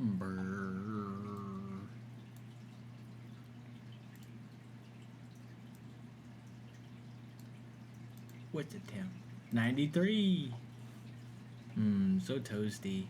Brrr. What's the temp? 93. So toasty.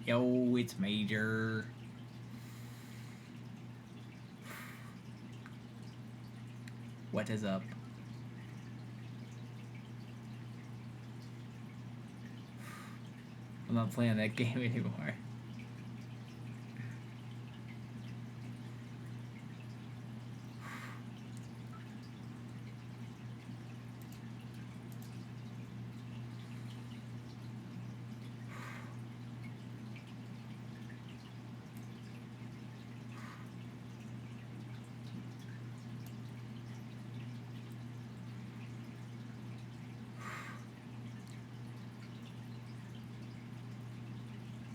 Yo, it's Major. What is up? I'm not playing that game anymore.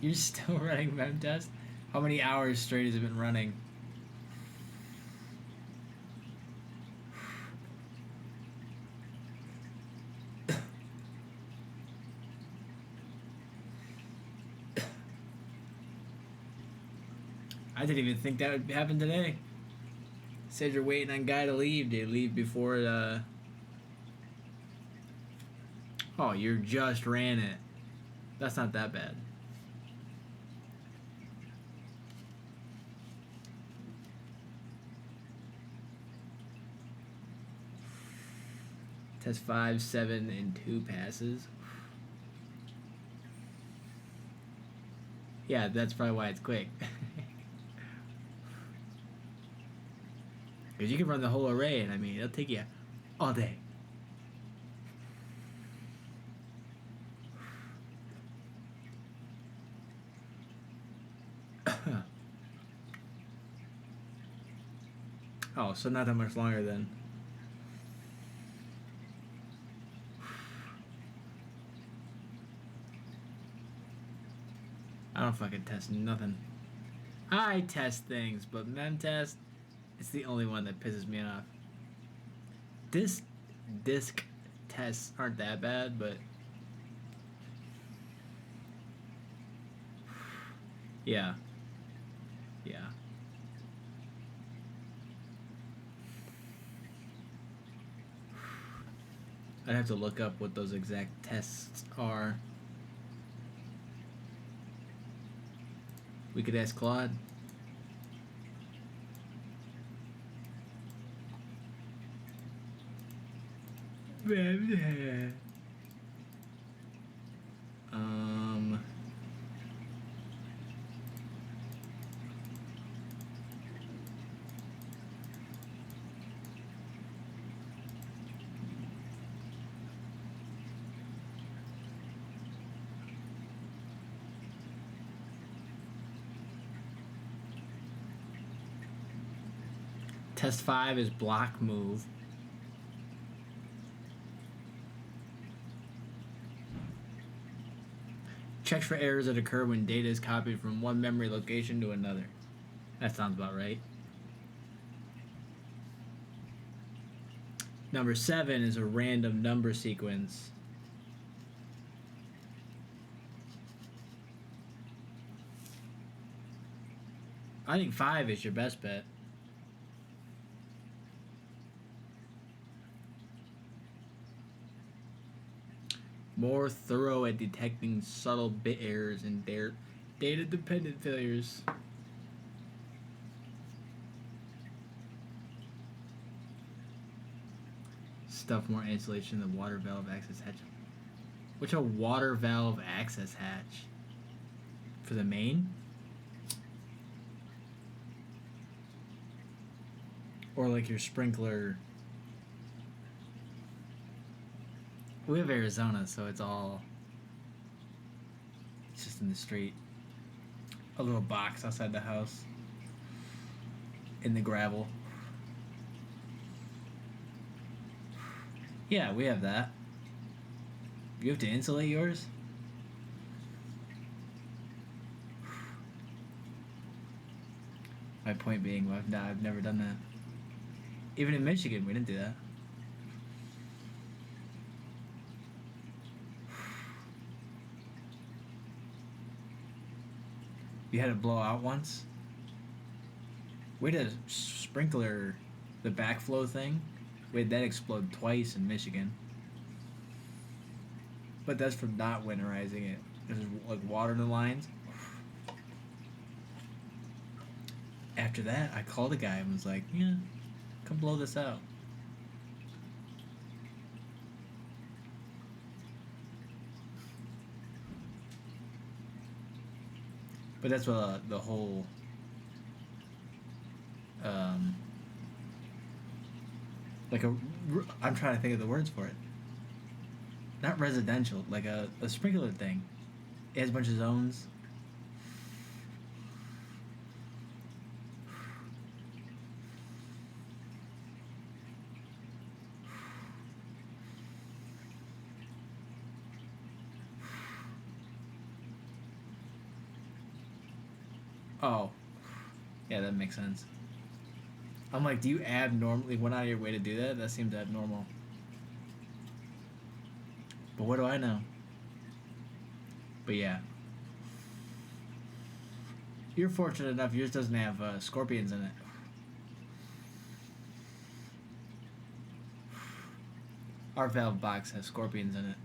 You're still running mem test? How many hours straight has it been running? I didn't even think that would happen today. Said you're waiting on Guy to leave. Did he leave before Oh, you just ran it. That's not that bad. Test 5, 7, and 2 passes. Yeah, that's probably why it's quick. Because you can run the whole array, and I mean, it'll take you all day. Oh, so not that much longer then. I don't fucking test nothing. I test things, but mem test, it's the only one that pisses me off. Disc tests aren't that bad, but yeah. Yeah. I'd have to look up what those exact tests are. We could ask Claude. Um. Test 5 is block move. Checks for errors that occur when data is copied from one memory location to another. That sounds about right. Number 7 is a random number sequence. I think 5 is your best bet. More thorough at detecting subtle bit errors and data-dependent failures. Stuff more insulation than water valve access hatch. What's a water valve access hatch? For the main? Or like your sprinkler. We have Arizona, so it's just in the street. A little box outside the house. In the gravel. Yeah, we have that. You have to insulate yours? My point being, I've never done that. Even in Michigan, we didn't do that. You had it blow out once? We had a sprinkler, the backflow thing. We had that explode twice in Michigan. But that's from not winterizing it. There's like water in the lines. After that, I called a guy and was like, yeah, come blow this out. But that's what the whole I'm trying to think of the words for it. Not residential, like a sprinkler thing. It has a bunch of zones. Oh, yeah, that makes sense. I'm like, do you abnormally went out of your way to do that? That seems abnormal. But what do I know? But yeah. You're fortunate enough yours doesn't have scorpions in it. Our valve box has scorpions in it.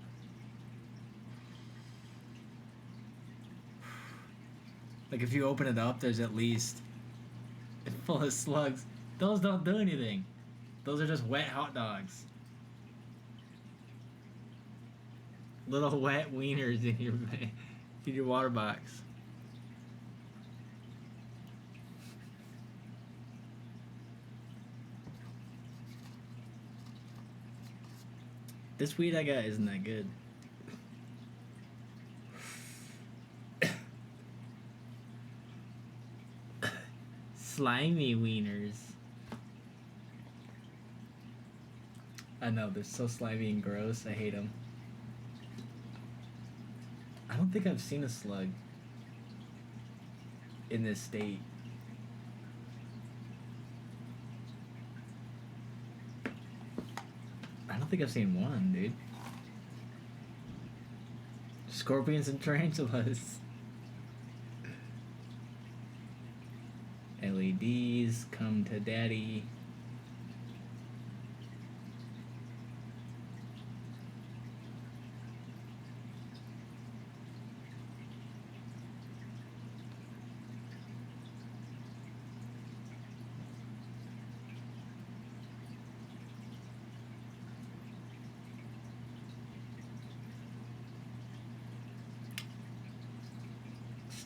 Like if you open it up, there's at least it's full of slugs. Those don't do anything. Those are just wet hot dogs. Little wet wieners in your water box. This weed I got isn't that good. Slimy wieners. I know, they're so slimy and gross. I hate them. I don't think I've seen a slug in this state. I don't think I've seen one, dude. Scorpions and tarantulas. LEDs, come to daddy.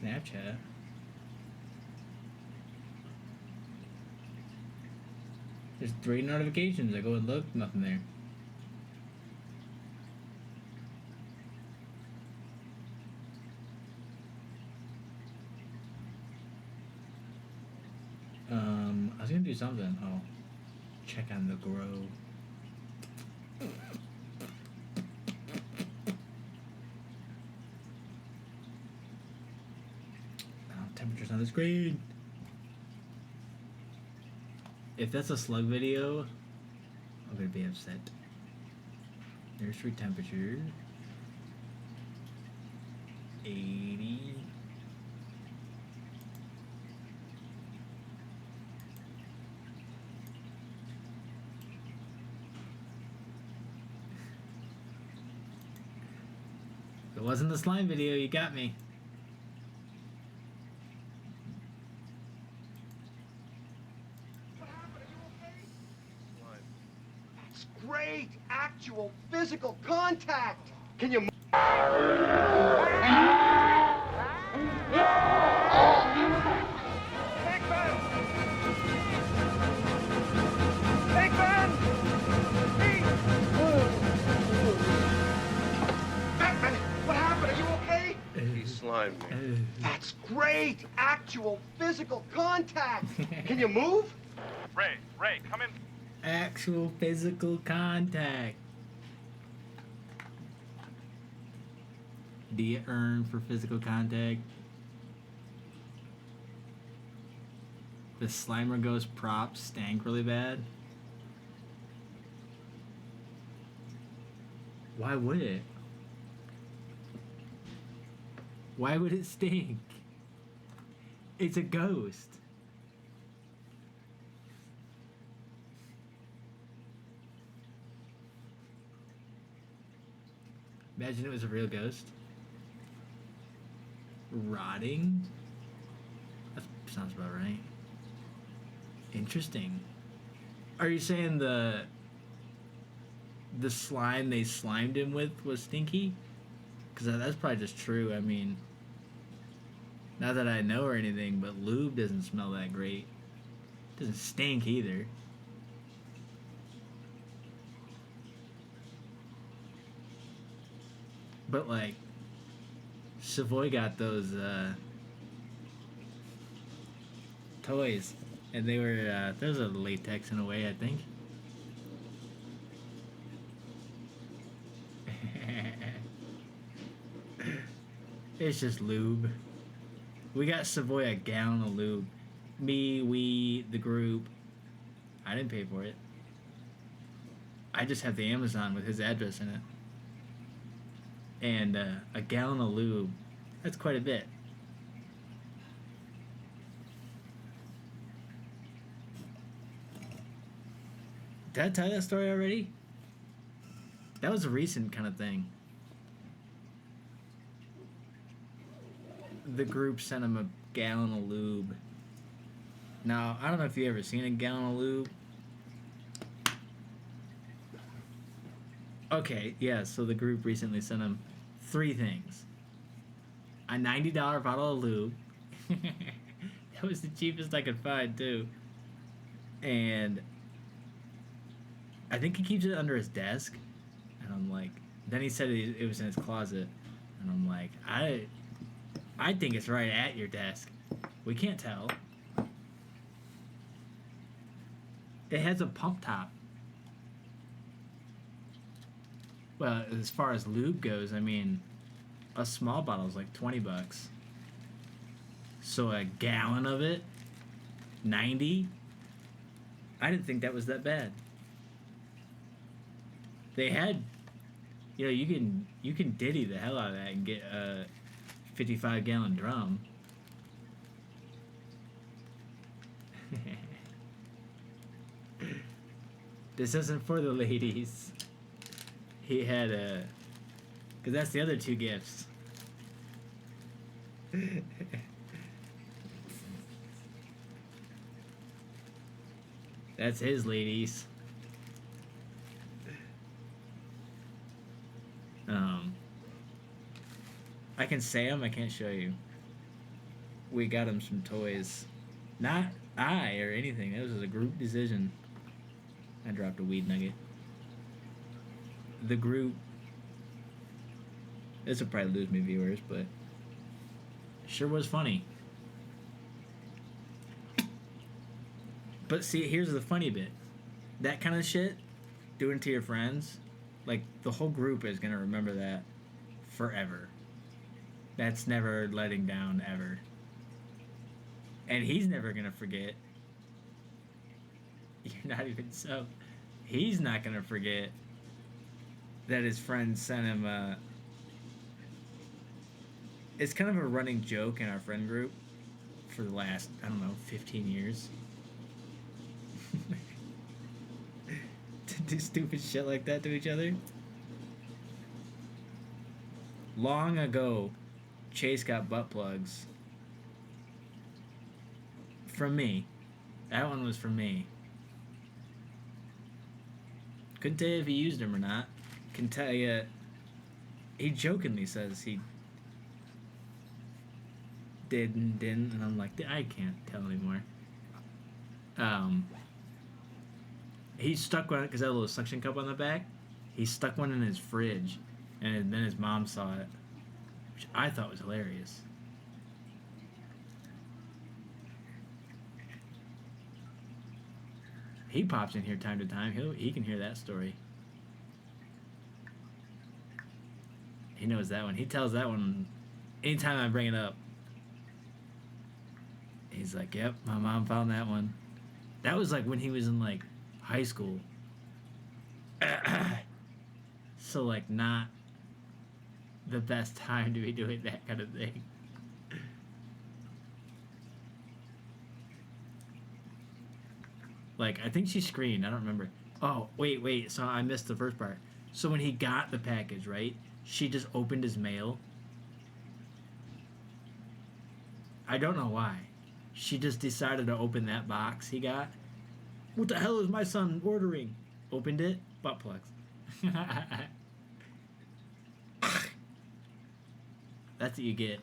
Snapchat. There's 3 notifications. I go and look, nothing there. I was gonna do something. Oh, check on the grow. Temperatures on the screen. If that's a slug video, I'm gonna be upset. Nursery temperature 80. If it wasn't the slime video, you got me. Great actual physical contact. Can you? It's great, actual physical contact. Can you move? Ray, come in. Actual physical contact. Do you earn for physical contact? The Slimer Ghost prop stank really bad. Why would it? Why would it stink? It's a ghost. Imagine it was a real ghost. Rotting? That sounds about right. Interesting. Are you saying the slime they slimed him with was stinky? Because that's probably just true. I mean, not that I know or anything, but lube doesn't smell that great. Doesn't stink either. But like, Savoy got those toys, and they were those are latex in a way, I think. It's just lube. We got Savoy a gallon of lube. Me, we, the group. I didn't pay for it. I just have the Amazon with his address in it. And a gallon of lube. That's quite a bit. Did I tell that story already? That was a recent kind of thing. The group sent him a gallon of lube. Now, I don't know if you ever seen a gallon of lube. Okay, yeah, so the group recently sent him 3 things. A $90 bottle of lube. That was the cheapest I could find, too. And I think he keeps it under his desk. And I'm like, then he said it was in his closet. And I'm like, I think it's right at your desk. We can't tell. It has a pump top. Well, as far as lube goes, I mean, a small bottle is like $20. So a gallon of it, 90. I didn't think that was that bad. They had, you can ditty the hell out of that and get a 55-gallon drum. This isn't for the ladies. He had because that's the other 2 gifts. That's his, ladies. I can say them, I can't show you. We got him some toys. Not I or anything. It was a group decision. I dropped a weed nugget. The group. This will probably lose me viewers, but it sure was funny. But see, here's the funny bit. That kind of shit, doing to your friends, like, the whole group is gonna remember that forever. That's never letting down, ever. And he's never gonna forget. You're not even so. He's not gonna forget that his friend sent him it's kind of a running joke in our friend group for the last, 15 years. To do stupid shit like that to each other. Long ago, Chase got butt plugs. From me. That one was from me. Couldn't tell you if he used them or not. Can tell you, he jokingly says he did and didn't, and I'm like, I can't tell anymore. He stuck one, because I had a little suction cup on the back, he stuck one in his fridge, and then his mom saw it, which I thought was hilarious. He pops in here time to time. He can hear that story. He knows that one. He tells that one anytime I bring it up. He's like, "Yep, my mom found that one." That was like when he was in like high school. So like not the best time to be doing that kind of thing. Like, I think she screamed. I don't remember. Oh, wait. So I missed the first part. So when he got the package, right? She just opened his mail. I don't know why. She just decided to open that box he got. What the hell is my son ordering? Opened it. Butt plugs. That's what you get.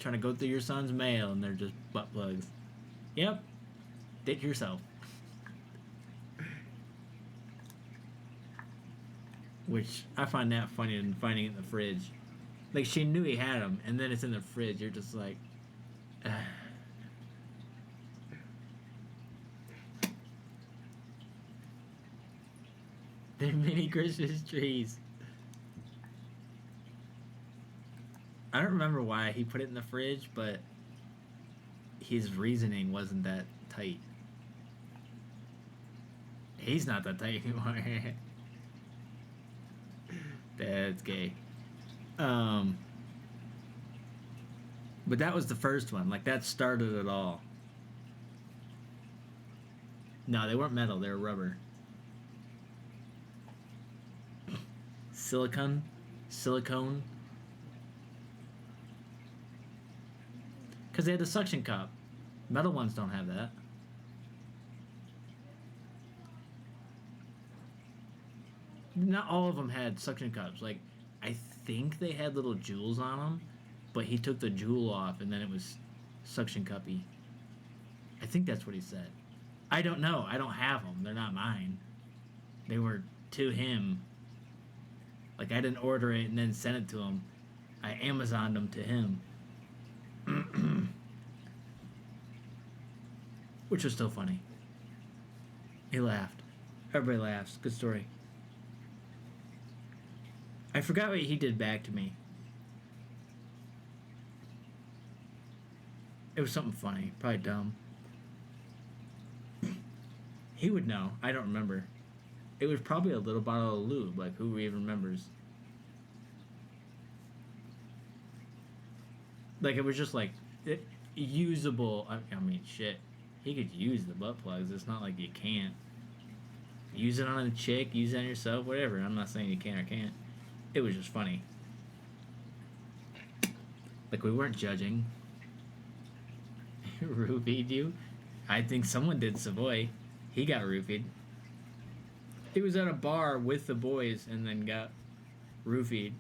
Trying to go through your son's mail and they're just butt plugs. Yep. Dick yourself. Which I find that funnier than finding it in the fridge. Like, she knew he had them, and then it's in the fridge. You're just like, they're mini Christmas trees. I don't remember why he put it in the fridge, but his reasoning wasn't that tight. He's not that tight anymore. That's gay. But that was the first one. Like, that started it all. No, they weren't metal. They were rubber. Silicone. Because they had the suction cup. Metal ones don't have that. Not all of them had suction cups. Like, I think they had little jewels on them, but he took the jewel off and then it was suction cuppy. I think that's what he said. I don't know. I don't have them. They're not mine. They were to him. Like, I didn't order it and then send it to him. I Amazoned them to him. Which was still funny. He laughed. Everybody laughs. Good story. I forgot what he did back to me. It was something funny. Probably dumb. He would know. I don't remember. It was probably a little bottle of lube. Like, who even remembers? Like, it was just like usable. I mean, shit. He could use the butt plugs. It's not like you can't. Use it on a chick, use it on yourself, whatever. I'm not saying you can or can't. It was just funny. Like, we weren't judging. Roofied you? I think someone did Savoy. He got roofied. He was at a bar with the boys and then got roofied.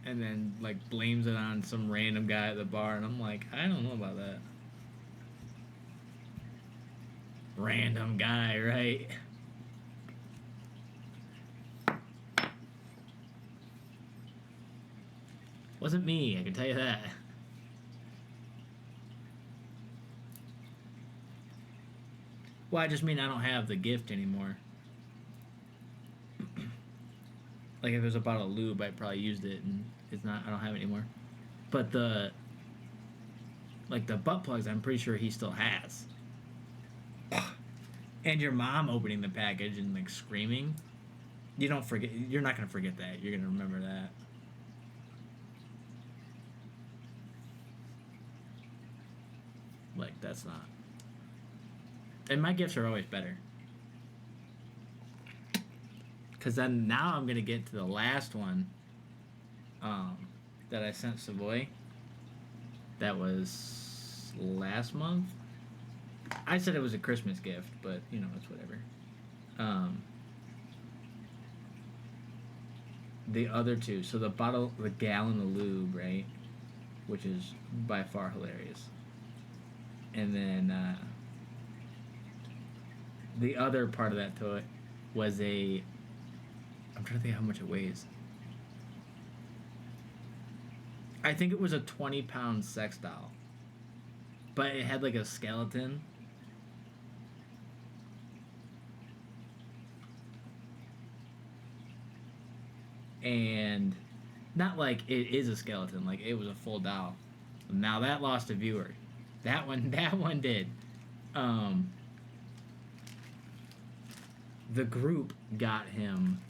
And then, like, blames it on some random guy at the bar. And I'm like, I don't know about that. Random guy, right? Wasn't me, I can tell you that. Well, I just mean I don't have the gift anymore. Like, if there's a bottle of lube, I probably used it, and it's not. I don't have it anymore. But the butt plugs, I'm pretty sure he still has. And your mom opening the package and like screaming, you don't forget. You're not gonna forget that. You're gonna remember that. Like, that's not. And my gifts are always better. Because then now I'm going to get to the last one that I sent Savoy. That was last month. I said it was a Christmas gift, but, you know, it's whatever. The other two. So the gallon of lube, right? Which is by far hilarious. And then the other part of that toy was I'm trying to think how much it weighs. I think it was a 20-pound sex doll. But it had like a skeleton. and not like it is a skeleton, like it was a full doll. Now that lost a viewer. That one did. The group got him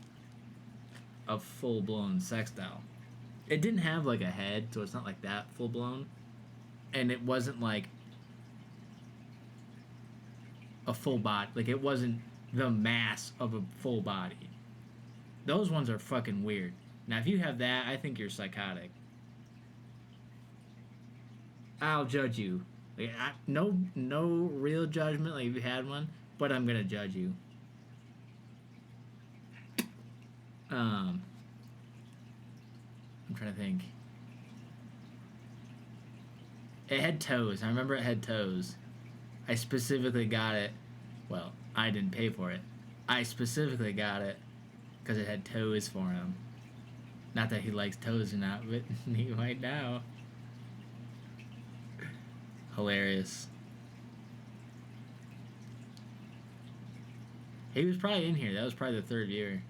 a full-blown sex doll. It didn't have like a head, so it's not like that full-blown, and it wasn't like a full body. Like it wasn't the mass of a full body. Those ones are fucking weird. Now if you have that, I think you're psychotic. I'll judge you. Like, no real judgment like if you had one, but I'm gonna judge you. I'm trying to think. It had toes. I remember it had toes. I specifically got it. Well, I didn't pay for it. I specifically got it because it had toes for him. Not that he likes toes or not, but he might now. Hilarious. He was probably in here. That was probably the third viewer.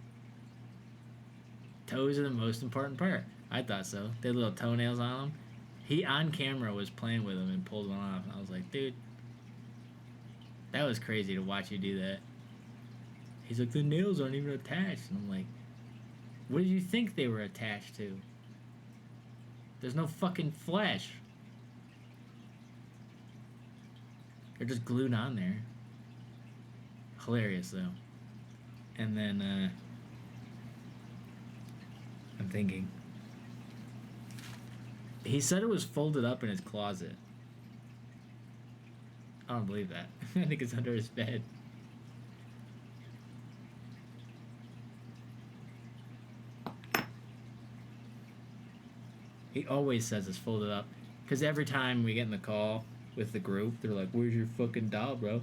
Toes are the most important part. I thought so. They had little toenails on them. He, on camera, was playing with them and pulled one off. And I was like, dude, that was crazy to watch you do that. He's like, the nails aren't even attached. And I'm like, what did you think they were attached to? There's no fucking flesh. They're just glued on there. Hilarious, though. And then, I'm thinking. He said it was folded up in his closet. I don't believe that. I think it's under his bed. He always says it's folded up. Because every time we get in the call with the group, they're like, where's your fucking doll, bro?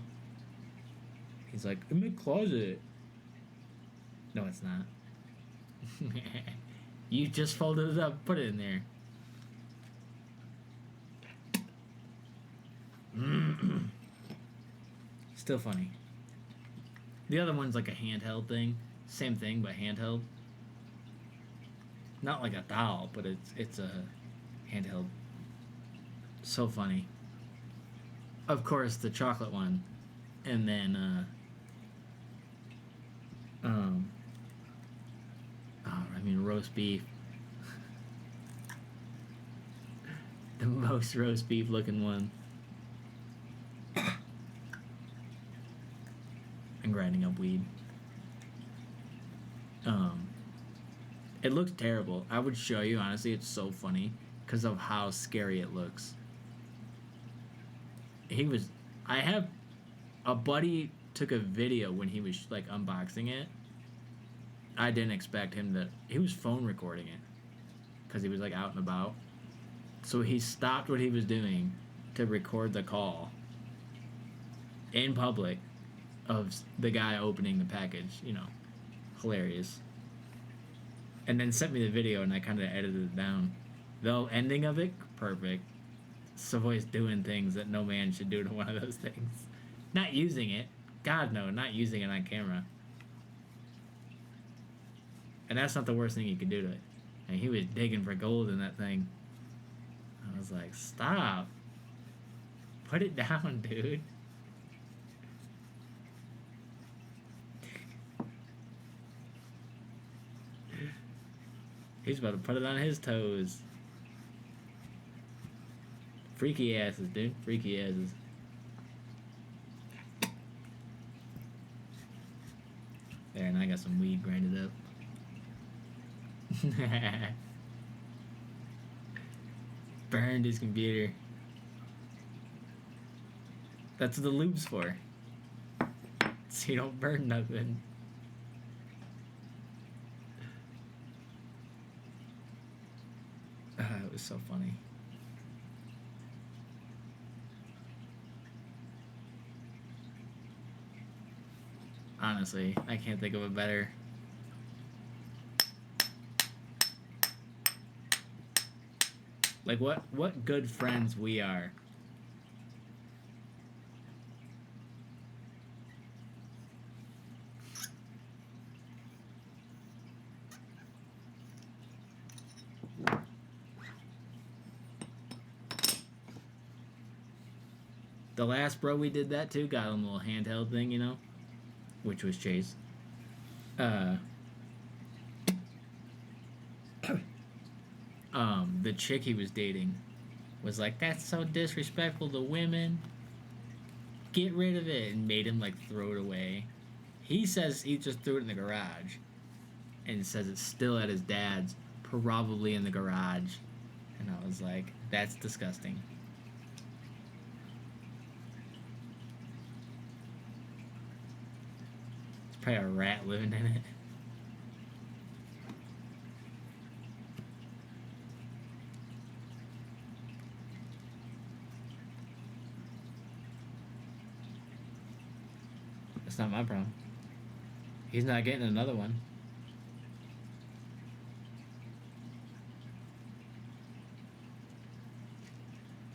He's like, in my closet. No, it's not. You just folded it up, put it in there. Still funny. The other one's like a handheld thing. Same thing, but handheld. Not like a doll, but it's a handheld. So funny. Of course, the chocolate one. And then, roast beef. The most roast beef looking one. And grinding up weed. It looks terrible. I would show you, honestly, it's so funny because of how scary it looks. I have a buddy took a video when he was like unboxing it. I didn't expect him to, he was phone recording it because he was like out and about. So he stopped what he was doing to record the call in public of the guy opening the package, hilarious. And then sent me the video and I kind of edited it down. The ending of it, perfect. Savoy's doing things that no man should do to one of those things. Not using it. God, no, not using it on camera. And that's not the worst thing you could do to it. And he was digging for gold in that thing. I was like, stop. Put it down, dude. He's about to put it on his toes. Freaky asses, dude. Freaky asses. There, and I got some weed grinded up. Burned his computer. That's what the lube's for. So you don't burn nothing. It was so funny. Honestly, I can't think of a better. Like what good friends we are. The last bro we did that to got him a little handheld thing, you know, which was Chase. The chick he was dating was like, "That's so disrespectful to women. Get rid of it," and made him like throw it away. He says he just threw it in the garage, and says it's still at his dad's, probably in the garage. And I was like, "That's disgusting." It's probably a rat living in it. That's not my problem. He's not getting another one.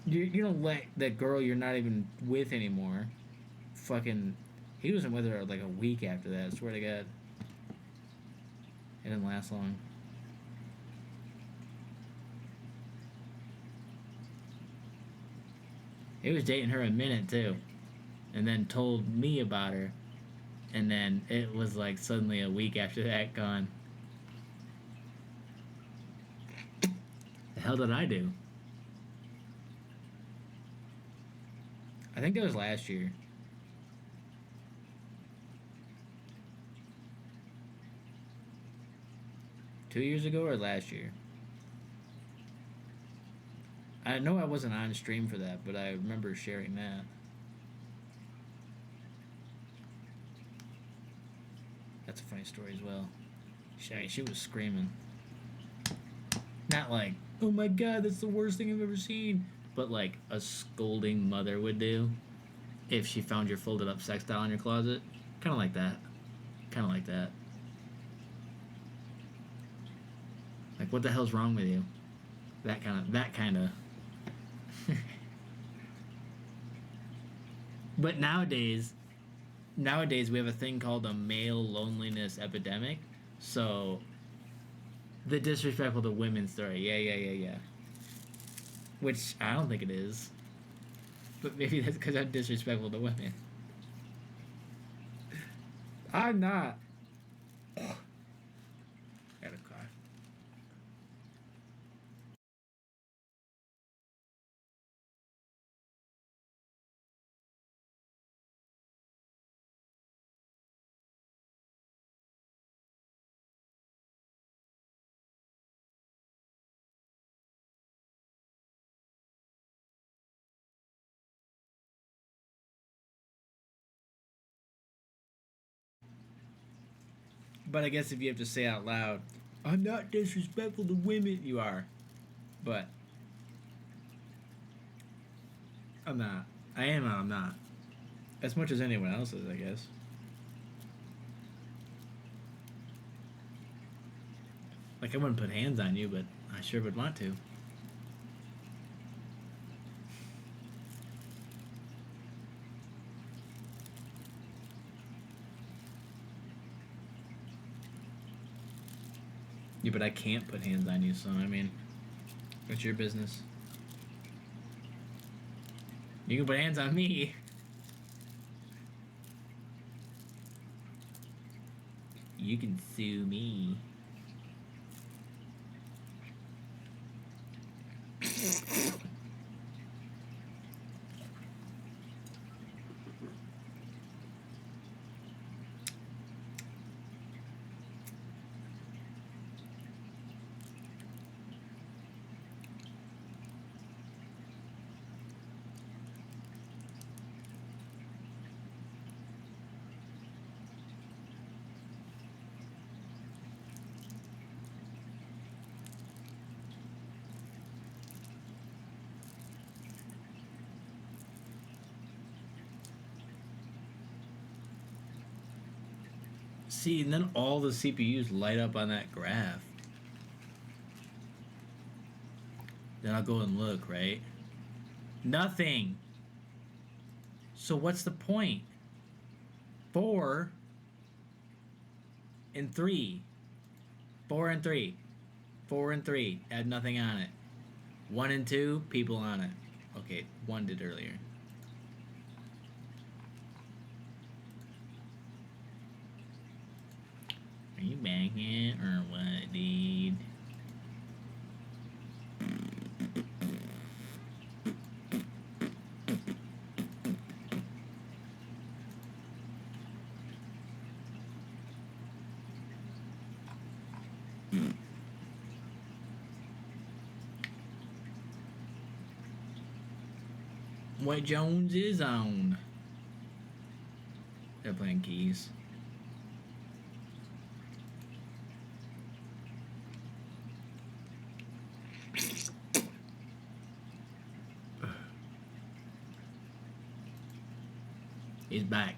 You don't let that girl you're not even with anymore fucking. He wasn't with her like a week after that, I swear to God. It didn't last long. He was dating her a minute too, and then told me about her, and then it was like suddenly a week after that gone. The hell did I do? I think that was last year. Two years ago or last year? I know I wasn't on stream for that, but I remember sharing that. That's a funny story as well. She was screaming. Not like, "Oh my God, that's the worst thing I've ever seen," but like a scolding mother would do if she found your folded up sex doll in your closet. Kind of like that. Kind of like that. Like, what the hell's wrong with you? That kind of. But nowadays we have a thing called a male loneliness epidemic. So, the disrespectful to women story. Yeah. Which I don't think it is. But maybe that's because I'm disrespectful to women. I'm not. Gotta cry. But I guess if you have to say out loud, "I'm not disrespectful to women," you are. But I'm not. I am and I'm not. As much as anyone else is, I guess. Like, I wouldn't put hands on you, but I sure would want to. Yeah, but I can't put hands on you, so I mean, what's your business? You can put hands on me. You can sue me. See, and then all the CPUs light up on that graph. Then I'll go and look, right? Nothing. So what's the point? 4 and 3. 4 and 3. 4 and 3 had nothing on it. 1 and 2, people on it. Okay, 1 did earlier. like it or what, dude? What Jones is on? They're playing keys. He's back.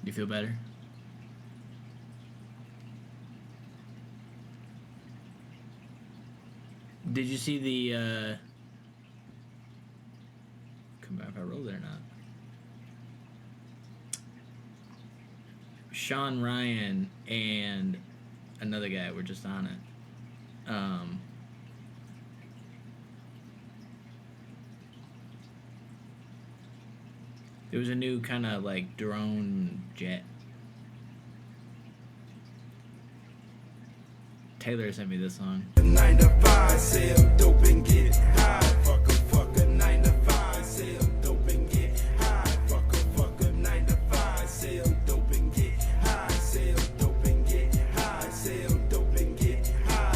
You feel better? Did you see the come back if I rolled it or not? Sean Ryan and another guy were just on it. There was a new kind of like drone jet. Taylor sent me this song. 9 to 5, sell dope and get high. Fuck a 9 to 5, sell dope and get high. Fuck a 9 to 5, sell dope and get high. Sell dope and get high. Sell dope and get high.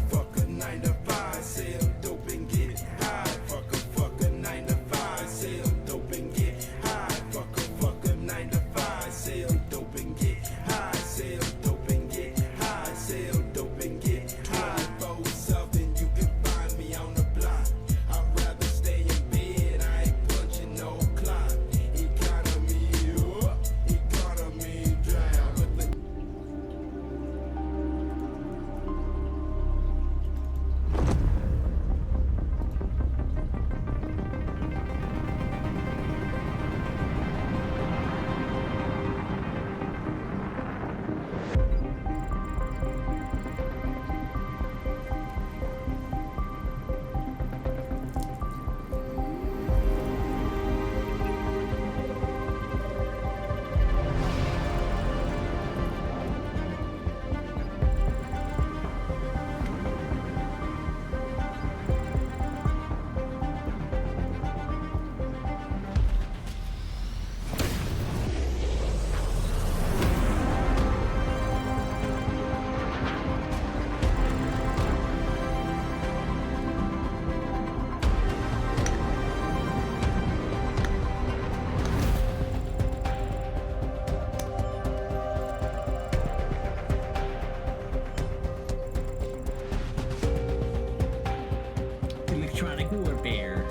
Fuck a 9 to 5, sell dope and get high. Fuck a 9 to 5, sell dope and get high. Fuck a 9 to 5, sell dope and get high. Sell dope and get high. Sell dope and get high. For something you can find me on the block. I'd rather stay in bed. I ain't punching no clock. Economy up, economy down. But the Electronic warfare.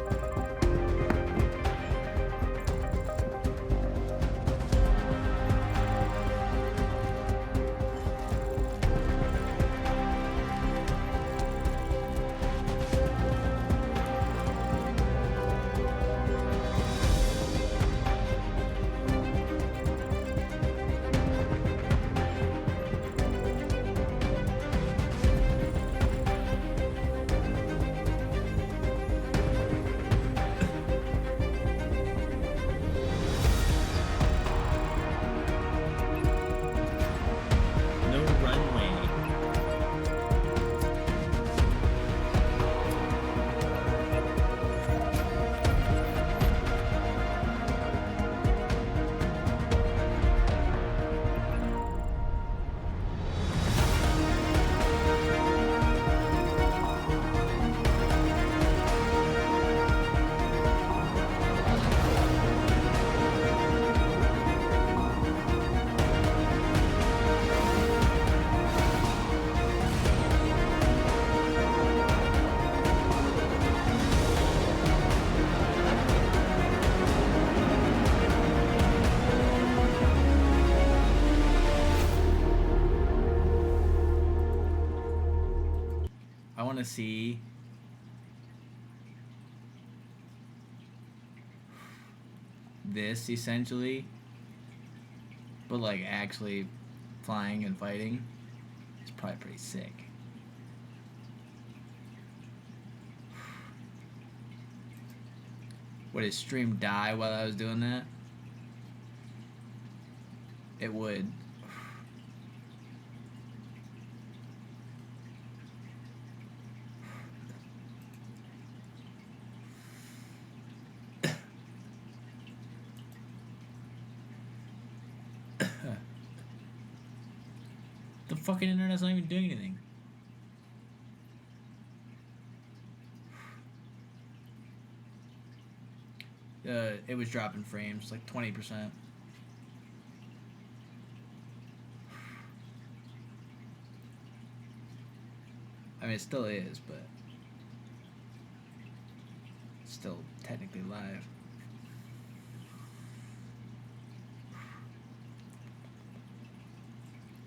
No runway. I want to see this essentially, but like actually flying and fighting. It's probably pretty sick. would his stream die while I was doing that? It would. The fucking internet's not even doing anything. It was dropping frames like 20%. I mean, it still is, but it's still technically live.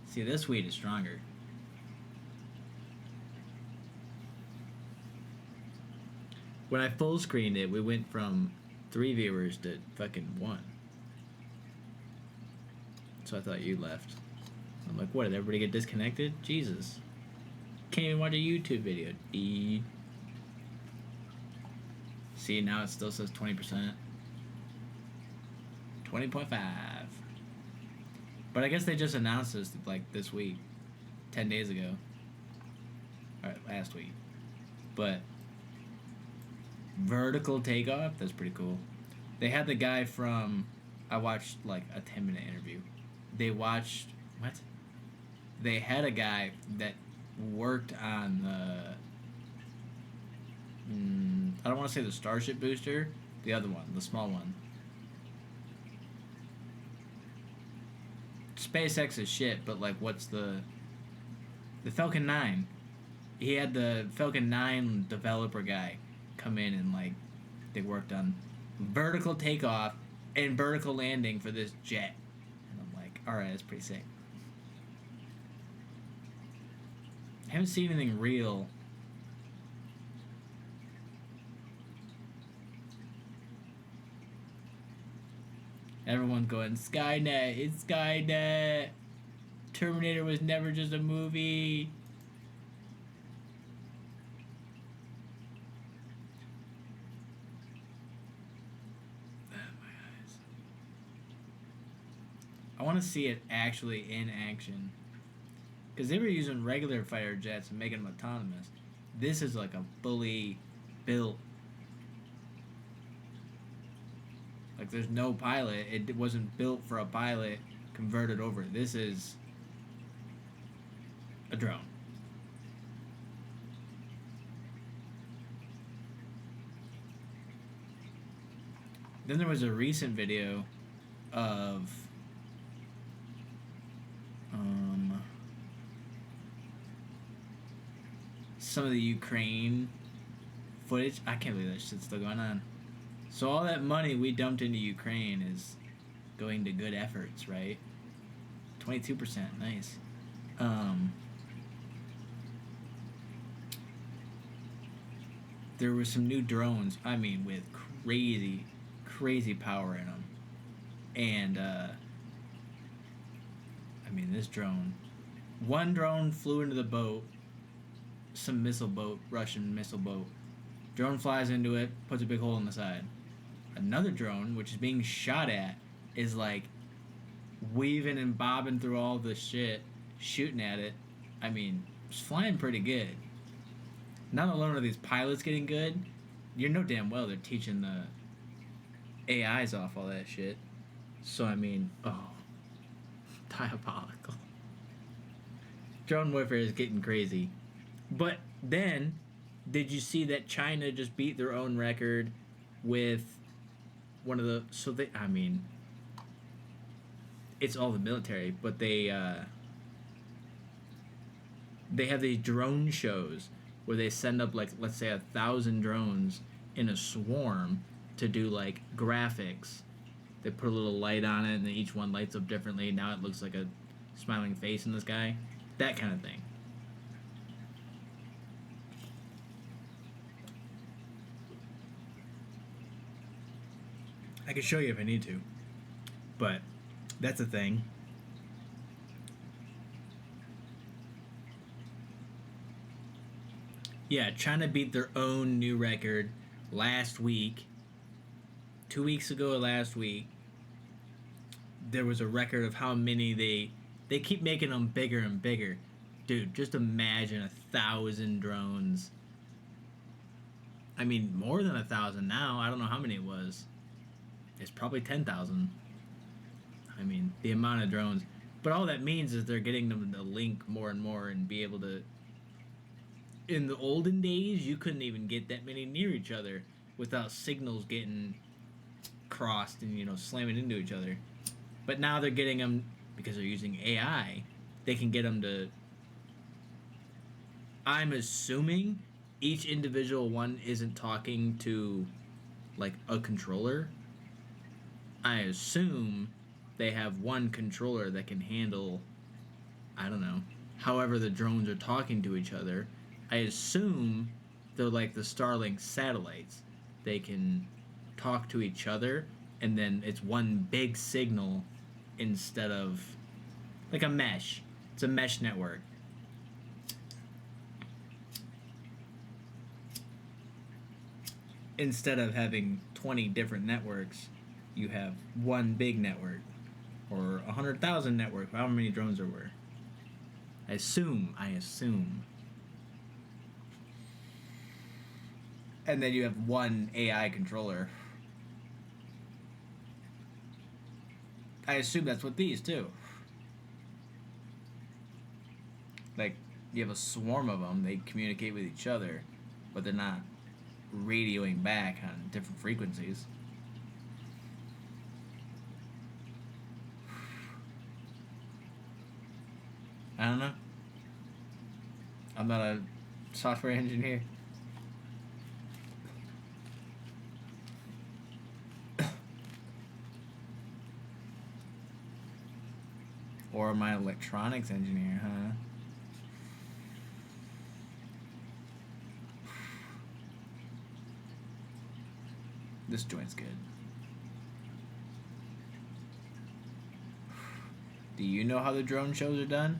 See, this weed is stronger. When I full screened it, we went from 3 viewers to fucking 1. So I thought you left. I'm like, what, did everybody get disconnected? Jesus. Can't even watch a YouTube video, dude. See, now it still says 20%. 20.5. But I guess they just announced this, like, this week. 10 days ago. Alright, last week. But vertical takeoff, that's pretty cool. They had the guy from, I watched like a 10-minute interview. They watched, what? They had a guy that worked on the, I don't want to say the Starship booster, the other one, the small one. SpaceX is shit, but like, what's the Falcon 9? He had the Falcon 9 developer guy come in and like, they worked on vertical takeoff and vertical landing for this jet. And I'm like, alright, that's pretty sick. I haven't seen anything real. Everyone going, Skynet, it's Skynet. Terminator was never just a movie. I want to see it actually in action. Because they were using regular fighter jets and making them autonomous. This is like a fully built. Like there's no pilot. It wasn't built for a pilot converted over. This is a drone. Then there was a recent video of some of the Ukraine footage. I can't believe that shit's still going on. So all that money we dumped into Ukraine is going to good efforts, right? 22%, nice. There were some new drones, I mean, with crazy power in them. And, I mean, this drone. One drone flew into the boat, some missile boat, Russian missile boat. Drone flies into it, puts a big hole in the side. Another drone, which is being shot at, is like weaving and bobbing through all this shit, shooting at it. I mean, it's flying pretty good. Not alone are these pilots getting good, you know damn well they're teaching the AIs off all that shit. So, I mean, diabolical. Drone warfare is getting crazy. But then, did you see that China just beat their own record with one of the... So they... I mean... It's all the military, but they have these drone shows where they send up, like, let's say 1,000 drones in a swarm to do, like, graphics. They put a little light on it, and then each one lights up differently. Now it looks like a smiling face in the sky. That kind of thing. I can show you if I need to. But that's a thing. Yeah, China beat their own new record last week 2 weeks ago or last week, there was a record of how many they keep making them bigger and bigger. Dude, just imagine 1,000 drones. I mean, more than 1,000 now. I don't know how many it was. It's probably 10,000. I mean, the amount of drones. But all that means is they're getting them to link more and more and be able to. In the olden days, you couldn't even get that many near each other without signals getting crossed and, slamming into each other. But now they're getting them, because they're using AI, they can get them to. I'm assuming each individual one isn't talking to, like, a controller. I assume they have one controller that can handle, I don't know, however the drones are talking to each other. I assume they're like the Starlink satellites. They can talk to each other, and then it's one big signal instead of like a mesh. It's a mesh network. Instead of having 20 different networks, you have one big network, or 100,000 network, however many drones there were. I assume. And then you have one AI controller. I assume that's what these too. Like, you have a swarm of them, they communicate with each other, but they're not radioing back on different frequencies. I don't know. I'm not a software engineer. Or am I an electronics engineer, huh? This joint's good. Do you know how the drone shows are done?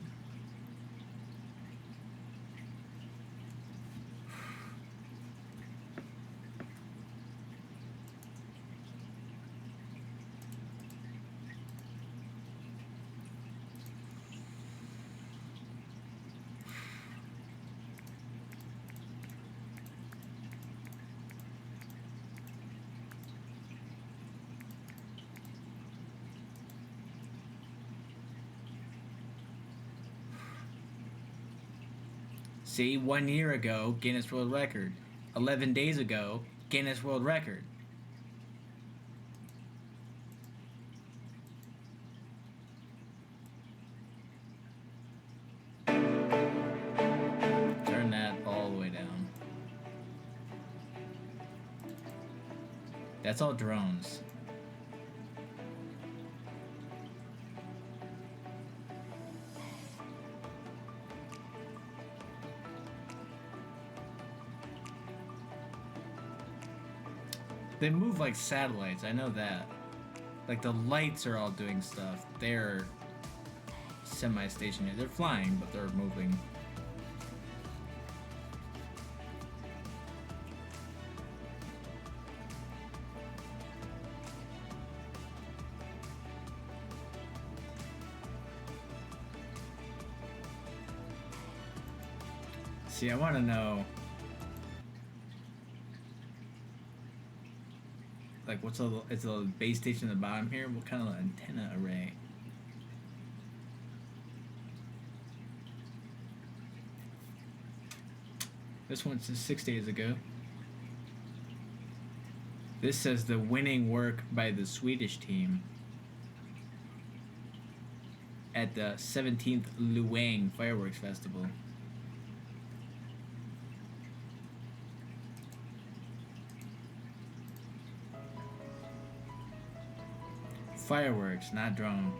See, 1 year ago, Guinness World Record. 11 days ago, Guinness World Record. Turn that all the way down. That's all drones. They move like satellites, I know that. Like, the lights are all doing stuff. They're semi-stationary. They're flying, but they're moving. See, I want to know, like, it's a base station at the bottom here. What kind of antenna array? This one says 6 days ago. This says the winning work by the Swedish team at the 17th Luang Fireworks Festival. Fireworks, not drone.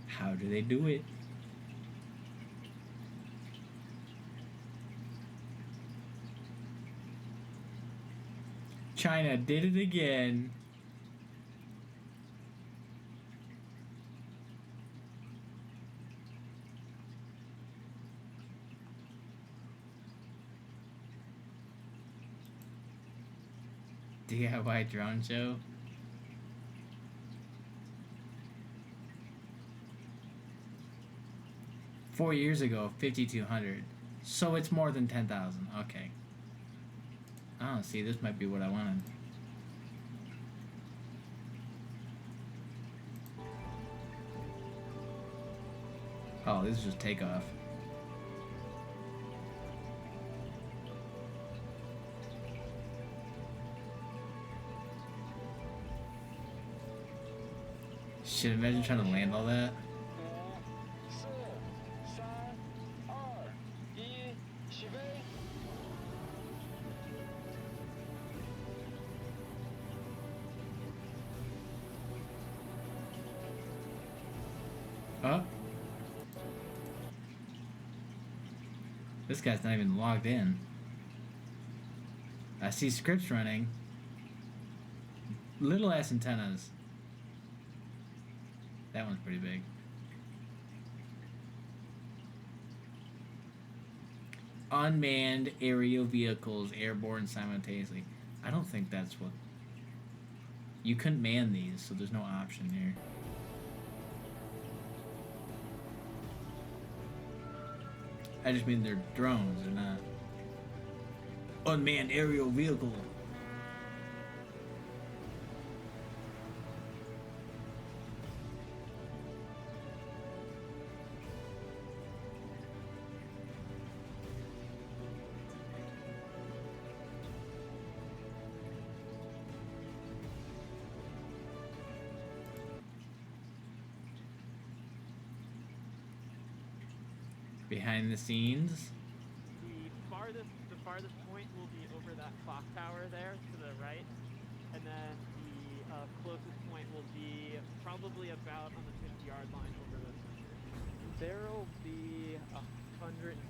How do they do it? China did it again. DIY drone show. Four years ago, 5,200. So it's more than 10,000. Okay. Oh, see, this might be what I wanted. Oh, this is just takeoff. Shit, imagine trying to land all that. Oh. This guy's not even logged in. I see scripts running. Little ass antennas. That one's pretty big. Unmanned aerial vehicles airborne simultaneously. I don't think that's what... You couldn't man these, so there's no option here. I just mean they're drones, they're not. Unmanned aerial vehicle. Behind the scenes. The farthest point will be over that clock tower there to the right, and then the closest point will be probably about on the 50-yard line over this. There'll be 136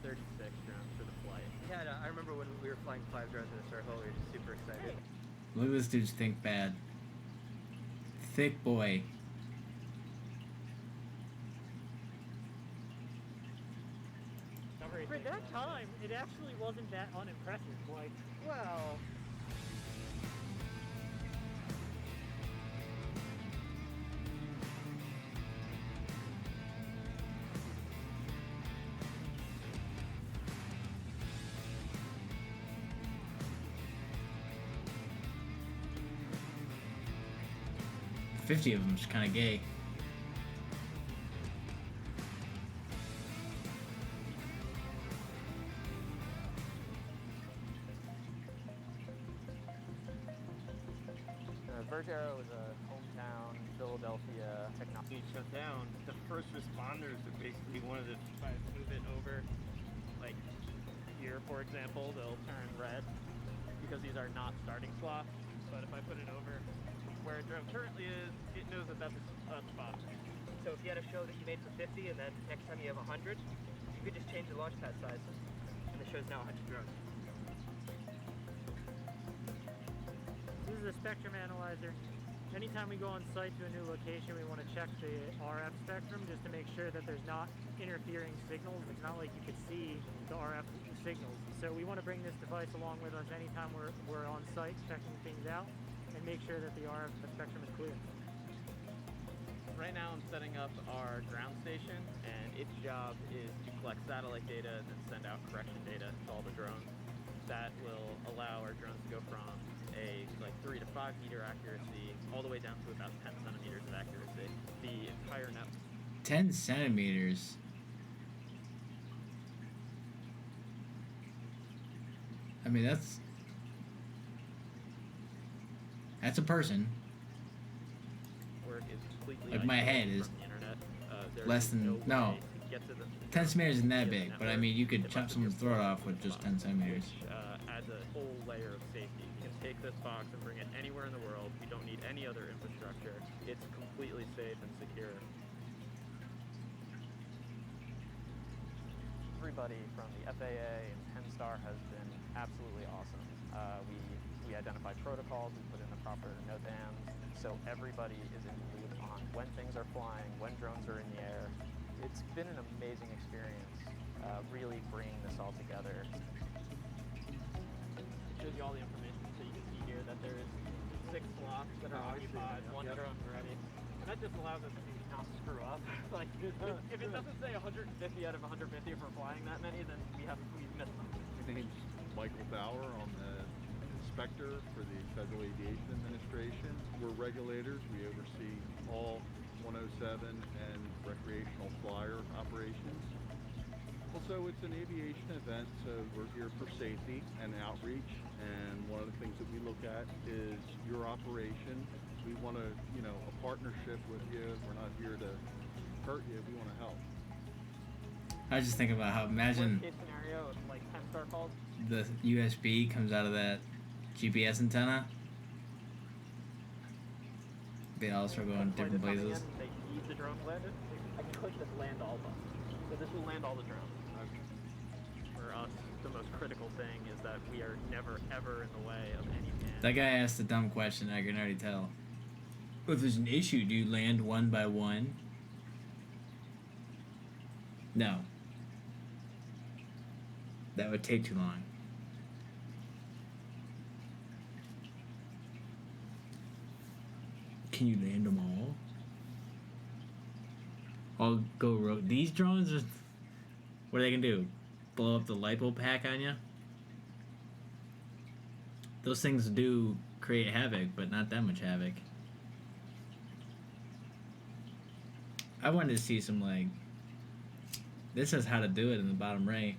drones for the flight. Yeah, I remember when we were flying 5 drones in the circle, we were just super excited. Look at this dude's think bad. Thick boy. For that time, it actually wasn't that unimpressive. Like, Well, $50 of them is kind of gay. Vergero is a hometown Philadelphia technology shut down. The first responders are basically one of the. If I move it over, like here, for example, they'll turn red because these are not starting slots. But if I put it over where a drone currently is, it knows that that's a spot. so if you had a show that you made for 50 and then next time you have 100, you could just change the launch pad size. And the show's now 100 drones. This is a spectrum analyzer. Anytime we go on site to a new location, we want to check the RF spectrum just to make sure that there's not interfering signals. It's not like you could see the RF signals. So we want to bring this device along with us anytime we're on site checking things out and make sure that the RF spectrum is clear. Right now I'm setting up our ground station, and its job is to collect satellite data and then send out correction data to all the drones. That will allow our drones to go from a 3 to 5 meter accuracy all the way down to about 10 centimeters of accuracy. The entire net. 10 centimeters. I mean, that's a person. Work is completely Like my head isolated is from the internet. There less is than- way no. to get to the 10 centimeters isn't that to the big, but I network mean, you could if I chop put someone's this throat box off in with this just box, 10 centimeters. Which adds a whole layer of safety. You can take this box and bring it anywhere in the world. You don't need any other infrastructure. It's completely safe and secure. Everybody from the FAA and Penn Star has been absolutely awesome. We We identify protocols, we put in the proper NOTAMs, so everybody is in the loop on when things are flying, when drones are in the air. It's been an amazing experience, really bringing this all together. It shows you all the information, so you can see here that there's 6 blocks that are occupied, 1 drone ready. And that just allows us to not screw up. Like, if it doesn't say 150 out of 150 if we're flying that many, then we've missed them. My name's Michael Bauer. I'm the inspector for the Federal Aviation Administration. We're regulators. We oversee all 107 and recreational flyer operations. Also, it's an aviation event, so we're here for safety and outreach. And one of the things that we look at is your operation. We want to, a partnership with you. We're not here to hurt you. We want to help. I was just thinking about how, imagine Worst case scenario, like 10-star calls. the USB comes out of that GPS antenna. They all start going different places. They need the drones landed. I could just land all of them. So this will land all the drones. For us, the most critical thing is that we are never ever in the way of any man. That guy asked a dumb question, I can already tell. If there's an issue, do you land one by one? No. That would take too long. Can you land them all? I'll go these drones are... What are they gonna do? Blow up the lipo pack on you? Those things do create havoc, but not that much havoc. I wanted to see some, like... This is how to do it in the bottom right.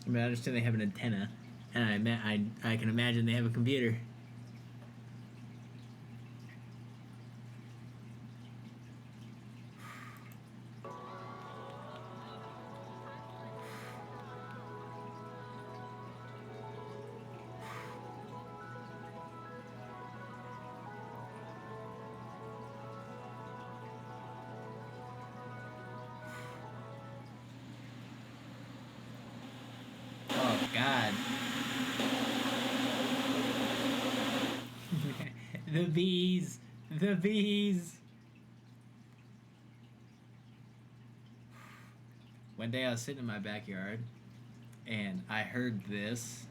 I mean, I understand they have an antenna, and I can imagine they have a computer. Oh, God. The bees! The bees! One day I was sitting in my backyard, and I heard this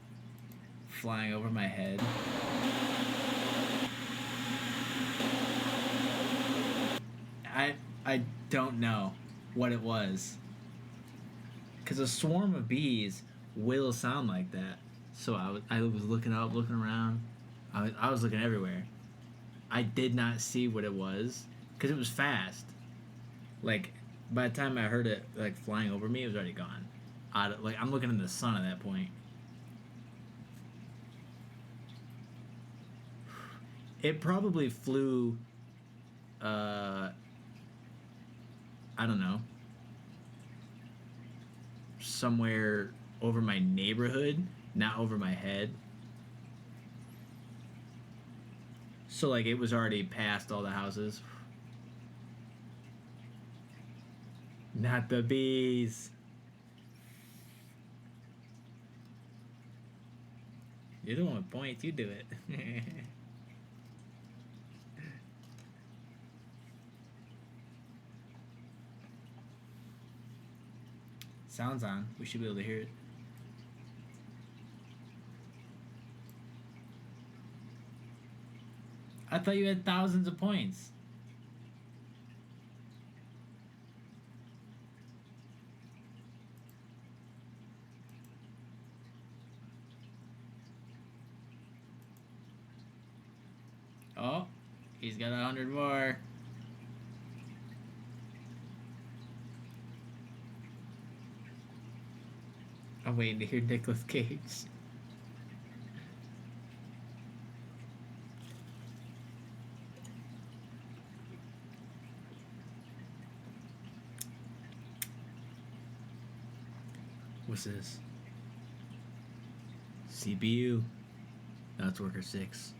flying over my head. I don't know what it was. Because a swarm of bees will sound like that. So I was looking up, looking around. I was looking everywhere. I did not see what it was because it was fast. Like, by the time I heard it like flying over me, it was already gone. I'm looking in the sun at that point. It probably flew. I don't know. Somewhere over my neighborhood, not over my head. So, like, it was already past all the houses. Not the bees. You're the one with points, you do it. Sounds on. We should be able to hear it. I thought you had thousands of points. Oh, he's got 100 more. I'm waiting to hear Nicolas Cage. What's this? CPU. That's worker 6.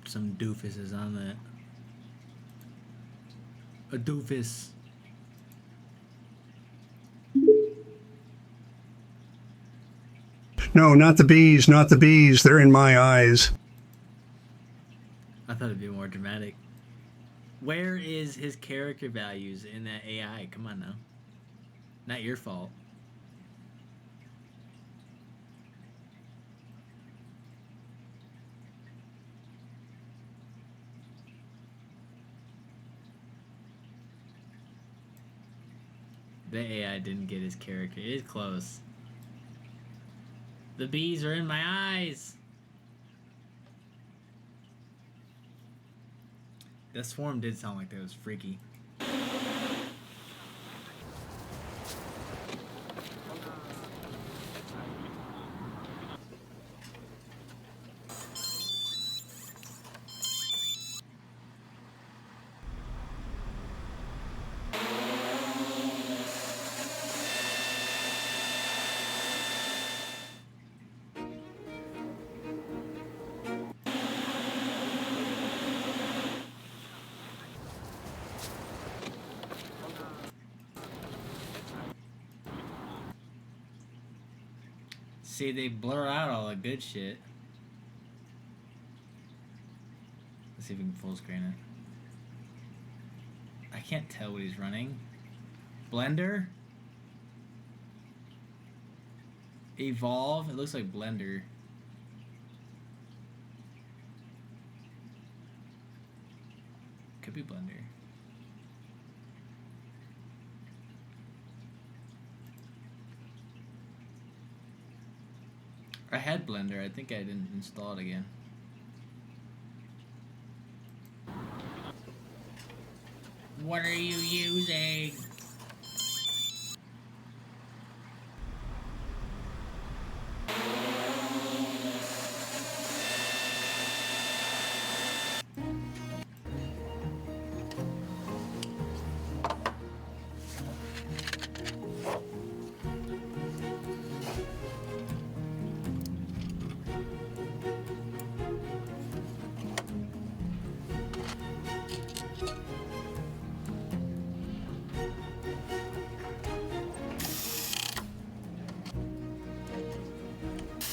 Some doofus is on that. A doofus. No, not the bees, not the bees. They're in my eyes. I thought it'd be more dramatic. Where is his character values in that AI? Come on now. Not your fault. The AI didn't get his character. It is close. The bees are in my eyes. That swarm did sound like that was freaky. See, they blur out all the good shit. Let's see if we can full screen it. I can't tell what he's running. Blender? Evolve? It looks like Blender. Could be Blender. I had Blender. I think I didn't install it again. What are you using?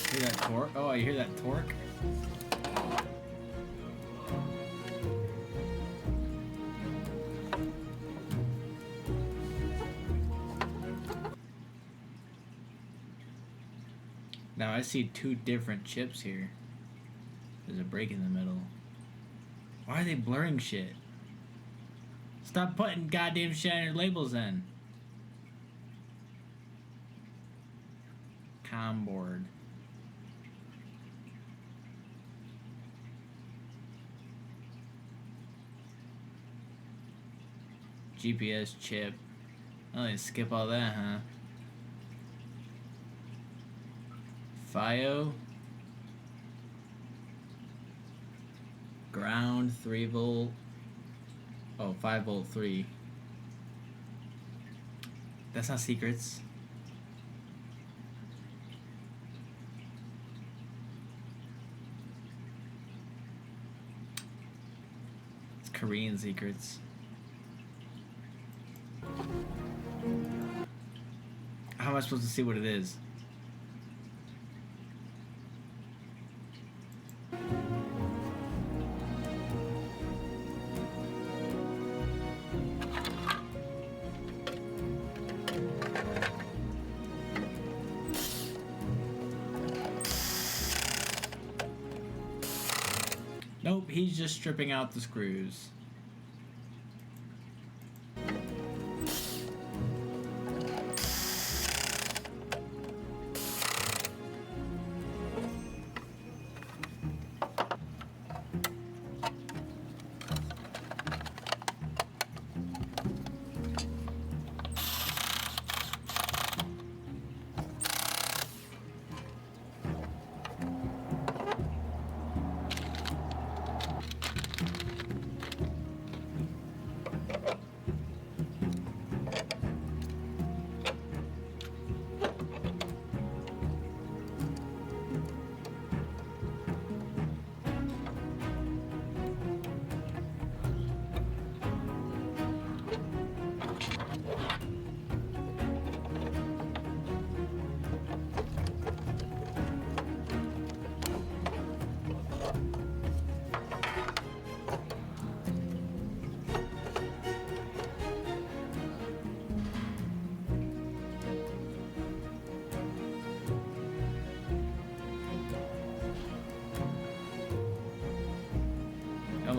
Hear that torque? Oh, you hear that torque? Now I see two different chips here. There's a break in the middle. Why are they blurring shit? Stop putting goddamn shiny labels in. COM board. GPS chip. Oh, they skip all that, huh? FIO. Ground 3 volt. Oh, 5 volt 3. That's not secrets. It's Korean secrets. How am I supposed to see what it is? Nope, he's just stripping out the screws.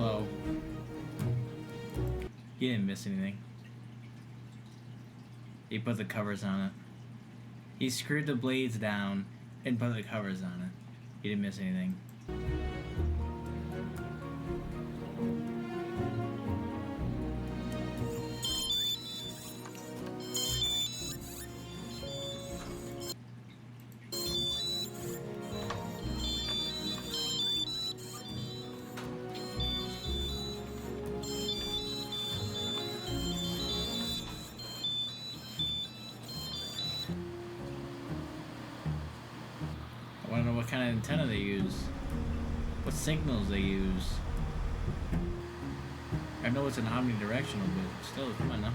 Hello. You didn't miss anything. He put the covers on it. He screwed the blades down and put the covers on it. He didn't miss anything. I want to know what kind of antenna they use. What signals they use. I know it's an omnidirectional, but still, come on now.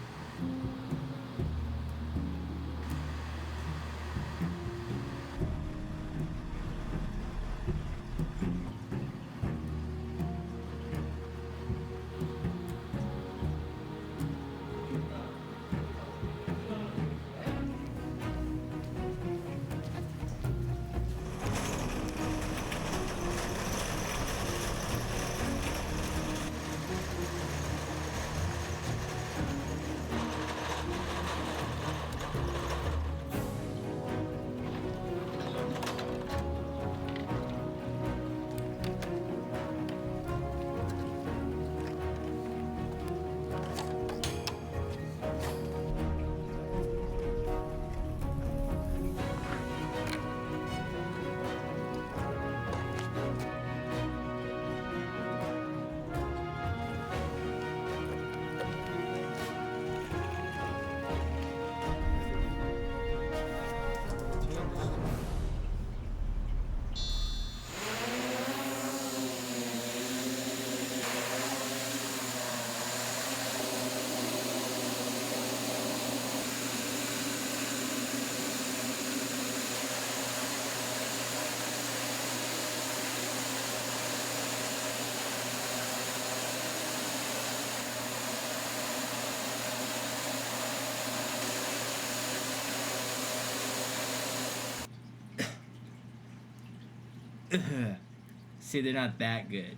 See, they're not that good.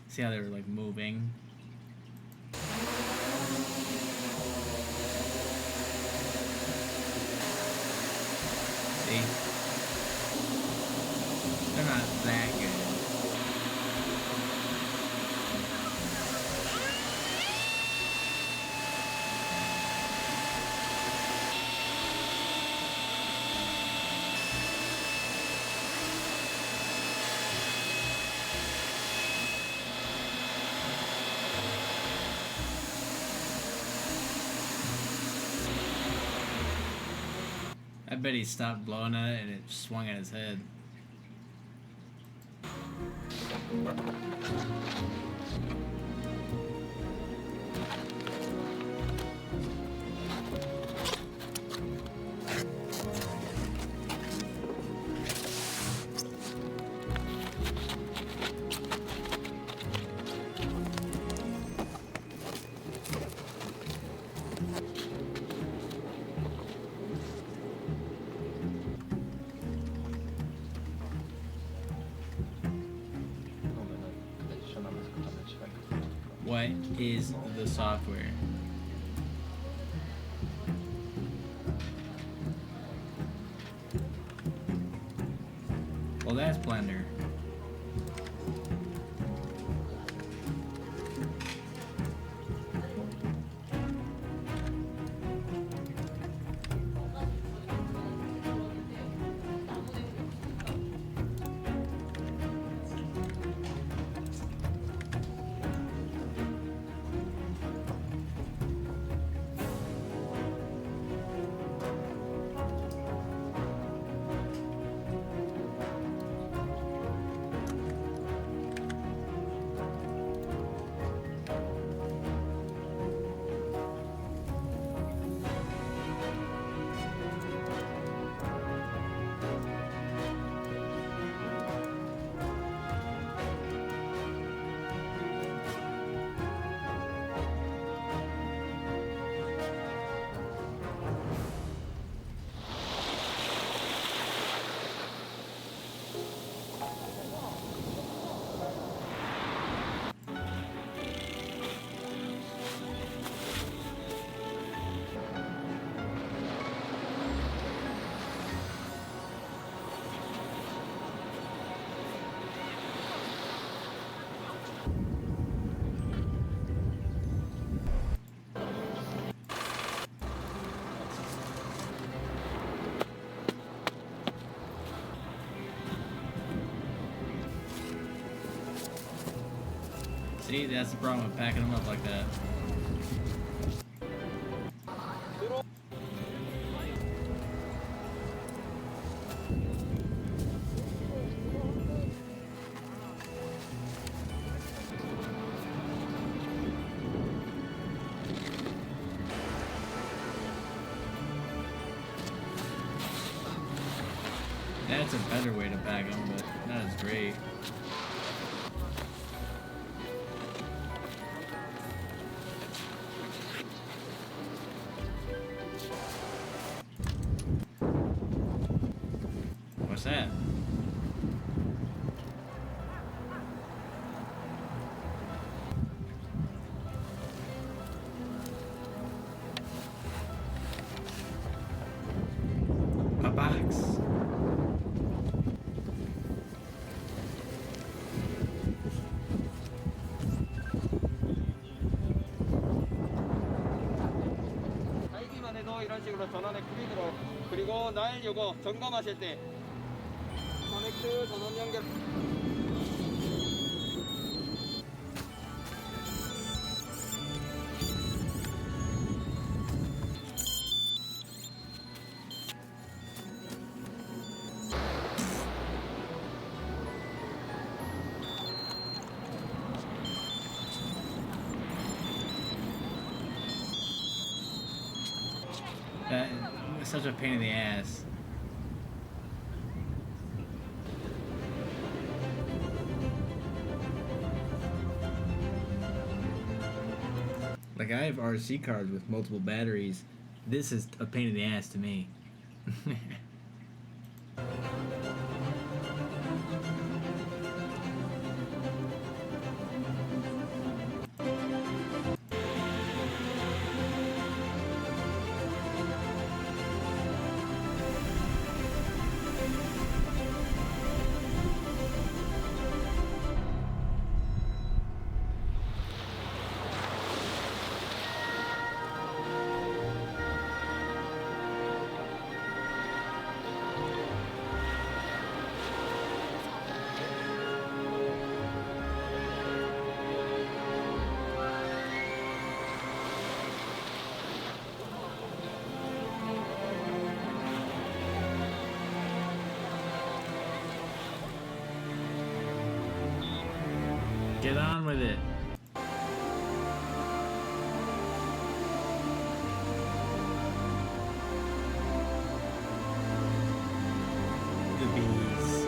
See how they're like moving? See? They're not that good. I bet he stopped blowing at it and it swung at his head. What is the software? Well, that's Blender. See, that's the problem with packing them up like that. That's a better way to pack them, but not as great. What's that? A box. 달기만 해도 이런 식으로 전원의 크기로 그리고 날 요거 점검하실 때 커넥트 전원 연결 That was such a pain in the ass. Like, I have RC cars with multiple batteries. This is a pain in the ass to me. Get on with it. The bees.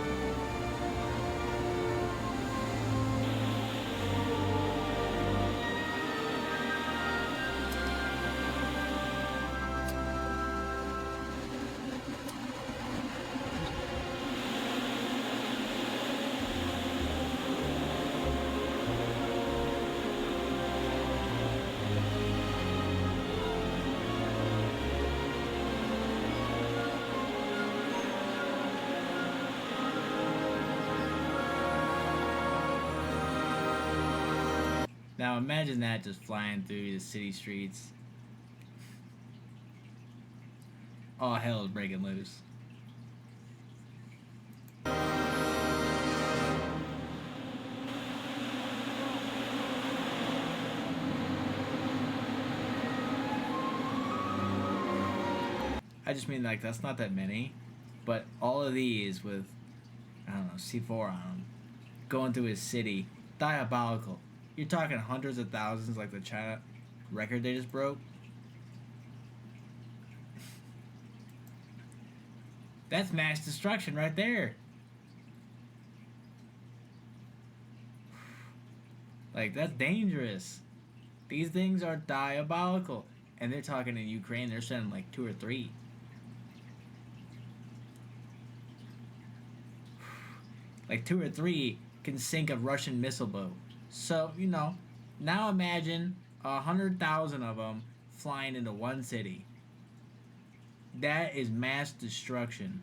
Now imagine that just flying through the city streets. All hell is breaking loose. I just mean, like, that's not that many, but all of these with, I don't know, C4 on them, going through his city, diabolical. You're talking hundreds of thousands, like the China record they just broke. That's mass destruction right there. Like, that's dangerous. These things are diabolical. And they're talking in Ukraine, they're sending like 2 or 3. Like 2 or 3 can sink a Russian missile boat. So, you know, now imagine 100,000 of them flying into one city. That is mass destruction.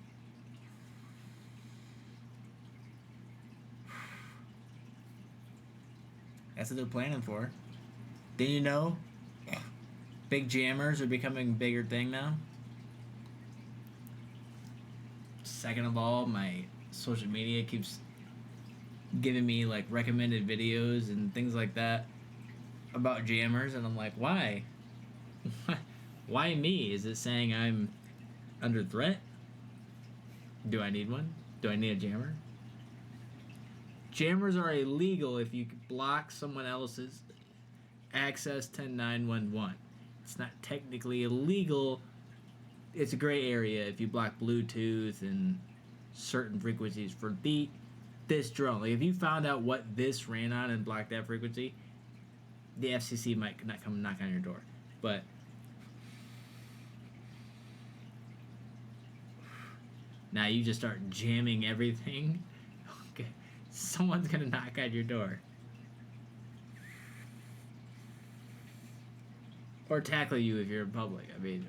That's what they're planning for. Did you know big jammers are becoming a bigger thing now? Second of all, my social media keeps giving me like recommended videos and things like that about jammers, and I'm like, why? Why me? Is it saying I'm under threat? Do I need one? Do I need a jammer? Jammers are illegal if you block someone else's access to 911. It's not technically illegal. It's a gray area if you block Bluetooth and certain frequencies for this drone. Like if you found out what this ran on and blocked that frequency, the FCC might not come knock on your door. But now you just start jamming everything. Okay, someone's gonna knock on your door or tackle you if you're in public. I mean,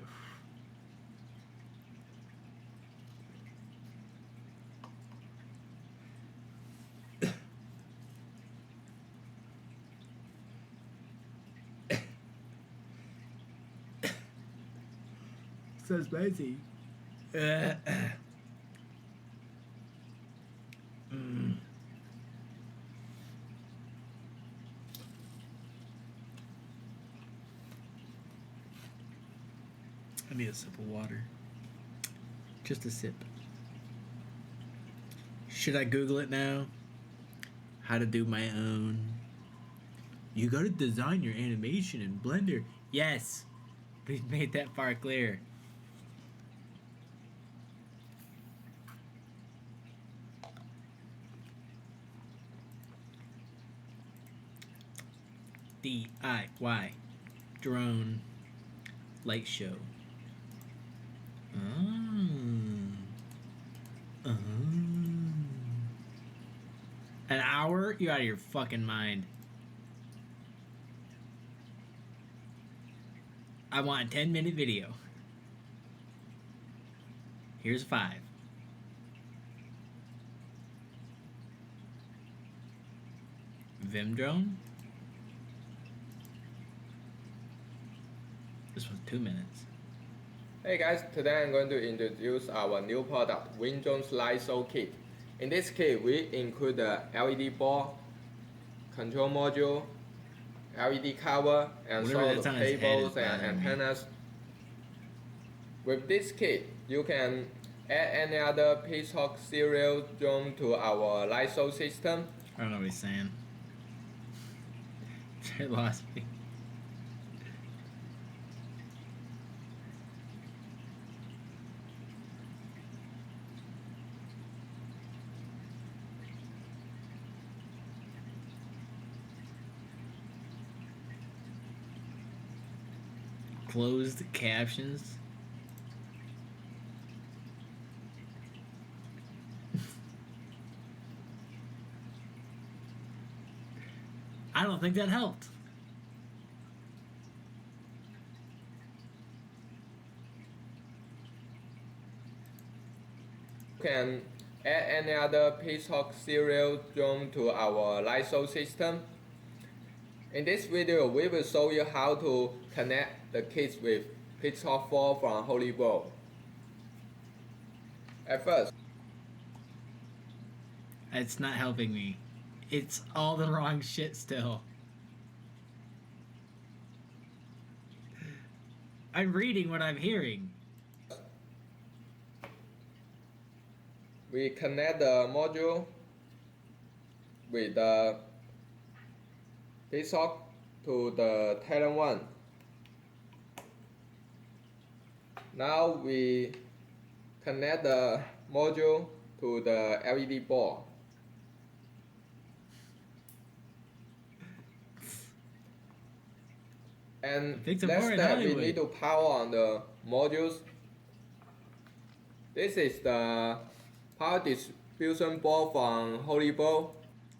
so spicy. I need a sip of water. Just a sip. Should I Google it now? How to do my own. You gotta design your animation in Blender. Yes! We've made that far clear. DIY drone light show. An hour? You're out of your fucking mind. I want a 10-minute video. Here's 5. Vim drone? This was 2 minutes. Hey guys, today I'm going to introduce our new product, WinDrone Slideshow Kit. In this kit, we include the LED ball, control module, LED cover, and Whatever some that's on his head cables is and bothering me. antennas. With this kit, you can add any other Peacock serial drone to our light show system. I don't know what he's saying. Trey lost me. Closed captions. I don't think that helped. You can add any other Peacock serial drone to our light show system. In this video, we will show you how to connect the kits with Peacock 4 from Holybow. At first, It's not helping me. It's all the wrong shit still. I'm reading what I'm hearing. we connect the module with the Peacock to the Talon 1. Now we connect the module to the LED ball. And Fix it next for it, step, we Hollywood. need to power on the modules. This is the power distribution board from Holybow.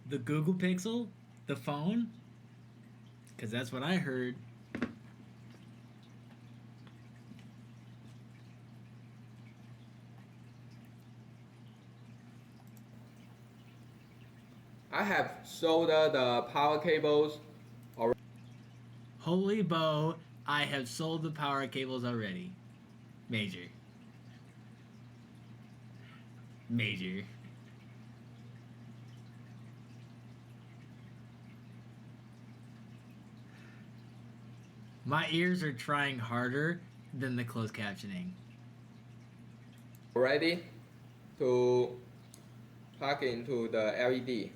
The Google Pixel? The phone? Because that's what I heard. I have soldered the power cables. Holybow, I have sold the power cables already. Major. Major. My ears are trying harder than the closed captioning. Ready to plug into the LED.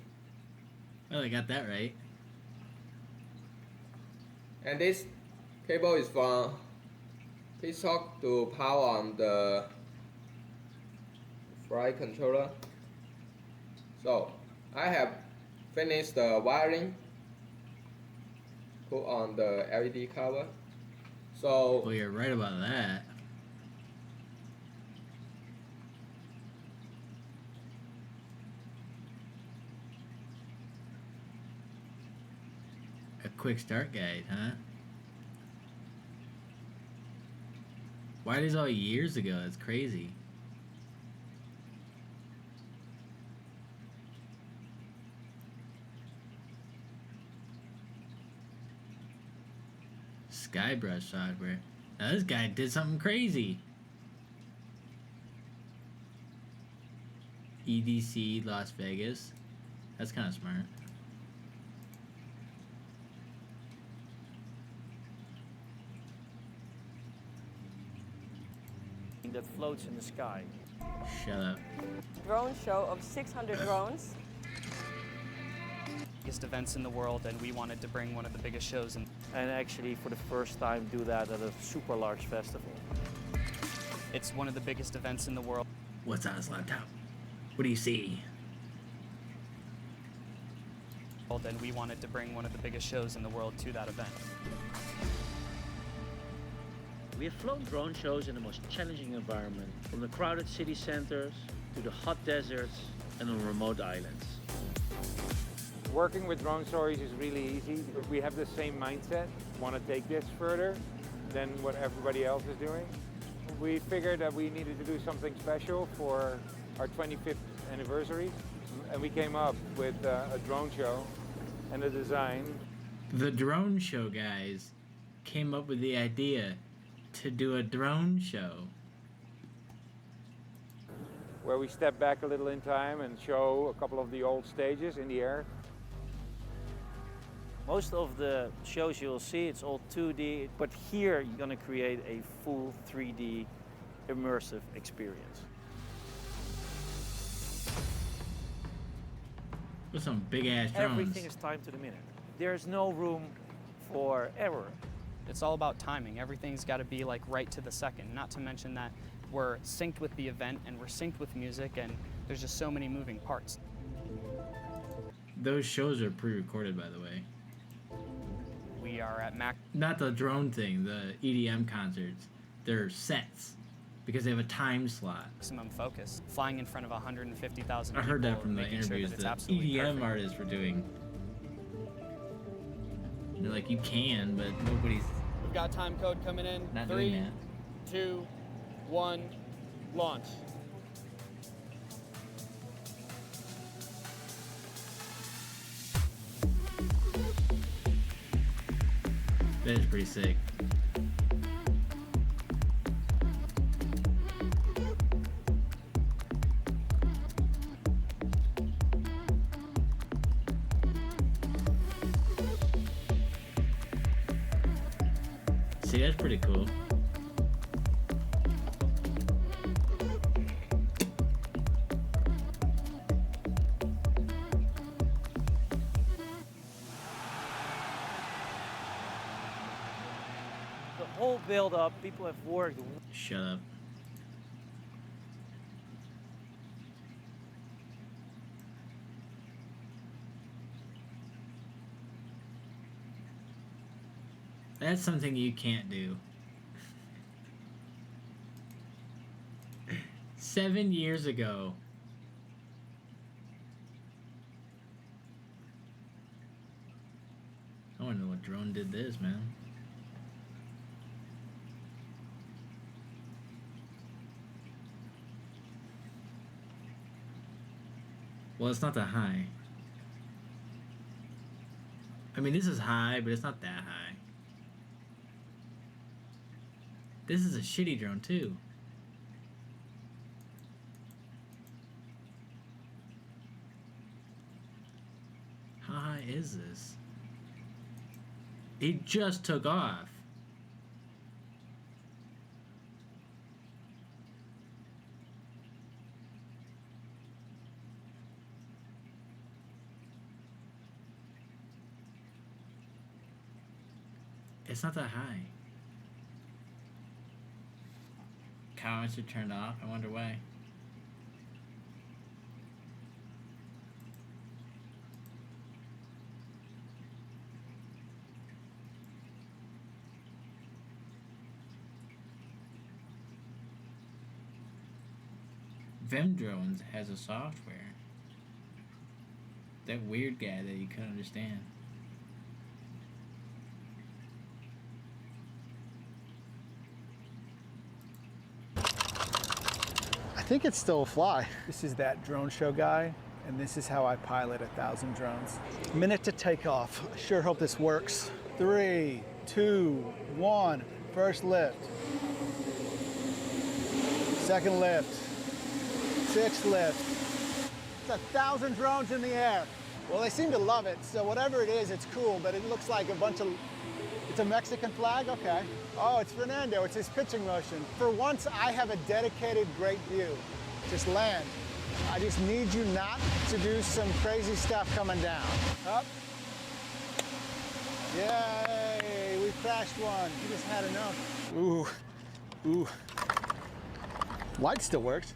Well, I got that right. And this cable is from P-Sock to power on the flight controller. So I have finished the wiring, put on the LED cover. So Well, you're right about that. A quick start guide, huh? Why is all years ago? That's crazy. Skybrush software. Now this guy did something crazy. EDC Las Vegas. That's kind of smart. That floats in the sky. Shut up. Drone show of 600 drones. Biggest events in the world, and we wanted to bring one of the biggest shows in. And actually, for the first time, do that at a super large festival. It's one of the biggest events in the world. What's on his laptop? What do you see? And we wanted to bring one of the biggest shows in the world to that event. We have flown drone shows in the most challenging environment, from the crowded city centers to the hot deserts and on remote islands. Working with Drone Stories is really easy because we have the same mindset, want to take this further than what everybody else is doing. We figured that we needed to do something special for our 25th anniversary, and we came up with a drone show and a design. The drone show guys came up with the idea to do a drone show where we step back a little in time and show a couple of the old stages in the air. Most of the shows you'll see, it's all 2D, but here you're going to create a full 3D immersive experience. with some big ass drones. Everything is timed to the minute. There's no room for error. It's all about timing. Everything's got to be like right to the second. Not to mention that we're synced with the event and we're synced with music, and there's just so many moving parts. Those shows are pre-recorded, by the way. We are at Mac. Not the drone thing, the EDM concerts. They're sets because they have a time slot. Maximum focus, flying in front of 150,000 I people. heard that from the making sure interviews that it's that absolutely EDM perfect. artists were doing. They're like, you can, but nobody's We've got time code coming in. not 3, doing that. 2, 1, launch. That is pretty sick. See, that's pretty cool. The whole build-up, people have worked. Shut up. That's something you can't do. 7 years ago. I wanna know what drone did this, man. Well, it's not that high. I mean, this is high, but it's not that high. This is a shitty drone, too. How high is this? It just took off. It's not that high. Comments are turned off. I wonder why. Vim Drones has a software. That weird guy that you couldn't understand. I think it's still a fly. This is that drone show guy, and this is how I pilot 1,000 drones. Minute to take off. I sure hope this works. 3, 2, 1. First lift. Second lift. Sixth lift. It's 1,000 drones in the air. Well, they seem to love it, so whatever it is, it's cool, but it looks like a bunch of... It's a Mexican flag? Okay. Oh, it's Fernando. It's his pitching motion. For once, I have a dedicated great view. Just land. I just need you not to do some crazy stuff coming down. Up. Yay, we crashed one. You just had enough. Ooh, ooh. Light still works.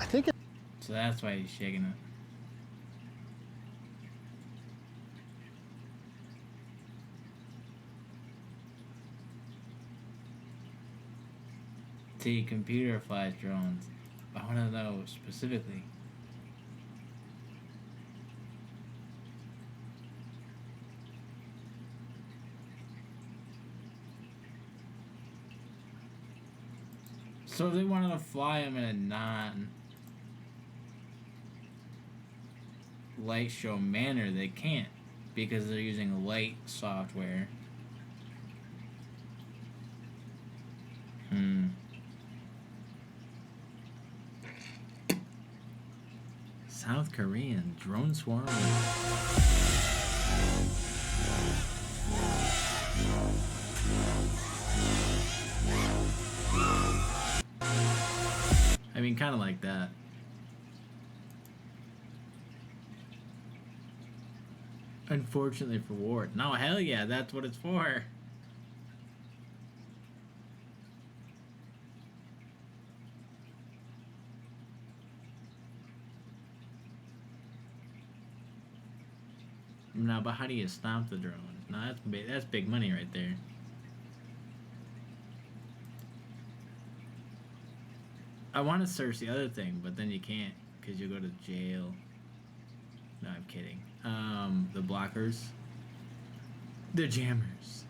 I think it... So that's why he's shaking it. See, computer flies drones. I want to know specifically. So if they wanted to fly them in a non-light show manner, they can't because they're using light software. South Korean drone swarm. I mean, kind of like that. Unfortunately for Ward. No, hell yeah, that's what it's for. No, but how do you stop the drone? No, that's big money right there. I want to search the other thing, but then you can't because you'll go to jail. No, I'm kidding. The blockers. The jammers.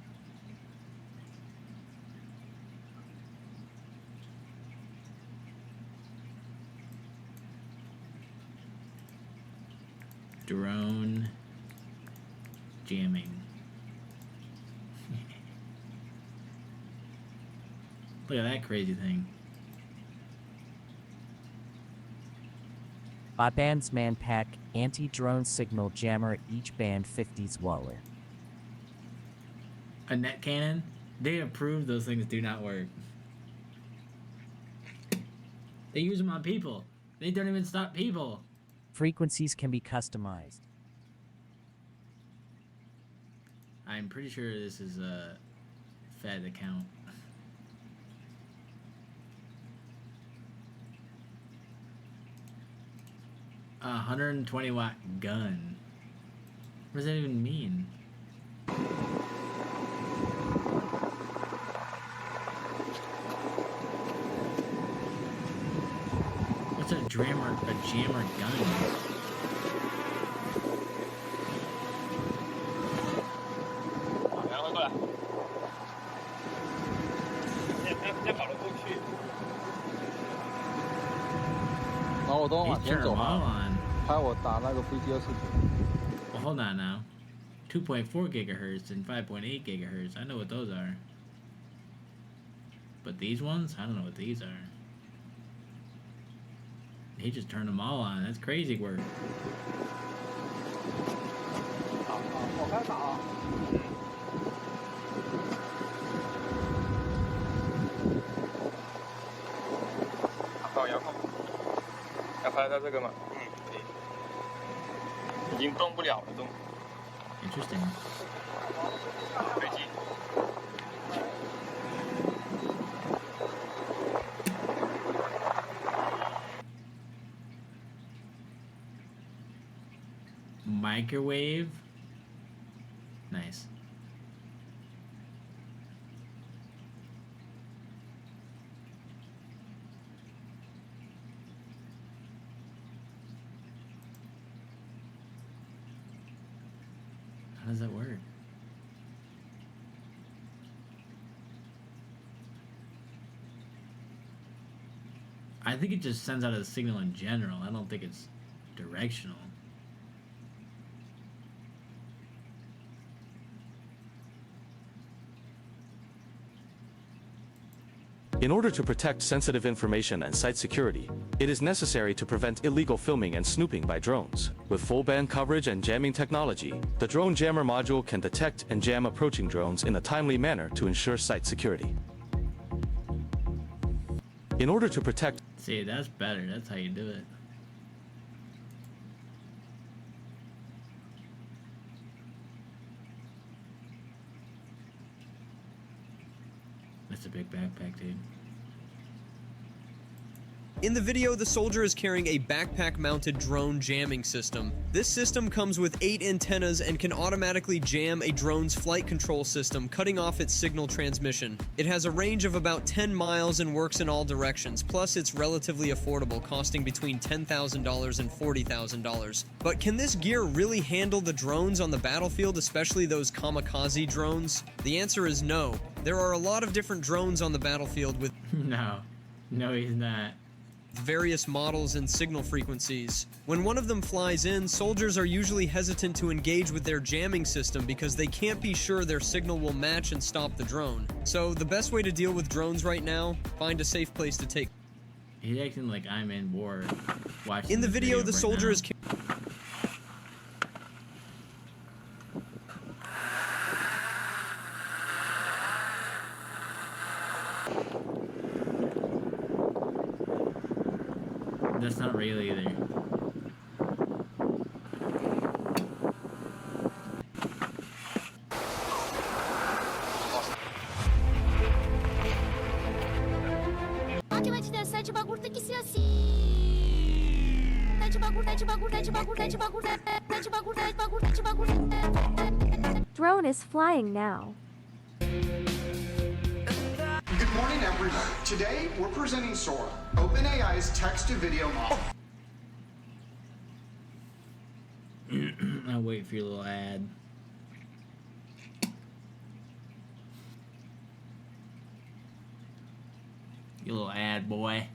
Drone jamming. Look at that crazy thing. By bands Manpack, anti-drone signal jammer, each band 50s Waller. A net cannon? They approved those things do not work. They use them on people. They don't even stop people. Frequencies can be customized. I'm pretty sure this is a Fed account. A 120 watt gun. What does that even mean? What's a jammer gun? Well, hold on now. 2.4 gigahertz and 5.8 gigahertz. I know what those are. But these ones? I don't know what these are. He just turned them all on. That's crazy work. Interesting. Microwave. Nice. How does that work? I think it just sends out a signal in general. I don't think it's directional. In order to protect sensitive information and site security, it is necessary to prevent illegal filming and snooping by drones. With full band coverage and jamming technology, the Drone Jammer module can detect and jam approaching drones in a timely manner to ensure site security. In order to protect... See, that's better. That's how you do it. That's a big backpack, dude. In the video, the soldier is carrying a backpack-mounted drone jamming system. This system comes with 8 antennas and can automatically jam a drone's flight control system, cutting off its signal transmission. It has a range of about 10 miles and works in all directions, plus it's relatively affordable, costing between $10,000 and $40,000. But can this gear really handle the drones on the battlefield, especially those kamikaze drones? The answer is no. There are a lot of different drones on the battlefield with No, he's not. Various models and signal frequencies. When one of them flies in, soldiers are usually hesitant to engage with their jamming system because they can't be sure their signal will match and stop the drone. So the best way to deal with drones right now, find a safe place to take. He's acting like I'm in war. Watching In the this video, the right soldier now. is That's not real either. Máquina de 17 bagulho tem que ser assim. Drone is flying now. Good morning, everybody. Today, we're presenting Sora, OpenAI's text-to-video model. I'll wait for your little ad. You little ad boy.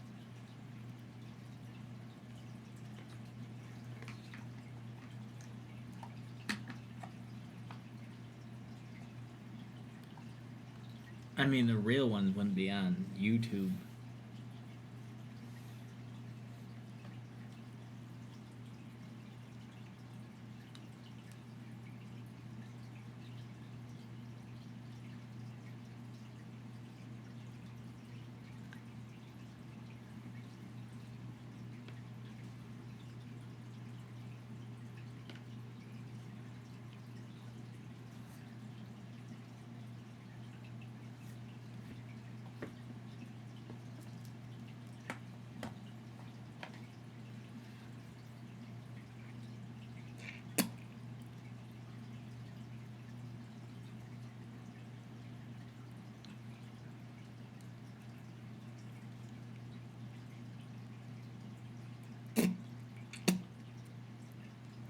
I mean, the real ones wouldn't be on YouTube.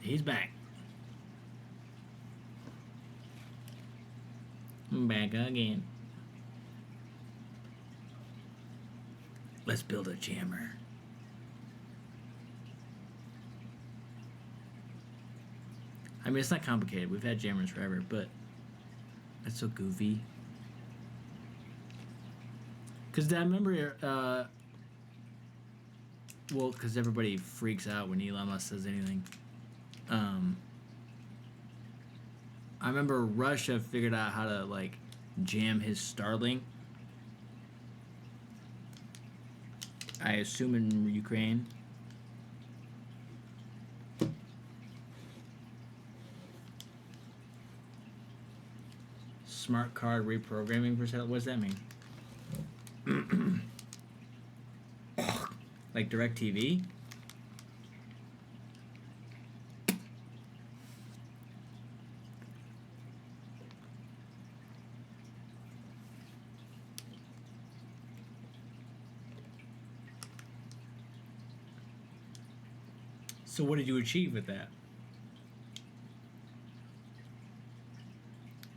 He's back. I'm back again. Let's build a jammer. I mean, it's not complicated. We've had jammers forever, but that's so goofy. Because I remember, well, because everybody freaks out when Elon Musk says anything. I remember Russia figured out how to, like, jam his Starlink. I assume in Ukraine. Smart card reprogramming for sale. What does that mean? Like DirecTV? So what did you achieve with that?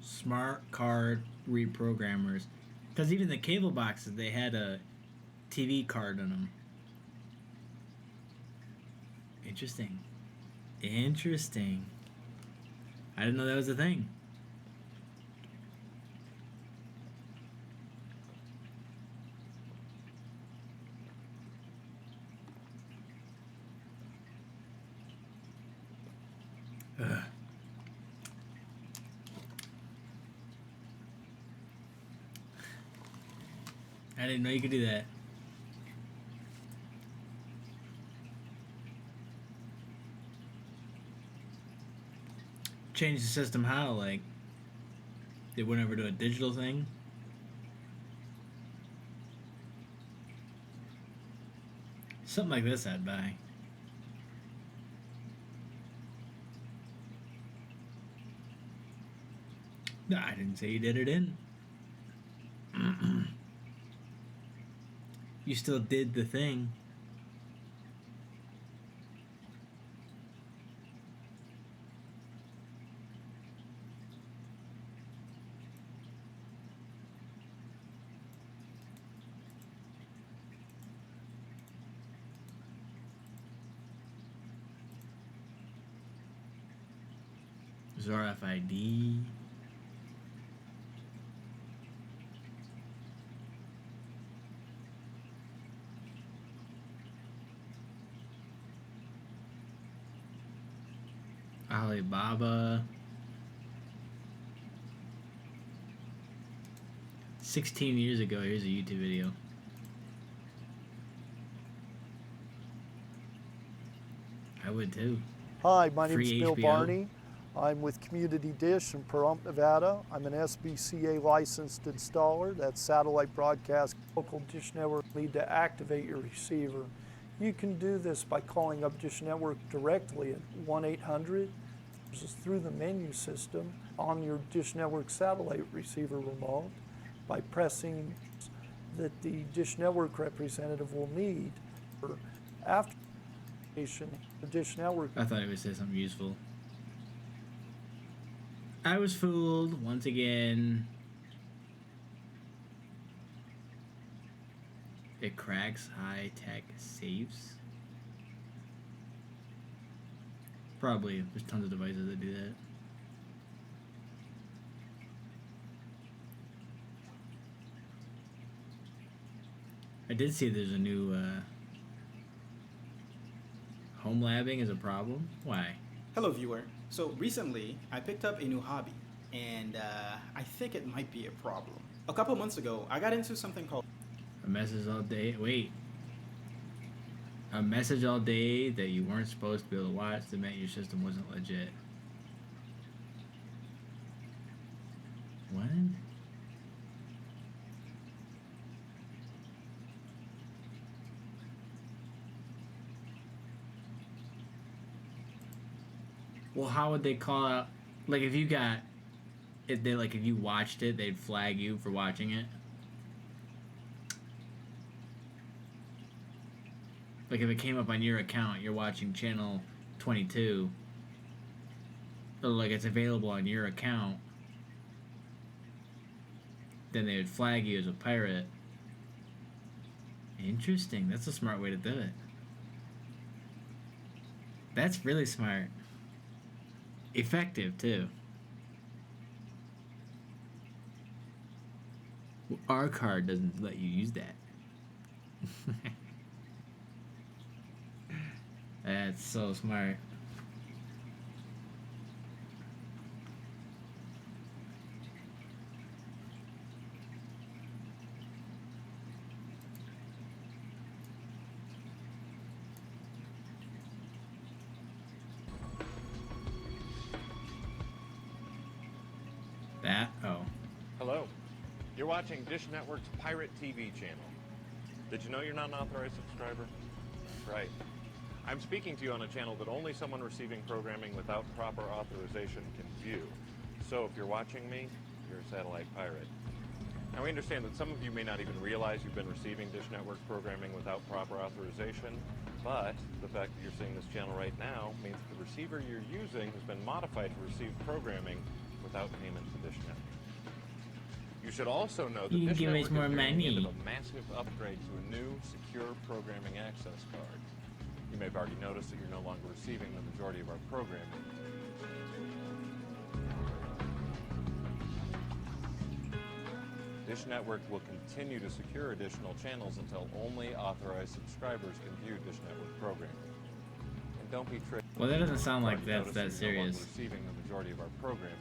Smart card reprogrammers. Because even the cable boxes, they had a TV card in them. Interesting. Interesting. I didn't know that was a thing. Ugh. I didn't know you could do that. Change the system how? Like, they wouldn't ever do a digital thing? Something like this I'd buy. No, I didn't say you did it in. You still did the thing. There's RFID. Alibaba. 16 years ago, here's a YouTube video. I would too. Hi, my name Free is Bill HBO. Barney. I'm with Community Dish in Pahrump, Nevada. I'm an SBCA licensed installer. That's satellite broadcast. Local Dish Network need to activate your receiver. You can do this by calling up Dish Network directly at 1-800. This is through the menu system on your Dish Network satellite receiver remote by pressing that the Dish Network representative will need for after the Dish Network. I thought it would say something useful. I was fooled once again. It cracks high-tech safes. Probably. There's tons of devices that do that. I did see there's a new home labbing is a problem. Why? Hello viewer. So recently I picked up a new hobby and I think it might be a problem. A couple months ago I got into something called A message all day. Wait. A message all day that you weren't supposed to be able to watch that meant your system wasn't legit. What? Well, how would they call out? Like, if you got, if you watched it, they'd flag you for watching it. Like, if it came up on your account, you're watching channel 22, or like it's available on your account, then they would flag you as a pirate. Interesting. That's a smart way to do it. That's really smart. Effective, too. Well, our card doesn't let you use that. That's so smart. That? Oh. watching Dish Network's Pirate TV channel. Did you know you're not an authorized subscriber? That's right. I'm speaking to you on a channel that only someone receiving programming without proper authorization can view. So if you're watching me, you're a satellite pirate. Now we understand that some of you may not even realize you've been receiving Dish Network programming without proper authorization, but the fact that you're seeing this channel right now means that the receiver you're using has been modified to receive programming without payment to Dish Network. You should also know that You can Dish give us Network more is doing money. into a massive upgrade to a new secure programming access card. You may have already noticed that you're no longer receiving the majority of our programming. Dish Network will continue to secure additional channels until only authorized subscribers can view Dish Network programming. And don't be tricked. Well, that doesn't sound like You've already that's that noticed you're no longer serious. receiving the majority of our programming.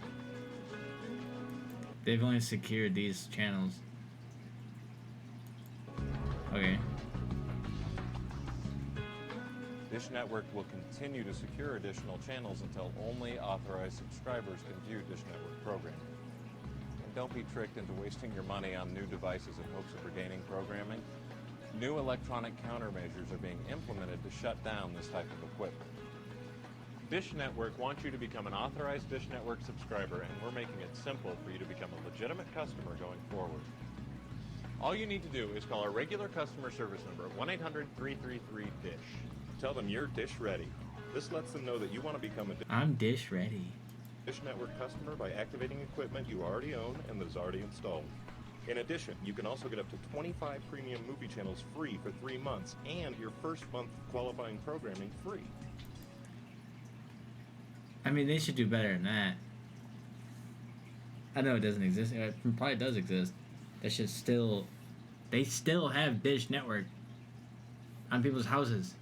They've only secured these channels. Okay. Dish Network will continue to secure additional channels until only authorized subscribers can view Dish Network programming. And don't be tricked into wasting your money on new devices in hopes of regaining programming. New electronic countermeasures are being implemented to shut down this type of equipment. Dish Network wants you to become an authorized Dish Network subscriber, and we're making it simple for you to become a legitimate customer going forward. All you need to do is call our regular customer service number at 1-800-333-DISH. Tell them you're Dish ready. This lets them know that you want to become a I'm Dish ready. Dish Network customer by activating equipment you already own and that is already installed. In addition, you can also get up to 25 premium movie channels free for 3 months and your first month qualifying programming free. I mean, they should do better than that. I know it doesn't exist. It probably does exist. That should still... They still have Dish Network on people's houses.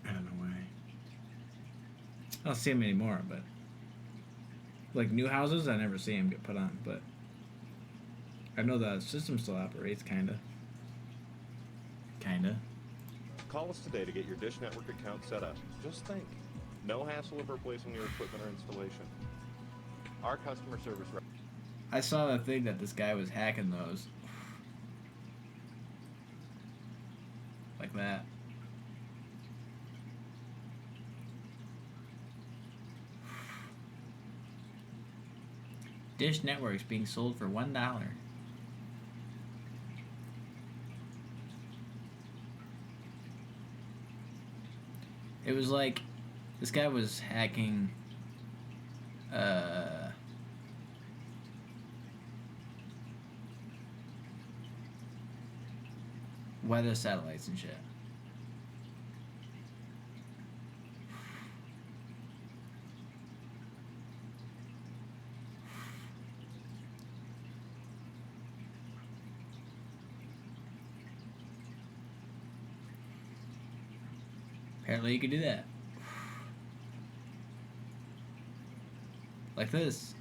I don't know why. I don't see them anymore, but... Like, new houses, I never see them get put on, but... I know the system still operates, kinda. Kinda. Call us today to get your Dish Network account set up. Just think. No hassle of replacing your equipment or installation. Our customer service rep. I saw that thing that this guy was hacking those. Like that. Dish Network's being sold for $1. It was like this guy was hacking weather satellites and shit. Apparently you can do that. Like this.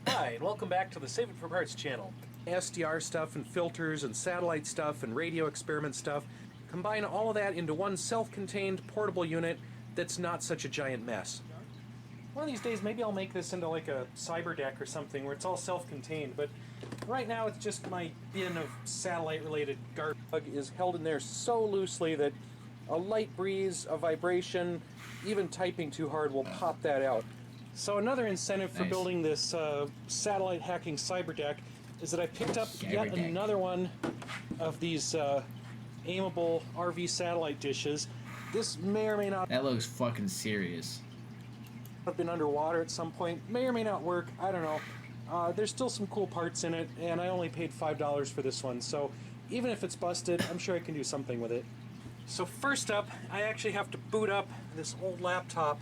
Hi, and welcome back to the Save It for Parts channel. SDR stuff and filters and satellite stuff and radio experiment stuff. Combine all of that into one self-contained portable unit that's not such a giant mess. One of these days, maybe I'll make this into like a cyber deck or something where it's all self-contained, but right now it's just my bin of satellite-related garbage is held in there so loosely that a light breeze, a vibration, even typing too hard will pop that out. So another incentive for building this satellite hacking cyber deck is that I picked up yet another one of these aimable RV satellite dishes. This may or may not... That looks fucking serious. ...have been underwater at some point. May or may not work. I don't know. There's still some cool parts in it, and I only paid $5 for this one. So even if it's busted, I'm sure I can do something with it. So first up, I actually have to boot up this old laptop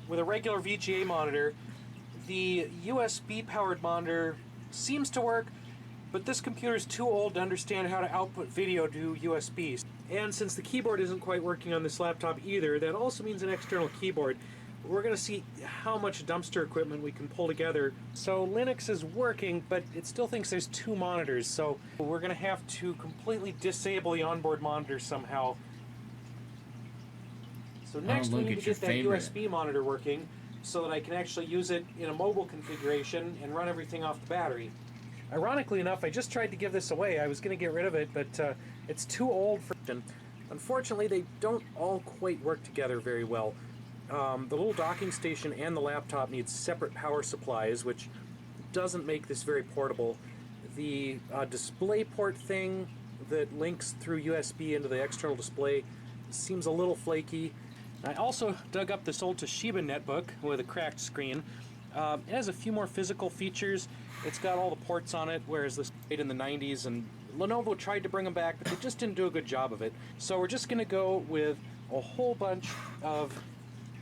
with a regular VGA monitor. The USB-powered monitor seems to work, but this computer is too old to understand how to output video to USB. And since the keyboard isn't quite working on this laptop either, that also means an external keyboard. we're going to see how much dumpster equipment we can pull together. So Linux is working, but it still thinks there's 2 monitors, so we're going to have to completely disable the onboard monitor somehow. So next we need to get that USB monitor working so that I can actually use it in a mobile configuration and run everything off the battery. Ironically enough, I just tried to give this away. I was going to get rid of it, but it's too old for... Unfortunately, they don't all quite work together very well. The little docking station and the laptop need separate power supplies, which doesn't make this very portable. The display port thing that links through USB into the external display seems a little flaky. I also dug up this old Toshiba netbook with a cracked screen. It has a few more physical features. It's got all the ports on it, whereas this made in the 90s, and Lenovo tried to bring them back, but they just didn't do a good job of it. So we're just going to go with a whole bunch of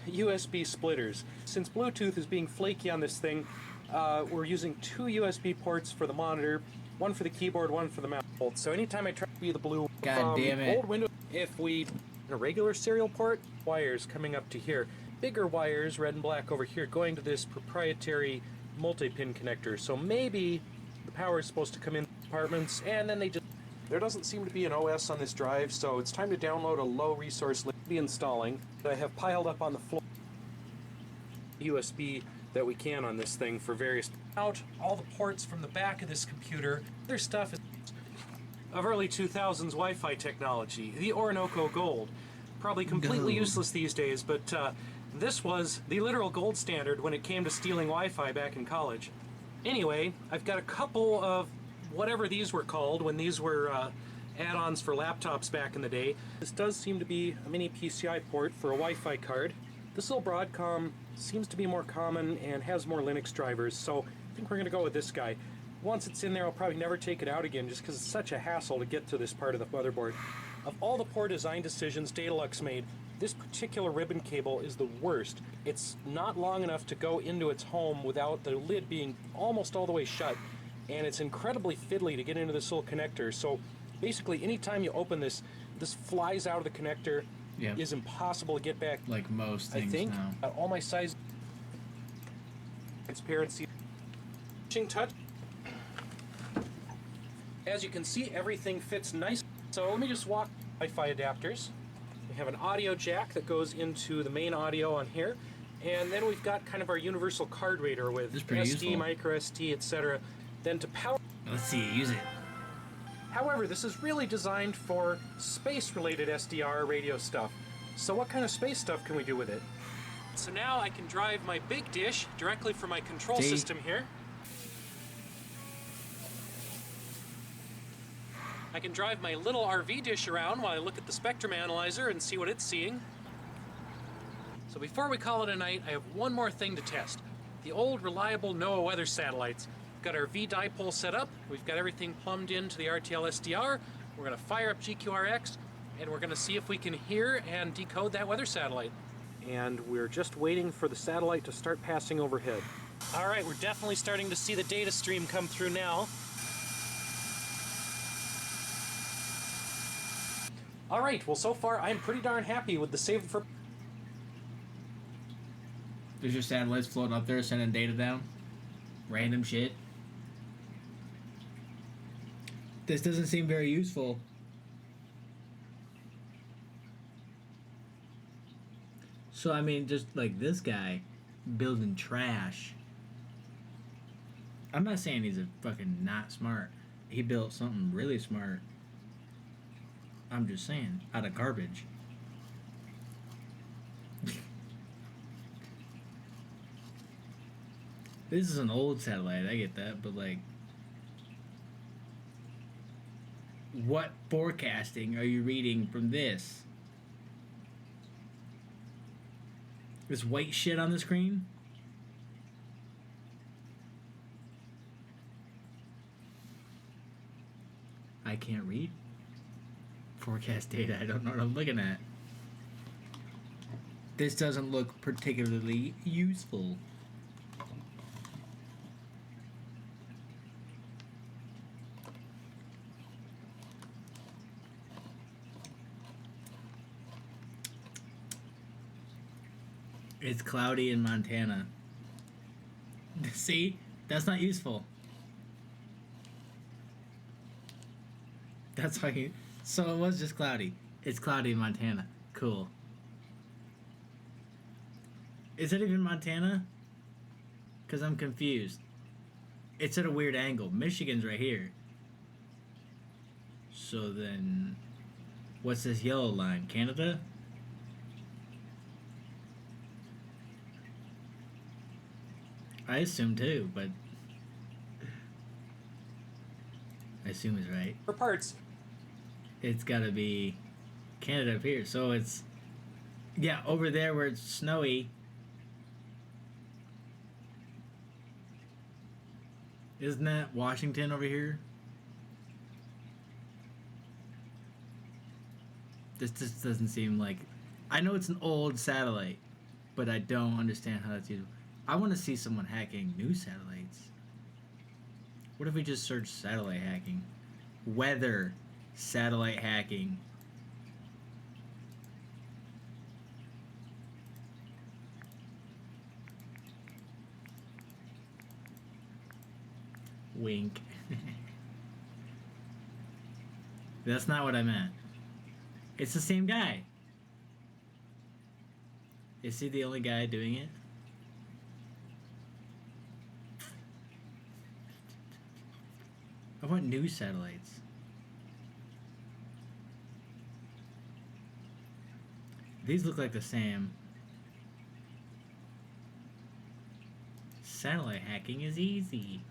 USB splitters. Since Bluetooth is being flaky on this thing, we're using 2 USB ports for the monitor, one for the keyboard, one for the mouse. So anytime I try to be the blue God damn it. old Windows, if we a regular serial port, wires coming up to here, bigger wires, red and black over here, going to this proprietary multi-pin connector. So maybe the power is supposed to come in compartments, and then they just... There doesn't seem to be an OS on this drive, so it's time to download a low resource link to be installing that I have piled up on the floor. USB that we can on this thing for various... Out all the ports from the back of this computer. Other stuff is of early 2000s Wi-Fi technology, the Orinoco Gold. Probably completely useless these days, but this was the literal gold standard when it came to stealing Wi-Fi back in college. Anyway, I've got a couple of whatever these were called when these were add-ons for laptops back in the day. This does seem to be a mini PCI port for a Wi-Fi card. This little Broadcom seems to be more common and has more Linux drivers, so I think we're going to go with this guy. Once it's in there, I'll probably never take it out again just because it's such a hassle to get to this part of the motherboard. Of all the port design decisions Datalux made, this particular ribbon cable is the worst. It's not long enough to go into its home without the lid being almost all the way shut, and it's incredibly fiddly to get into this little connector. So basically, anytime you open this, this flies out of the connector. Yep. Is impossible to get back. Like most things I think now. All my size, transparency, touch. As you can see, everything fits nice. So let me just walk Wi-Fi adapters. We have an audio jack that goes into the main audio on here, and then we've got kind of our universal card reader with SD, micro SD, etc. Then to power. Let's see you use it. However, this is really designed for space-related SDR radio stuff. So what kind of space stuff can we do with it? So now I can drive my big dish directly from my control system here. I can drive my little RV dish around while I look at the spectrum analyzer and see what it's seeing. So before we call it a night, I have one more thing to test. The old reliable NOAA weather satellites. We've got our V-dipole set up, we've got everything plumbed into the RTL SDR, we're going to fire up GQRX, and we're going to see if we can hear and decode that weather satellite. And we're just waiting for the satellite to start passing overhead. Alright, we're definitely starting to see the data stream come through now. Alright, well so far I'm pretty darn happy with the save for... There's your satellites floating up there sending data down? Random shit? This doesn't seem very useful. So, I mean, just like this guy building trash. I'm not saying he's a fucking not smart. He built something really smart. I'm just saying, out of garbage. This is an old satellite, I get that, but like, what forecasting are you reading from this? This white shit on the screen? I can't read forecast data. I don't know what I'm looking at. This doesn't look particularly useful. It's cloudy in Montana. See? That's not useful. That's why he... So it was just cloudy. It's cloudy in Montana. Cool. Is it even Montana? Because I'm confused. It's at a weird angle. Michigan's right here. So then... What's this yellow line? Canada? I assume too, but... I assume it's right. For parts. It's gotta be Canada up here. So it's... Yeah, over there where it's snowy. Isn't that Washington over here? This just doesn't seem like... I know it's an old satellite, but I don't understand how that's used. I want to see someone hacking new satellites. What if we just search satellite hacking? Weather satellite hacking. Wink. That's not what I meant. It's the same guy. Is he the only guy doing it? I want new satellites. These look like the same. Satellite hacking is easy.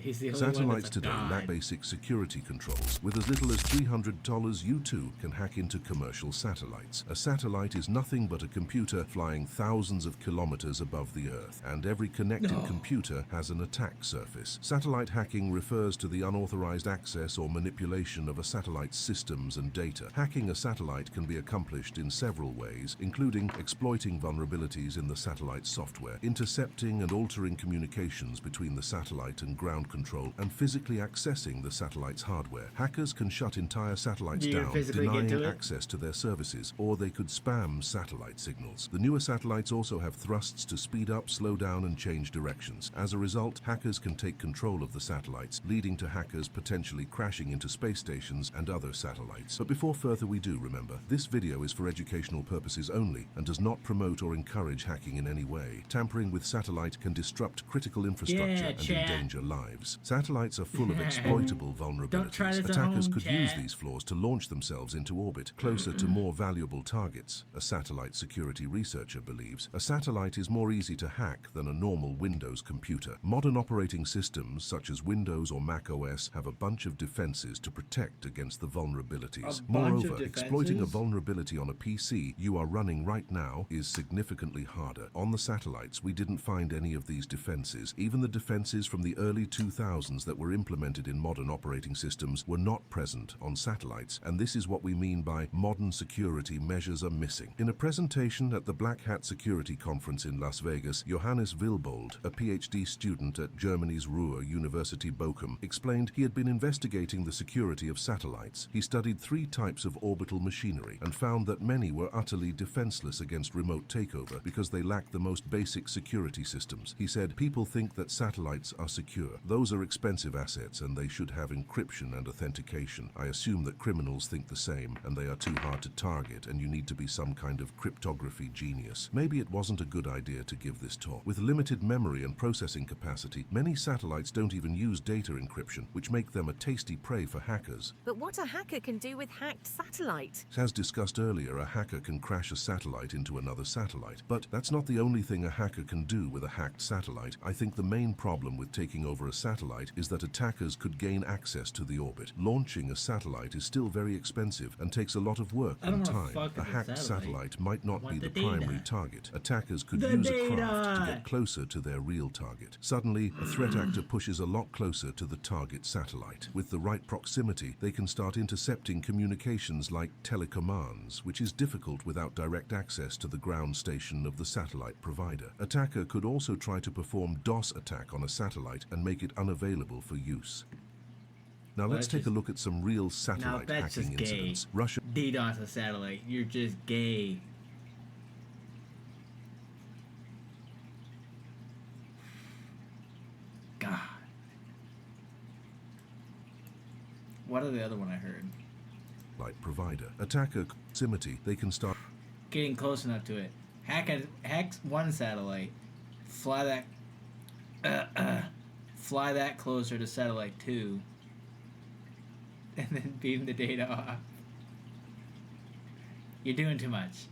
He's the only one Satellites that's a today god. lack basic security controls. With as little as $300, you too can hack into commercial satellites. A satellite is nothing but a computer flying thousands of kilometers above the Earth, and every connected computer has an attack surface. Satellite hacking refers to the unauthorized access or manipulation of a satellite's systems and data. Hacking a satellite can be accomplished in several ways, including exploiting vulnerabilities in the satellite software, intercepting and altering communications between the satellite and ground control, and physically accessing the satellite's hardware. Hackers can shut entire satellites down, denying access to their services, or they could spam satellite signals. The newer satellites also have thrusts to speed up, slow down, and change directions. As a result, hackers can take control of the satellites, leading to hackers potentially crashing into space stations and other satellites. But before further ado, remember, this video is for educational purposes only and does not promote or encourage hacking in any way. Tampering with satellite can disrupt critical infrastructure and endanger lives. Satellites are full of exploitable vulnerabilities. Attackers could use these flaws to launch themselves into orbit, closer to more valuable targets. A satellite security researcher believes a satellite is more easy to hack than a normal Windows computer. Modern operating systems such as Windows or Mac OS have a bunch of defenses to protect against the vulnerabilities. Moreover, exploiting a vulnerability on a PC you are running right now is significantly harder. On the satellites, we didn't find any of these defenses. Even the defenses from the early 2000s that were implemented in modern operating systems were not present on satellites, and this is what we mean by modern security measures are missing. In a presentation at the Black Hat Security Conference in Las Vegas, Johannes Wilbold, a PhD student at Germany's Ruhr University Bochum, explained he had been investigating the security of satellites. He studied 3 types of orbital machinery and found that many were utterly defenseless against remote takeover because they lacked the most basic security systems. He said, "People think that satellites are secure. Those are expensive assets and they should have encryption and authentication. I assume that criminals think the same and they are too hard to target and you need to be some kind of cryptography genius." Maybe it wasn't a good idea to give this talk. With limited memory and processing capacity, many satellites don't even use data encryption, which make them a tasty prey for hackers. But what a hacker can do with hacked satellite? As discussed earlier, a hacker can crash a satellite into another satellite. But that's not the only thing a hacker can do with a hacked satellite. I think the main problem with taking over a satellite is that attackers could gain access to the orbit. Launching a satellite is still very expensive and takes a lot of work and time. A hacked satellite might not be the primary target. Attackers could use a craft to get closer to their real target. Suddenly, a threat actor pushes a lot closer to the target satellite. With the right proximity, they can start intercepting communications like telecommands, which is difficult without direct access to the ground station of the satellite provider. Attacker could also try to perform DOS attack on a satellite and make it unavailable for use. Now Well, let's that's take a just- look at some real Now satellite that's hacking just gay. incidents. Russia DDoS a satellite. You're just gay. God. What are the other one I heard? satellite provider. Attacker proximity. They can start Getting close enough to it. Hack one satellite. Fly that closer to satellite 2. And then beam the data off. You're doing too much.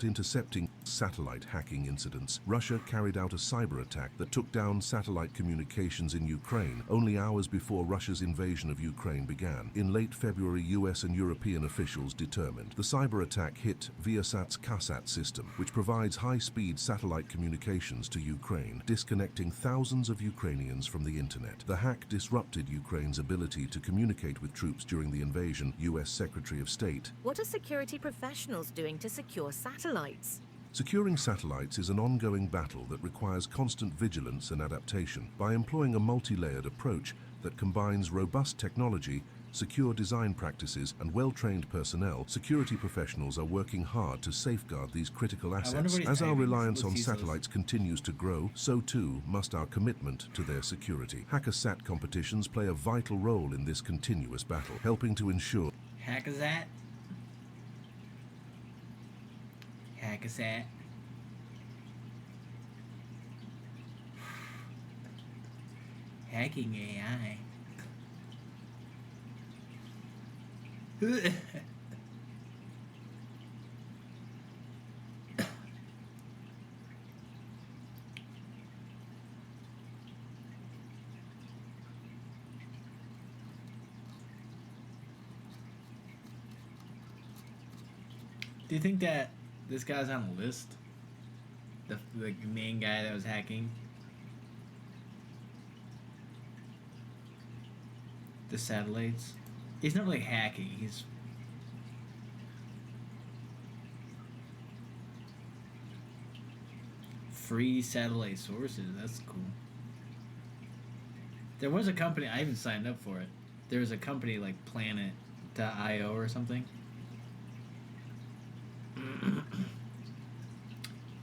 intercepting satellite hacking incidents. Russia carried out a cyber attack that took down satellite communications in Ukraine only hours before Russia's invasion of Ukraine began. In late February, US and European officials determined the cyber attack hit Viasat's KASAT system, which provides high-speed satellite communications to Ukraine, disconnecting thousands of Ukrainians from the internet. The hack disrupted Ukraine's ability to communicate with troops during the invasion, US Secretary of State. What are security professionals doing to secure satellites? Securing satellites is an ongoing battle that requires constant vigilance and adaptation. By employing a multi-layered approach that combines robust technology, secure design practices, and well-trained personnel, security professionals are working hard to safeguard these critical assets. As our reliance on satellites continues to grow, so too must our commitment to their security. Hackasat competitions play a vital role in this continuous battle, helping to ensure Hackasat? Hackasat. Hacking AI. Do you think that this guy's on a list? The main guy that was hacking? The satellites? He's not really hacking, he's... Free satellite sources, that's cool. There was a company, I even signed up for it. There was a company like Planet.io or something.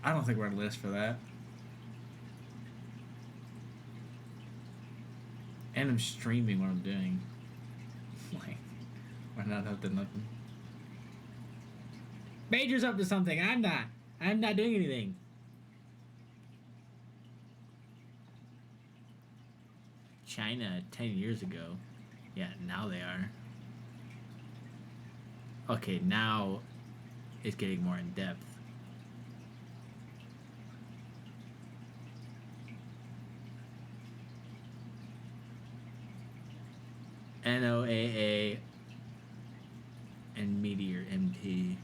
I don't think we're on a list for that. And I'm streaming what I'm doing. Like, we're not up to nothing. Major's up to something. I'm not. I'm not doing anything. China 10 years ago. Yeah, now they are. Okay, now it's getting more in depth. NOAA and Meteor MT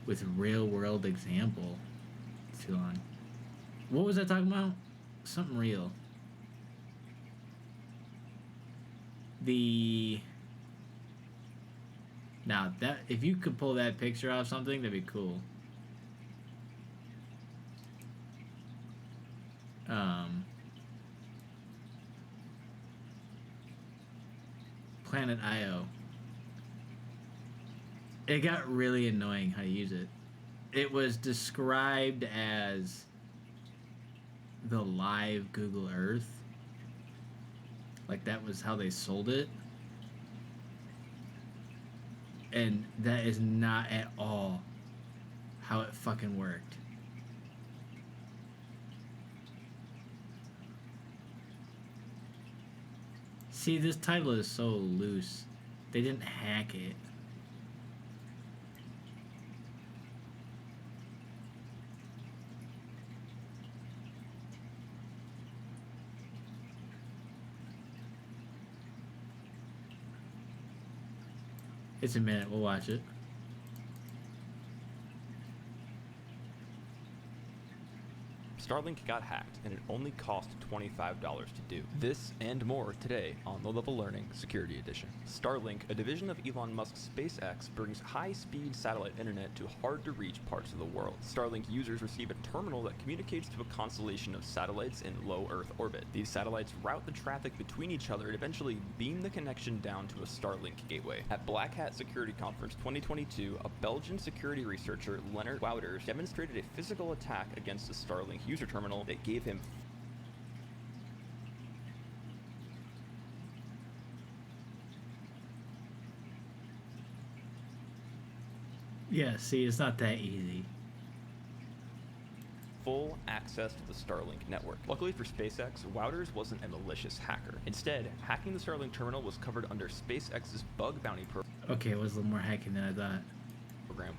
with real world example. Too long. What was I talking about? Something real. Now that if you could pull that picture off something, that'd be cool. Planet.io. It got really annoying how to use it. It was described as the live Google Earth. Like that was how they sold it. And that is not at all how it fucking worked. See, this title is so loose. They didn't hack it. It's a minute, we'll watch it. Starlink got hacked, and it only cost $25 to do. This and more today on Low Level Learning Security Edition. Starlink, a division of Elon Musk's SpaceX, brings high-speed satellite internet to hard-to-reach parts of the world. Starlink users receive a terminal that communicates to a constellation of satellites in low Earth orbit. These satellites route the traffic between each other and eventually beam the connection down to a Starlink gateway. At Black Hat Security Conference 2022, a Belgian security researcher, Leonard Wouters, demonstrated a physical attack against a Starlink user terminal that gave him Yeah, see, it's not that easy. full access to the Starlink network. Luckily for SpaceX, Wouters wasn't a malicious hacker. Instead, hacking the Starlink terminal was covered under SpaceX's bug bounty program. Okay, it was a little more hacking than I thought.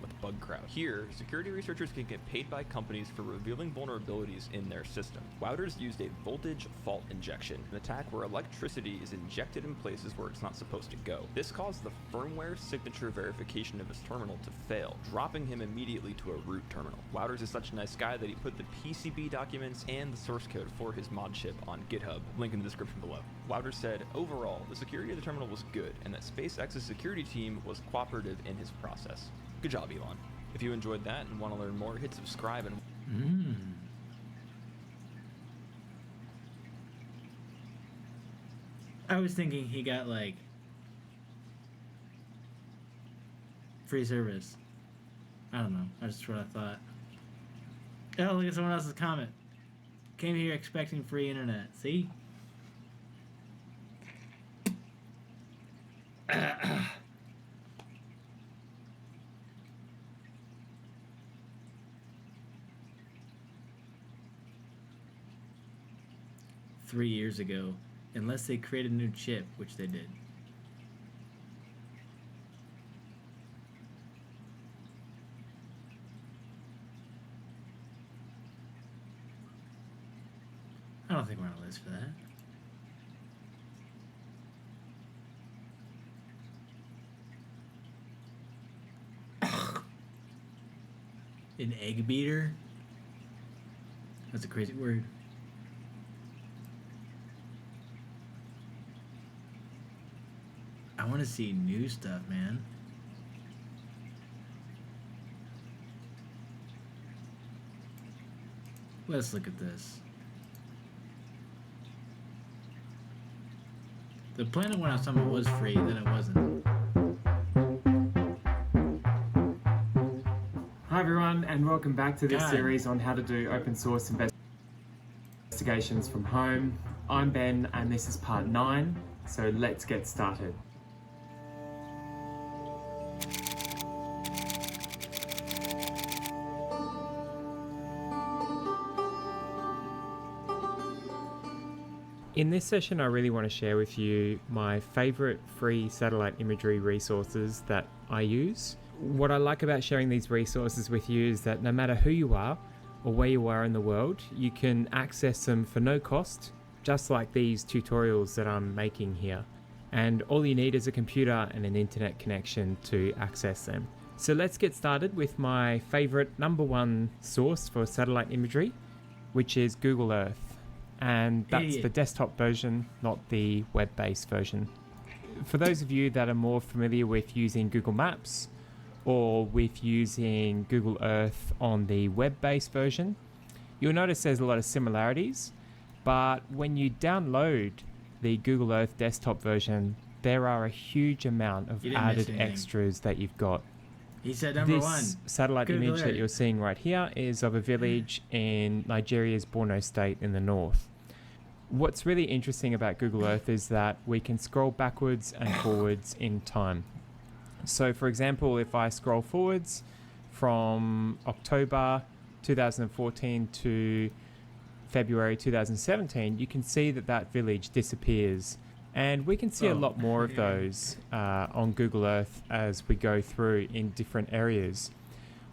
With BugCrowd. Here, security researchers can get paid by companies for revealing vulnerabilities in their system. Wouters used a voltage fault injection, an attack where electricity is injected in places where it's not supposed to go. This caused the firmware signature verification of his terminal to fail, dropping him immediately to a root terminal. Wouters is such a nice guy that he put the PCB documents and the source code for his mod chip on GitHub, link in the description below. Wouters said, overall, the security of the terminal was good, and that SpaceX's security team was cooperative in his process. Good job, Elon. If you enjoyed that and want to learn more, hit subscribe and... I was thinking he got, like, free service. I don't know. That's just what I thought. Oh, look at someone else's comment. Came here expecting free internet. See? $3 years ago, unless they create a new chip, which they did. I don't think we're on a list for that. An egg beater? That's a crazy word. I want to see new stuff, man. Let's look at this. The Planet 1 Summit was free, then it wasn't. Hi everyone, and welcome back to this series on how to do open source investigations from home. I'm Ben, and this is part 9, so let's get started. In this session, I really want to share with you my favorite free satellite imagery resources that I use. What I like about sharing these resources with you is that no matter who you are or where you are in the world, you can access them for no cost, just like these tutorials that I'm making here. And all you need is a computer and an internet connection to access them. So let's get started with my favorite #1 source for satellite imagery, which is Google Earth. And that's the desktop version, not the web-based version. For those of you that are more familiar with using Google Maps or with using Google Earth on the web-based version, you'll notice there's a lot of similarities, but when you download the Google Earth desktop version, there are a huge amount of added extras that you've got. He said #1. This satellite image that you're seeing right here is of a village in Nigeria's Borno state in the north. What's really interesting about Google Earth is that we can scroll backwards and forwards in time. So for example, if I scroll forwards from October 2014 to February 2017, you can see that that village disappears. And we can see a lot more of those on Google Earth as we go through in different areas.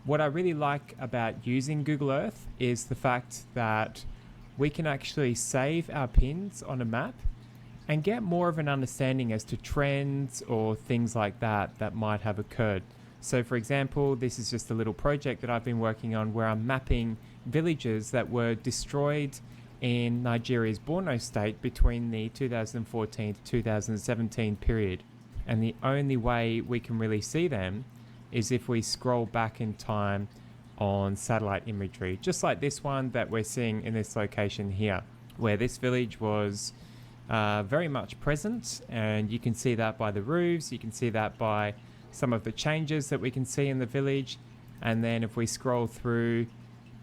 What I really like about using Google Earth is the fact that we can actually save our pins on a map and get more of an understanding as to trends or things like that that might have occurred. So for example, this is just a little project that I've been working on where I'm mapping villages that were destroyed in Nigeria's Borno state between the 2014 to 2017 period. And the only way we can really see them is if we scroll back in time on satellite imagery, just like this one that we're seeing in this location here, where this village was very much present, and you can see that by the roofs, you can see that by some of the changes that we can see in the village. And then if we scroll through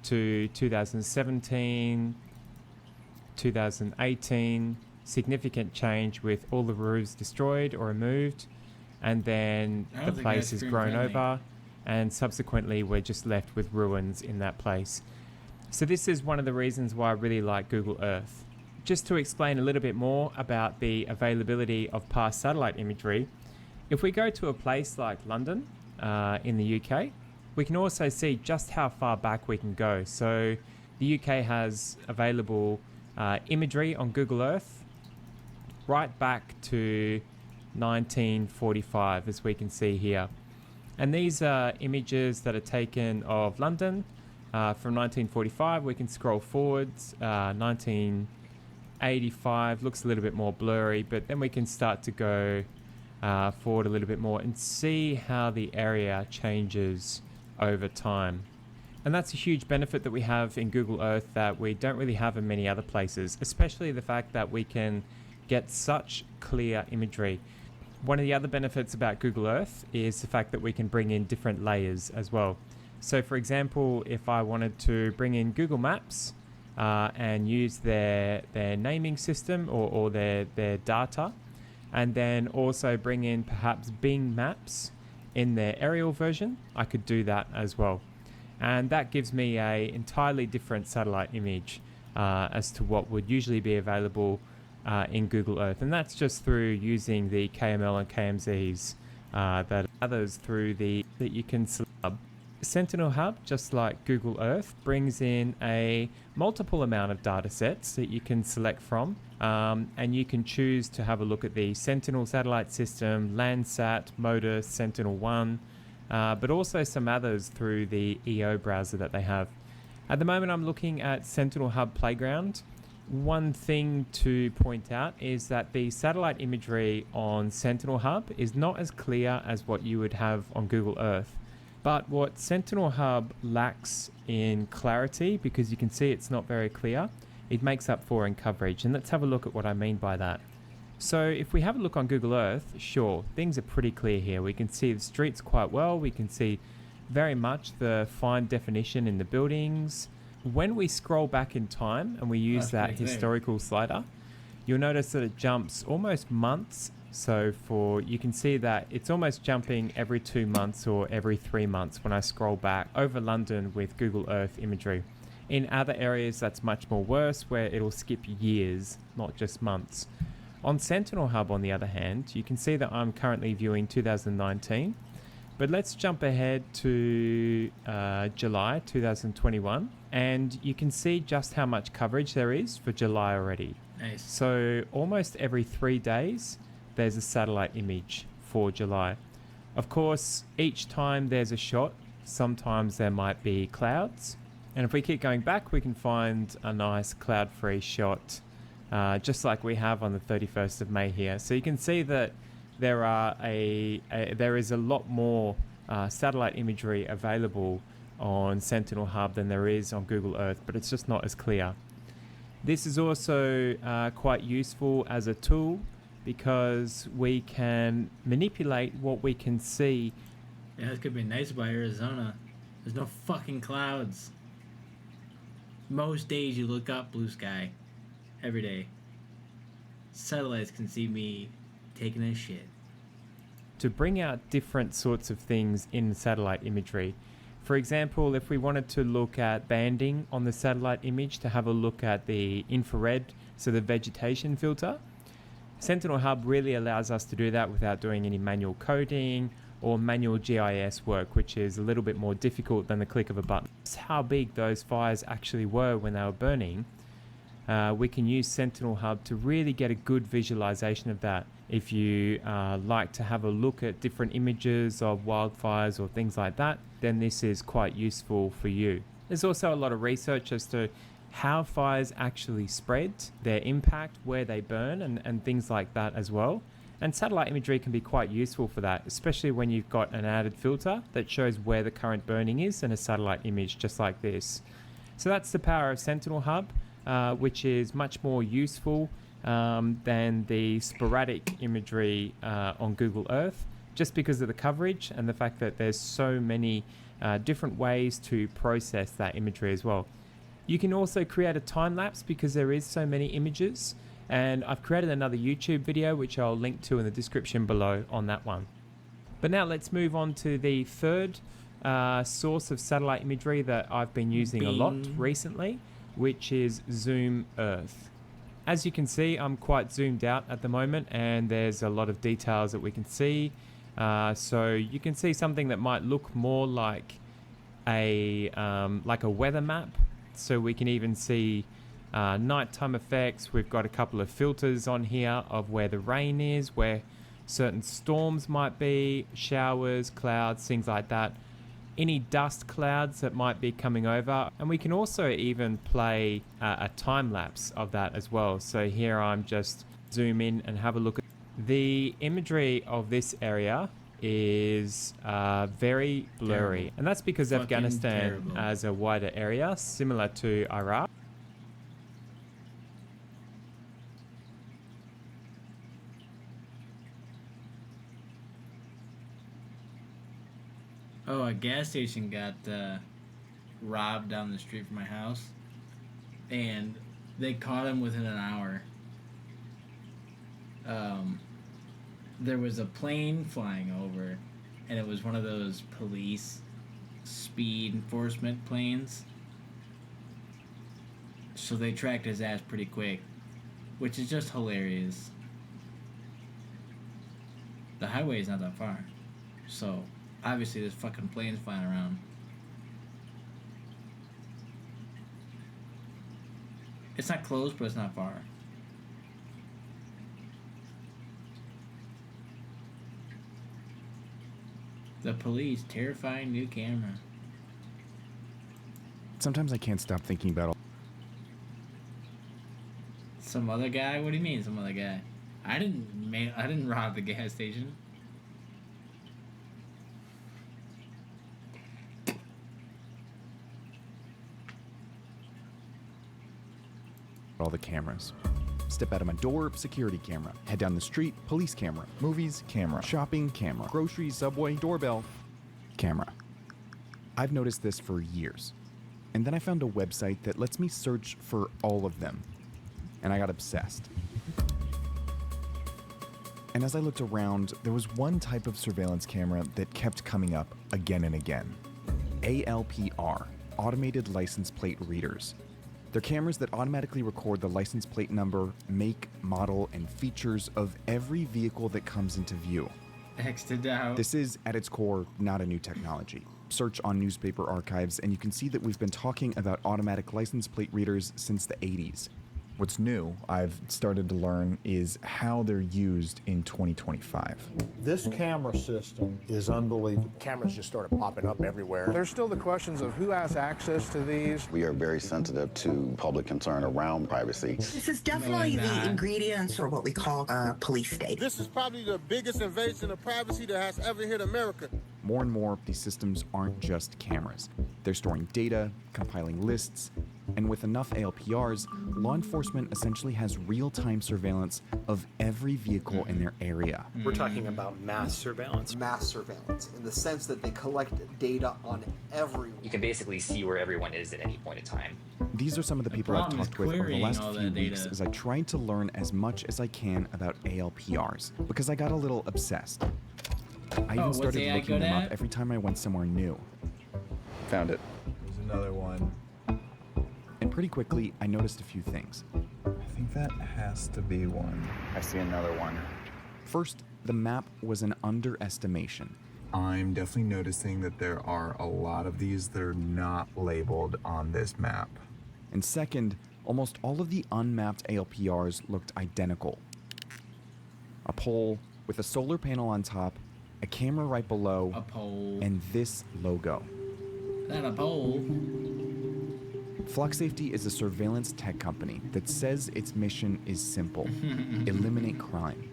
to 2017, 2018, significant change with all the roofs destroyed or removed, and then the place is grown over, and subsequently we're just left with ruins in that place. So this is one of the reasons why I really like Google Earth. Just to explain a little bit more about the availability of past satellite imagery, if we go to a place like London in the UK, we can also see just how far back we can go. So the UK has available imagery on Google Earth right back to 1945, as we can see here. And these are images that are taken of London from 1945. We can scroll forwards. 1985 looks a little bit more blurry, but then we can start to go forward a little bit more and see how the area changes over time. And that's a huge benefit that we have in Google Earth that we don't really have in many other places, especially the fact that we can get such clear imagery. One of the other benefits about Google Earth is the fact that we can bring in different layers as well. So for example, if I wanted to bring in Google Maps and use their naming system or their data, and then also bring in perhaps Bing Maps in their aerial version, I could do that as well. And that gives me a entirely different satellite image as to what would usually be available in Google Earth. And that's just through using the KML and KMZs that others through that you can select. Sentinel Hub, just like Google Earth, brings in a multiple amount of data sets that you can select from, and you can choose to have a look at the Sentinel satellite system, Landsat, Modus, Sentinel-1, but also some others through the EO browser that they have. At the moment I'm looking at Sentinel Hub Playground. One thing to point out is that the satellite imagery on Sentinel Hub is not as clear as what you would have on Google Earth. But what Sentinel Hub lacks in clarity, because you can see it's not very clear, it makes up for in coverage. And let's have a look at what I mean by that. So if we have a look on Google Earth, sure, things are pretty clear here. We can see the streets quite well. We can see very much the fine definition in the buildings. When we scroll back in time and we use that historical slider, you'll notice that it jumps almost months. So you can see that it's almost jumping every 2 months or every 3 months when I scroll back over London with Google Earth imagery. In other areas, that's much more worse, where it'll skip years, not just months. On Sentinel Hub, on the other hand, you can see that I'm currently viewing 2019, but let's jump ahead to July 2021, and you can see just how much coverage there is for July already. Nice. So almost every 3 days, there's a satellite image for July. Of course, each time there's a shot, sometimes there might be clouds. And if we keep going back, we can find a nice cloud-free shot, just like we have on the 31st of May here. So you can see that there is a lot more satellite imagery available on Sentinel Hub than there is on Google Earth, but it's just not as clear. This is also quite useful as a tool, because we can manipulate what we can see. Yeah, this could be nice by Arizona. There's no fucking clouds. Most days you look up, blue sky. Every day. Satellites can see me taking a shit. To bring out different sorts of things in satellite imagery. For example, if we wanted to look at banding on the satellite image to have a look at the infrared, so the vegetation filter, Sentinel Hub really allows us to do that without doing any manual coding or manual GIS work, which is a little bit more difficult than the click of a button. That's how big those fires actually were when they were burning. we can use Sentinel Hub to really get a good visualization of that. If you like to have a look at different images of wildfires or things like that, then this is quite useful for you. There's also a lot of research as to how fires actually spread, their impact, where they burn, and things like that as well. And satellite imagery can be quite useful for that, especially when you've got an added filter that shows where the current burning is in a satellite image just like this. So that's the power of Sentinel Hub, which is much more useful than the sporadic imagery on Google Earth, just because of the coverage and the fact that there's so many different ways to process that imagery as well. You can also create a time lapse because there is so many images, and I've created another YouTube video which I'll link to in the description below on that one. But now let's move on to the third source of satellite imagery that I've been using a lot recently, which is Zoom Earth. As you can see, I'm quite zoomed out at the moment, and there's a lot of details that we can see. So you can see something that might look more like a weather map. So we can even see nighttime effects. We've got a couple of filters on here of where the rain is, where certain storms might be, showers, clouds, things like that. Any dust clouds that might be coming over. And we can also even play a time lapse of that as well. So here I'm just zoom in and have a look at the imagery of this area is very blurry. Terrible. And that's because Fucking Afghanistan terrible. has a wider area similar to Iraq. Oh, a gas station got robbed down the street from my house, and they caught him within an hour. There was a plane flying over, and it was one of those police speed enforcement planes. So they tracked his ass pretty quick, which is just hilarious. The highway is not that far, so obviously there's fucking planes flying around. It's not close, but it's not far. The police, terrifying new camera. Sometimes I can't stop thinking about all. Some other guy? What do you mean, some other guy? I didn't rob the gas station. All the cameras. Step out of my door, security camera. Head down the street, police camera. Movies, camera. Shopping, camera. Groceries, subway, doorbell, camera. I've noticed this for years. And then I found a website that lets me search for all of them. And I got obsessed. And as I looked around, there was one type of surveillance camera that kept coming up again and again. ALPR, Automated License Plate Readers. They're cameras that automatically record the license plate number, make, model, and features of every vehicle that comes into view. X'd out. This is, at its core, not a new technology. Search on newspaper archives and you can see that we've been talking about automatic license plate readers since the 80s. What's new, I've started to learn, is how they're used in 2025. This camera system is unbelievable. Cameras just started popping up everywhere. There's still the questions of who has access to these. We are very sensitive to public concern around privacy. This is definitely the ingredients, or what we call a police state. This is probably the biggest invasion of privacy that has ever hit America. More and more, these systems aren't just cameras. They're storing data, compiling lists, and with enough ALPRs, law enforcement essentially has real-time surveillance of every vehicle in their area. We're talking about mass surveillance. Mass surveillance, in the sense that they collect data on everyone. You can basically see where everyone is at any point in time. These are some of the people I've talked with over the last few weeks as I tried to learn as much as I can about ALPRs, because I got a little obsessed. I even started looking them up every time I went somewhere new. Found it. There's another one. And pretty quickly, I noticed a few things. I think that has to be one. I see another one. First, the map was an underestimation. I'm definitely noticing that there are a lot of these that are not labeled on this map. And second, almost all of the unmapped ALPRs looked identical. A pole with a solar panel on top, a camera right below, a pole, and this logo. Not a pole. Flock Safety is a surveillance tech company that says its mission is simple: eliminate crime.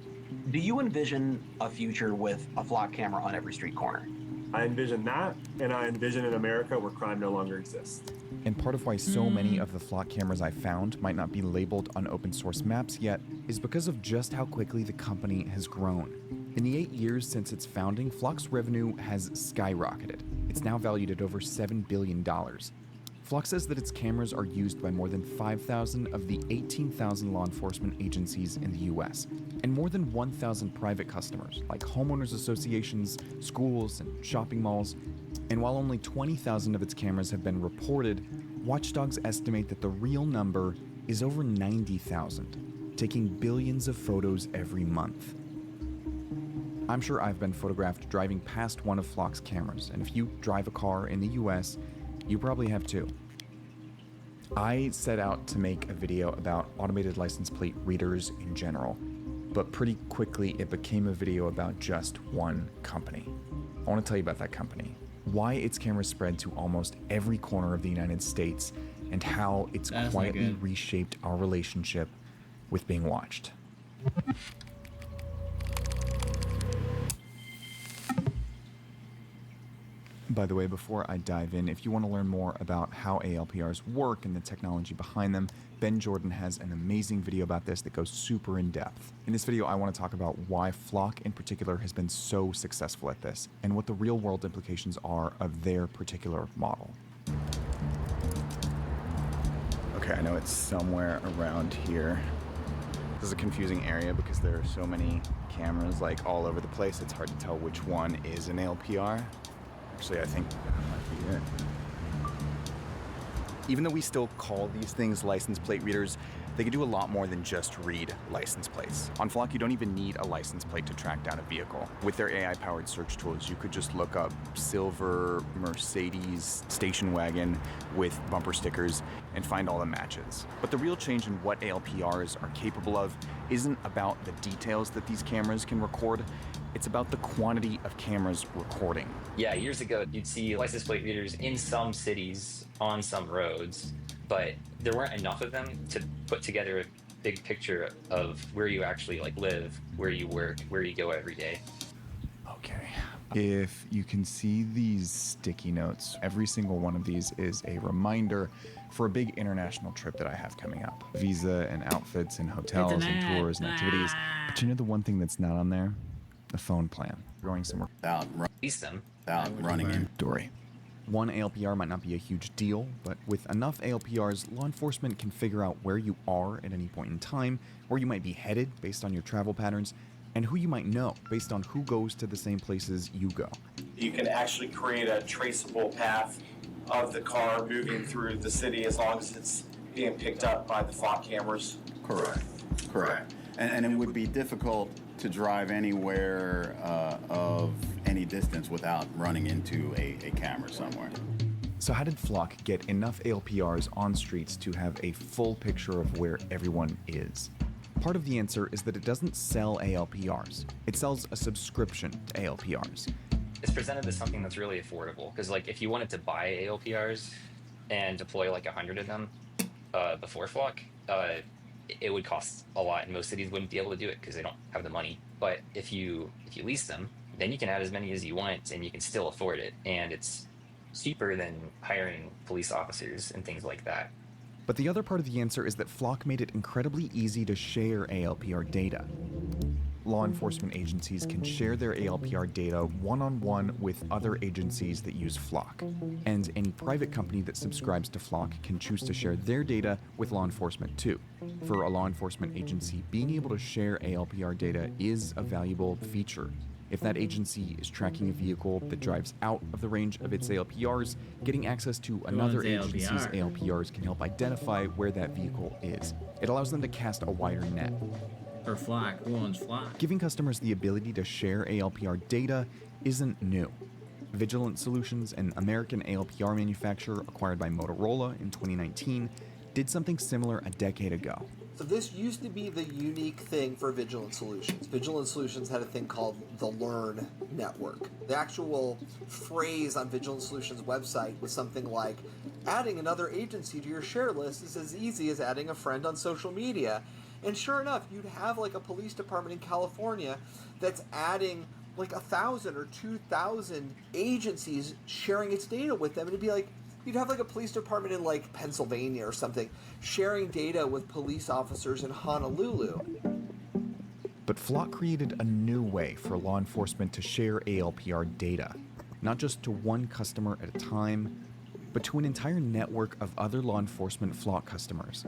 Do you envision a future with a flock camera on every street corner? I envision that, and I envision an America where crime no longer exists. And part of why so many of the flock cameras I found might not be labeled on open source maps yet is because of just how quickly the company has grown. In the 8 years since its founding, Flock's revenue has skyrocketed. It's now valued at over $7 billion. Flock says that its cameras are used by more than 5,000 of the 18,000 law enforcement agencies in the US, and more than 1,000 private customers like homeowners associations, schools, and shopping malls. And while only 20,000 of its cameras have been reported, watchdogs estimate that the real number is over 90,000, taking billions of photos every month. I'm sure I've been photographed driving past one of Flock's cameras, and if you drive a car in the US, you probably have too. I set out to make a video about automated license plate readers in general, but pretty quickly it became a video about just one company. I want to tell you about that company, why its cameras spread to almost every corner of the United States, and how it's quietly reshaped our relationship with being watched. By the way, before I dive in, if you want to learn more about how ALPRs work and the technology behind them, Ben Jordan has an amazing video about this that goes super in depth. In this video, I want to talk about why Flock in particular has been so successful at this, and what the real world implications are of their particular model. Okay, I know it's somewhere around here. This is a confusing area because there are so many cameras like all over the place. It's hard to tell which one is an ALPR. Actually, I think that might be it. Even though we still call these things license plate readers, they can do a lot more than just read license plates. On Flock, you don't even need a license plate to track down a vehicle. With their AI-powered search tools, you could just look up silver Mercedes station wagon with bumper stickers and find all the matches. But the real change in what ALPRs are capable of isn't about the details that these cameras can record. It's about the quantity of cameras recording. Yeah, years ago, you'd see license plate readers in some cities on some roads, but there weren't enough of them to put together a big picture of where you actually live, where you work, where you go every day. Okay. If you can see these sticky notes, every single one of these is a reminder for a big international trip that I have coming up. Visa and outfits and hotels and tours and activities. But you know the one thing that's not on there? The phone plan. Going somewhere Without running in. Dory. One ALPR might not be a huge deal, but with enough ALPRs, law enforcement can figure out where you are at any point in time, where you might be headed based on your travel patterns, and who you might know based on who goes to the same places you go. You can actually create a traceable path of the car moving through the city as long as it's being picked up by the Flock cameras. Correct. And it would be difficult to drive anywhere of any distance without running into a camera somewhere. So how did Flock get enough ALPRs on streets to have a full picture of where everyone is? Part of the answer is that it doesn't sell ALPRs. It sells a subscription to ALPRs. It's presented as something that's really affordable, because if you wanted to buy ALPRs and deploy 100 of them before Flock, it would cost a lot, and most cities wouldn't be able to do it because they don't have the money. But if you lease them, then you can add as many as you want, and you can still afford it, and it's cheaper than hiring police officers and things like that. But the other part of the answer is that Flock made it incredibly easy to share ALPR data. Law enforcement agencies can share their ALPR data one-on-one with other agencies that use Flock. And any private company that subscribes to Flock can choose to share their data with law enforcement too. For a law enforcement agency, being able to share ALPR data is a valuable feature. If that agency is tracking a vehicle that drives out of the range of its ALPRs, getting access to another agency's ALPRs can help identify where that vehicle is. It allows them to cast a wider net. Or Flock. Who owns Flock? Giving customers the ability to share ALPR data isn't new. Vigilant Solutions, an American ALPR manufacturer acquired by Motorola in 2019, did something similar a decade ago. So this used to be the unique thing for Vigilant Solutions. Vigilant Solutions had a thing called the Learn Network. The actual phrase on Vigilant Solutions' website was something like, adding another agency to your share list is as easy as adding a friend on social media. And sure enough, you'd have like a police department in California that's adding like 1,000 or 2,000 agencies sharing its data with them. And it'd be like, you'd have like a police department in like Pennsylvania or something sharing data with police officers in Honolulu. But Flock created a new way for law enforcement to share ALPR data, not just to one customer at a time, but to an entire network of other law enforcement Flock customers.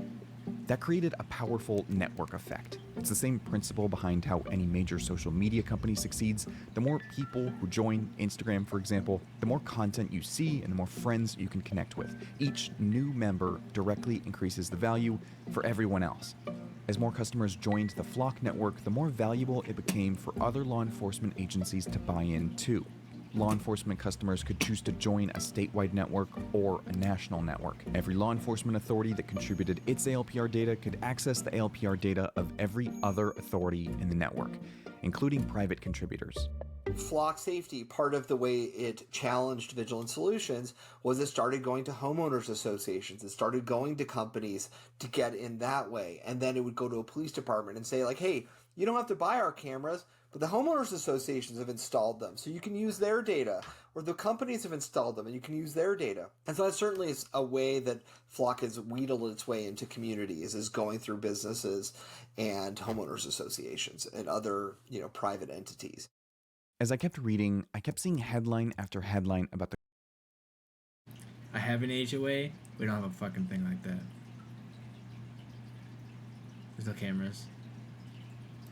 That created a powerful network effect. It's the same principle behind how any major social media company succeeds. The more people who join Instagram, for example, the more content you see and the more friends you can connect with. Each new member directly increases the value for everyone else. As more customers joined the Flock network, the more valuable it became for other law enforcement agencies to buy in too. Law enforcement customers could choose to join a statewide network or a national network. Every law enforcement authority that contributed its ALPR data could access the ALPR data of every other authority in the network, including private contributors. Flock Safety, part of the way it challenged Vigilant Solutions was it started going to homeowners associations. It started going to companies to get in that way. And then it would go to a police department and say like, hey, you don't have to buy our cameras, but the homeowners associations have installed them, so you can use their data. Or the companies have installed them, and you can use their data. And so that certainly is a way that Flock has wheedled its way into communities, is going through businesses and homeowners associations and other, private entities. As I kept reading, I kept seeing headline after headline about the... I have an HOA. We don't have a fucking thing like that. There's no cameras.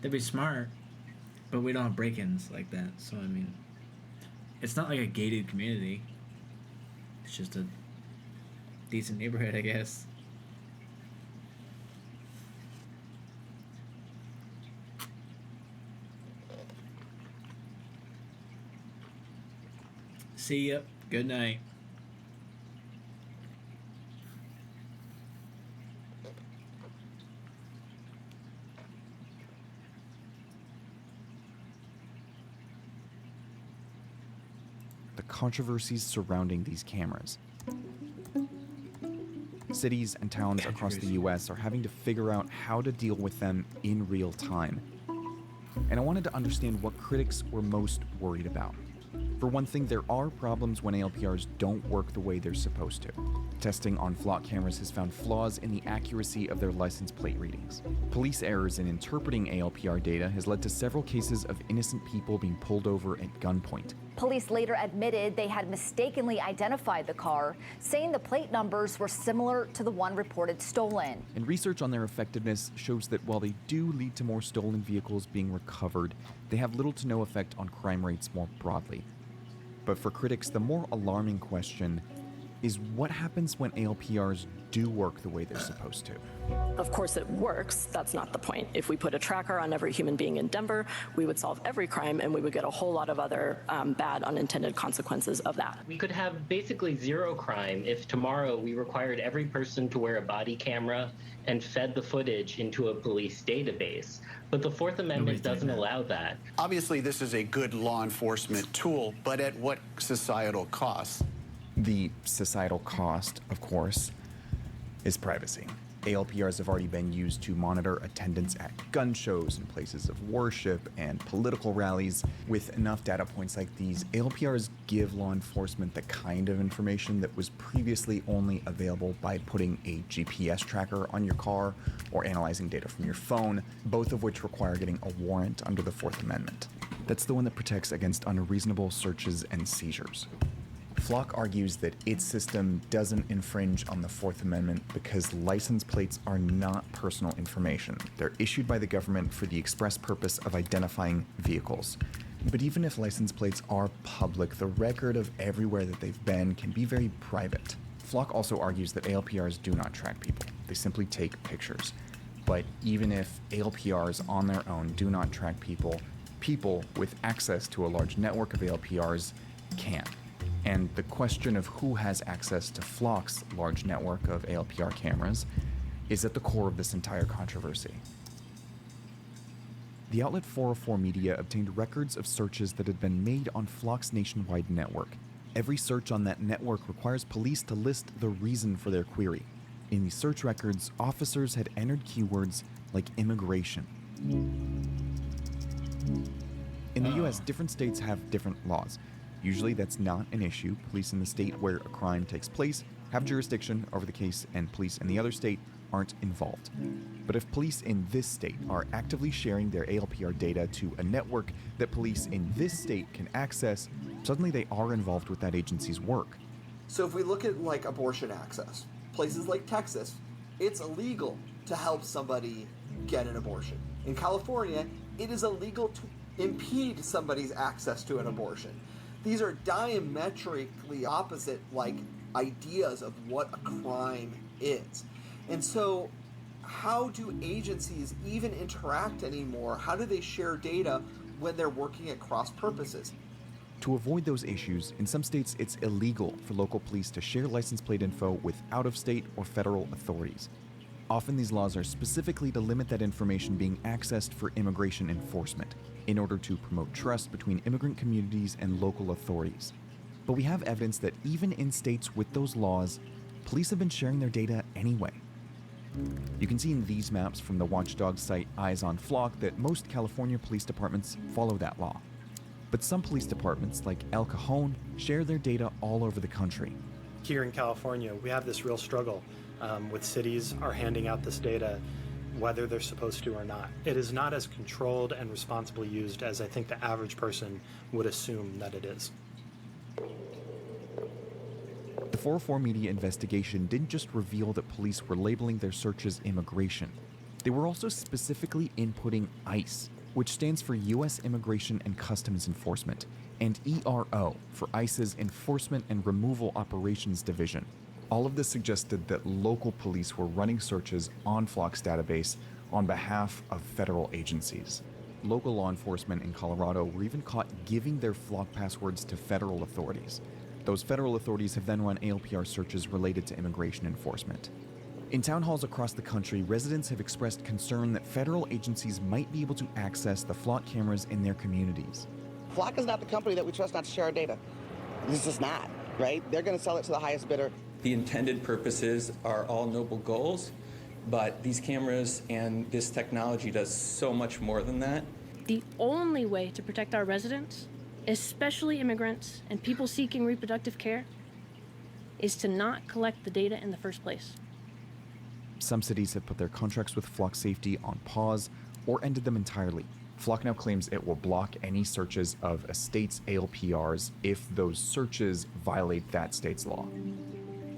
They'd be smart, but we don't have break-ins like that. So, I mean, it's not like a gated community. It's just a decent neighborhood, I guess. See ya. Good night. The controversies surrounding these cameras. Cities and towns across the US are having to figure out how to deal with them in real time. And I wanted to understand what critics were most worried about. For one thing, there are problems when ALPRs don't work the way they're supposed to. Testing on Flock cameras has found flaws in the accuracy of their license plate readings. Police errors in interpreting ALPR data has led to several cases of innocent people being pulled over at gunpoint. Police later admitted they had mistakenly identified the car, saying the plate numbers were similar to the one reported stolen. And research on their effectiveness shows that while they do lead to more stolen vehicles being recovered, they have little to no effect on crime rates more broadly. But for critics, the more alarming question is what happens when ALPRs do work the way they're supposed to? Of course it works. That's not the point. If we put a tracker on every human being in Denver, we would solve every crime and we would get a whole lot of other bad unintended consequences of that. We could have basically zero crime if tomorrow we required every person to wear a body camera and fed the footage into a police database. But the Fourth Amendment doesn't allow that. Obviously, this is a good law enforcement tool, but at what societal cost? The societal cost, of course, is privacy. ALPRs have already been used to monitor attendance at gun shows and places of worship and political rallies. With enough data points like these, ALPRs give law enforcement the kind of information that was previously only available by putting a GPS tracker on your car or analyzing data from your phone, both of which require getting a warrant under the Fourth Amendment. That's the one that protects against unreasonable searches and seizures. Flock argues that its system doesn't infringe on the Fourth Amendment because license plates are not personal information. They're issued by the government for the express purpose of identifying vehicles. But even if license plates are public, the record of everywhere that they've been can be very private. Flock also argues that ALPRs do not track people. They simply take pictures. But even if ALPRs on their own do not track people, people with access to a large network of ALPRs can. And the question of who has access to Flock's large network of ALPR cameras is at the core of this entire controversy. The outlet 404 Media obtained records of searches that had been made on Flock's nationwide network. Every search on that network requires police to list the reason for their query. In these search records, officers had entered keywords like immigration. In the US, different states have different laws. Usually that's not an issue. Police in the state where a crime takes place have jurisdiction over the case, and police in the other state aren't involved. But if police in this state are actively sharing their ALPR data to a network that police in this state can access, suddenly they are involved with that agency's work. So if we look at like abortion access, places like Texas, it's illegal to help somebody get an abortion. In California, it is illegal to impede somebody's access to an abortion. These are diametrically opposite like ideas of what a crime is. And so how do agencies even interact anymore? How do they share data when they're working at cross purposes? To avoid those issues, in some states it's illegal for local police to share license plate info with out-of-state or federal authorities. Often these laws are specifically to limit that information being accessed for immigration enforcement, in order to promote trust between immigrant communities and local authorities. But we have evidence that even in states with those laws, police have been sharing their data anyway. You can see in these maps from the watchdog site Eyes on Flock that most California police departments follow that law. But some police departments, like El Cajon, share their data all over the country. Here in California, we have this real struggle with cities are handing out this data whether they're supposed to or not. It is not as controlled and responsibly used as I think the average person would assume that it is. The 404 Media investigation didn't just reveal that police were labeling their searches immigration. They were also specifically inputting ICE, which stands for U.S. Immigration and Customs Enforcement, and ERO for ICE's Enforcement and Removal Operations Division. All of this suggested that local police were running searches on Flock's database on behalf of federal agencies. Local law enforcement in Colorado were even caught giving their Flock passwords to federal authorities. Those federal authorities have then run ALPR searches related to immigration enforcement. In town halls across the country, residents have expressed concern that federal agencies might be able to access the Flock cameras in their communities. Flock is not the company that we trust not to share our data. It's just not, right? They're going to sell it to the highest bidder. The intended purposes are all noble goals, but these cameras and this technology does so much more than that. The only way to protect our residents, especially immigrants and people seeking reproductive care, is to not collect the data in the first place. Some cities have put their contracts with Flock Safety on pause or ended them entirely. Flock now claims it will block any searches of a state's ALPRs if those searches violate that state's law.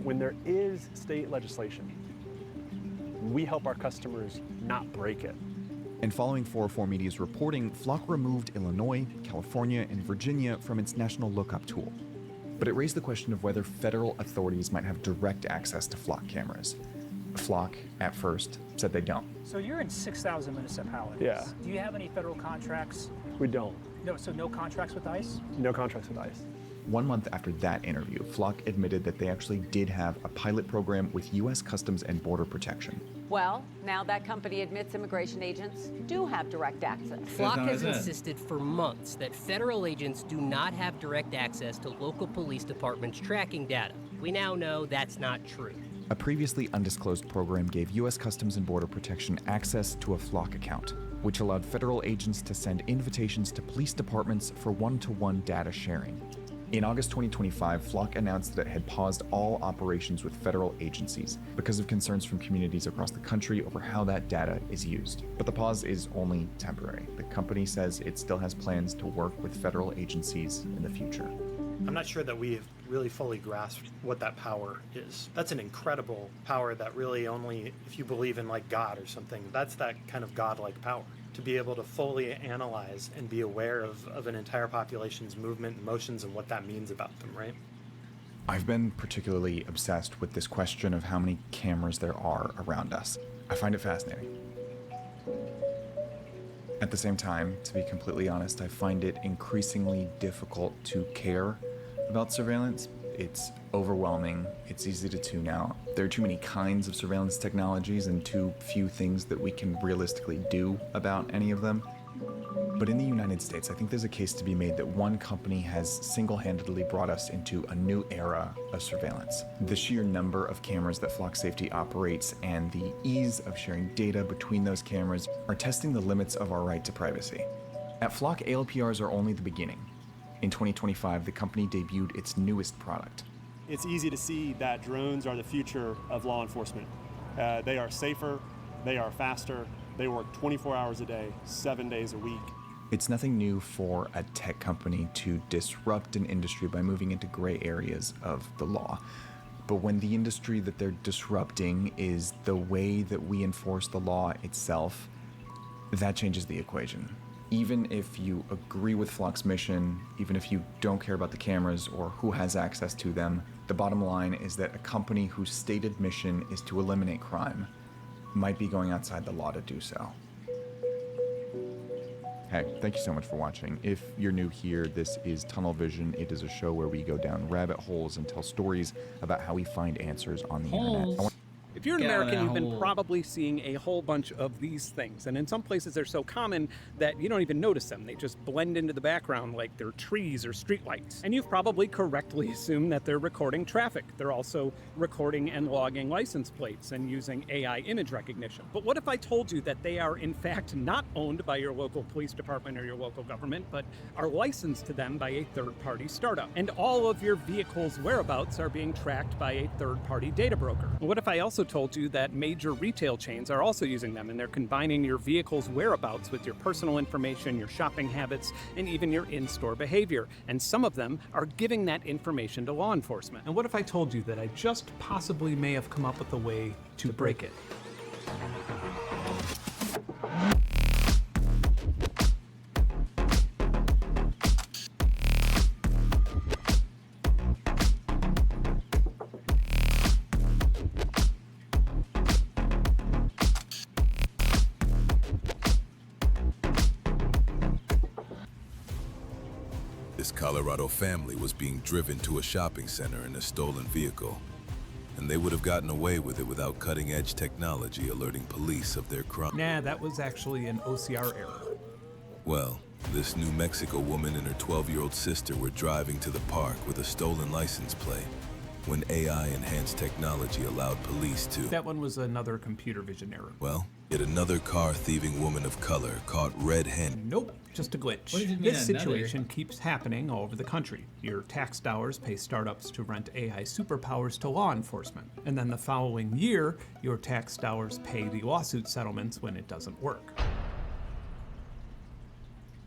When there is state legislation, we help our customers not break it. And following 404 Media's reporting, Flock removed Illinois, California, and Virginia from its National Lookup tool. But it raised the question of whether federal authorities might have direct access to Flock cameras. Flock, at first, said they don't. So you're in 6,000 municipalities. Yeah. Do you have any federal contracts? We don't. No, so no contracts with ICE? No contracts with ICE. 1 month after that interview, Flock admitted that they actually did have a pilot program with U.S. Customs and Border Protection. Well, now that company admits immigration agents do have direct access. Flock has insisted for months that federal agents do not have direct access to local police departments' tracking data. We now know that's not true. A previously undisclosed program gave U.S. Customs and Border Protection access to a Flock account, which allowed federal agents to send invitations to police departments for one-to-one data sharing. In August 2025, Flock announced that it had paused all operations with federal agencies because of concerns from communities across the country over how that data is used. But the pause is only temporary. The company says it still has plans to work with federal agencies in the future. I'm not sure that we've really fully grasped what that power is. That's an incredible power that really only, if you believe in like God or something, that's that kind of godlike power. To be able to fully analyze and be aware of an entire population's movement, emotions, and what that means about them, right? I've been particularly obsessed with this question of how many cameras there are around us. I find it fascinating. At the same time, to be completely honest, I find it increasingly difficult to care about surveillance. It's overwhelming. It's easy to tune out. There are too many kinds of surveillance technologies and too few things that we can realistically do about any of them. But in the United States, I think there's a case to be made that one company has single-handedly brought us into a new era of surveillance. The sheer number of cameras that Flock Safety operates and the ease of sharing data between those cameras are testing the limits of our right to privacy. At Flock, ALPRs are only the beginning. In 2025, the company debuted its newest product. It's easy to see that drones are the future of law enforcement. They are safer, they are faster, they work 24 hours a day, 7 days a week. It's nothing new for a tech company to disrupt an industry by moving into gray areas of the law. But when the industry that they're disrupting is the way that we enforce the law itself, that changes the equation. Even if you agree with Flock's mission, even if you don't care about the cameras or who has access to them, the bottom line is that a company whose stated mission is to eliminate crime might be going outside the law to do so. Hey, thank you so much for watching. If you're new here, this is Tunnel Vision. It is a show where we go down rabbit holes and tell stories about how we find answers on the internet. If you're an American, you've been probably seeing a whole bunch of these things. And in some places, they're so common that you don't even notice them. They just blend into the background like they're trees or streetlights. And you've probably correctly assumed that they're recording traffic. They're also recording and logging license plates and using AI image recognition. But what if I told you that they are in fact not owned by your local police department or your local government, but are licensed to them by a third-party startup? And all of your vehicle's whereabouts are being tracked by a third-party data broker. What if I also told you that major retail chains are also using them, and they're combining your vehicle's whereabouts with your personal information, your shopping habits, and even your in-store behavior. And some of them are giving that information to law enforcement. And what if I told you that I just possibly may have come up with a way to break it? This Colorado family was being driven to a shopping center in a stolen vehicle, and they would have gotten away with it without cutting-edge technology alerting police of their crime. Nah, that was actually an OCR error. Well, this New Mexico woman and her 12-year-old sister were driving to the park with a stolen license plate when AI-enhanced technology allowed police to... That one was another computer vision error. Well, yet another car-thieving woman of color caught red-handed. Nope, just a glitch. What does it mean, This another? situation keeps happening all over the country. Your tax dollars pay startups to rent AI superpowers to law enforcement. And then the following year, your tax dollars pay the lawsuit settlements when it doesn't work.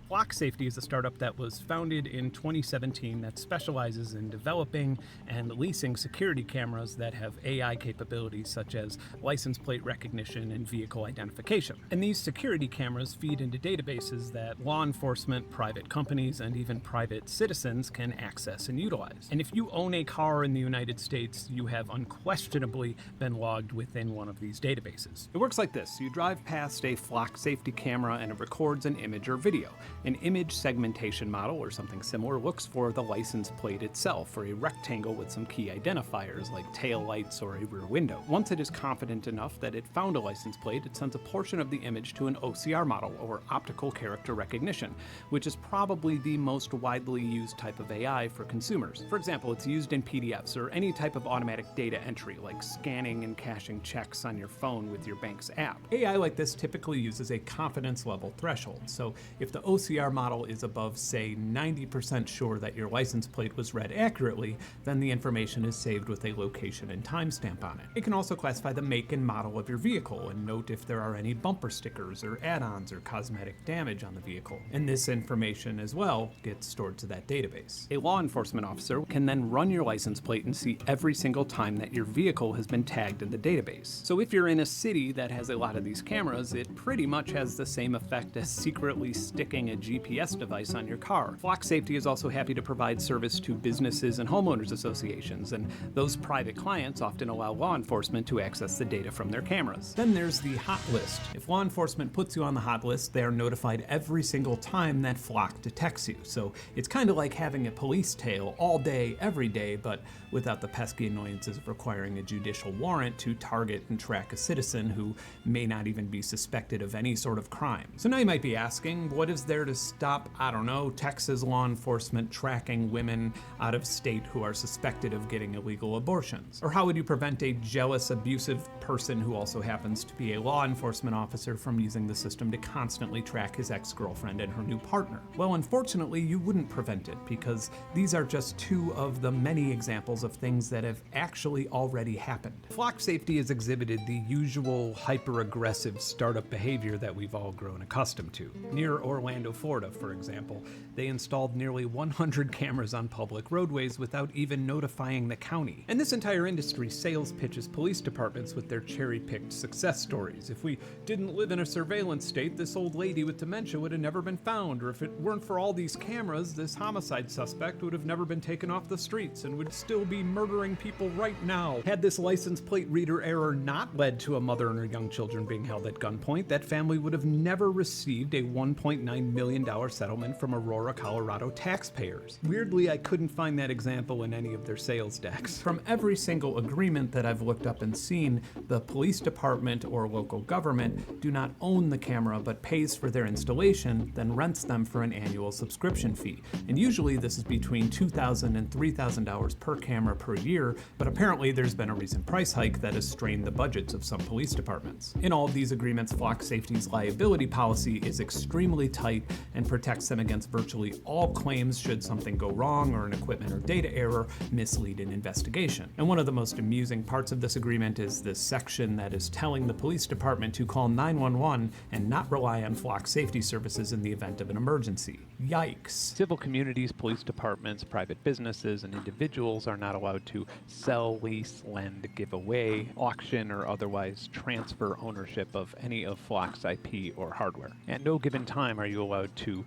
Flock Safety is a startup that was founded in 2017 that specializes in developing and leasing security cameras that have AI capabilities such as license plate recognition and vehicle identification. And these security cameras feed into databases that law enforcement, private companies, and even private citizens can access and utilize. And if you own a car in the United States, you have unquestionably been logged within one of these databases. It works like this. You drive past a Flock Safety camera and it records an image or video. An image segmentation model or something similar looks for the license plate itself, or a rectangle with some key identifiers like tail lights or a rear window. Once it is confident enough that it found a license plate, it sends a portion of the image to an OCR model, or optical character recognition, which is probably the most widely used type of AI for consumers. For example, it's used in PDFs or any type of automatic data entry, like scanning and cashing checks on your phone with your bank's app. AI like this typically uses a confidence level threshold, so if the OCR model is above, say, 90% sure that your license plate was read accurately, then the information is saved with a location and timestamp on it. It can also classify the make and model of your vehicle and note if there are any bumper stickers or add-ons or cosmetic damage on the vehicle. And this information as well gets stored to that database. A law enforcement officer can then run your license plate and see every single time that your vehicle has been tagged in the database. So if you're in a city that has a lot of these cameras, it pretty much has the same effect as secretly sticking a GPS device on your car. Flock Safety is also happy to provide service to businesses and homeowners associations, and those private clients often allow law enforcement to access the data from their cameras. Then there's the hot list. If law enforcement puts you on the hot list, they are notified every single time that Flock detects you. So it's kind of like having a police tail all day, every day, but without the pesky annoyances of requiring a judicial warrant to target and track a citizen who may not even be suspected of any sort of crime. So now you might be asking, what is there to stop, I don't know, Texas law enforcement tracking women out of state who are suspected of getting illegal abortions? Or how would you prevent a jealous, abusive person who also happens to be a law enforcement officer from using the system to constantly track his ex-girlfriend and her new partner? Well, unfortunately, you wouldn't prevent it, because these are just two of the many examples of things that have actually already happened. Flock Safety has exhibited the usual hyper-aggressive startup behavior that we've all grown accustomed to. Near Orlando, Florida, for example, they installed nearly 100 cameras on public roadways without even notifying the county. And this entire industry sales pitches police departments with their cherry-picked success stories. If we didn't live in a surveillance state, this old lady with dementia would have never been found, or if it weren't for all these cameras, this homicide suspect would have never been taken off the streets and would still be murdering people right now. Had this license plate reader error not led to a mother and her young children being held at gunpoint, that family would have never received a $1.9 million settlement from Aurora, Colorado taxpayers. Weirdly, I couldn't find that example in any of their sales decks. From every single agreement that I've looked up and seen, the police department or local government do not own the camera but pays for their installation, then rents them for an annual subscription fee. And usually this is between $2,000 and $3,000 per camera per year, but apparently there's been a recent price hike that has strained the budgets of some police departments. In all of these agreements, Flock Safety's liability policy is extremely tight and protects them against virtually all claims should something go wrong or an equipment or data error mislead an investigation. And one of the most amusing parts of this agreement is this section that is telling the police department to call 911 and not rely on Flock Safety services in the event of an emergency. Yikes. Civil communities, police departments, private businesses, and individuals are not allowed to sell, lease, lend, give away, auction, or otherwise transfer ownership of any of Flock's IP or hardware. At no given time are you allowed to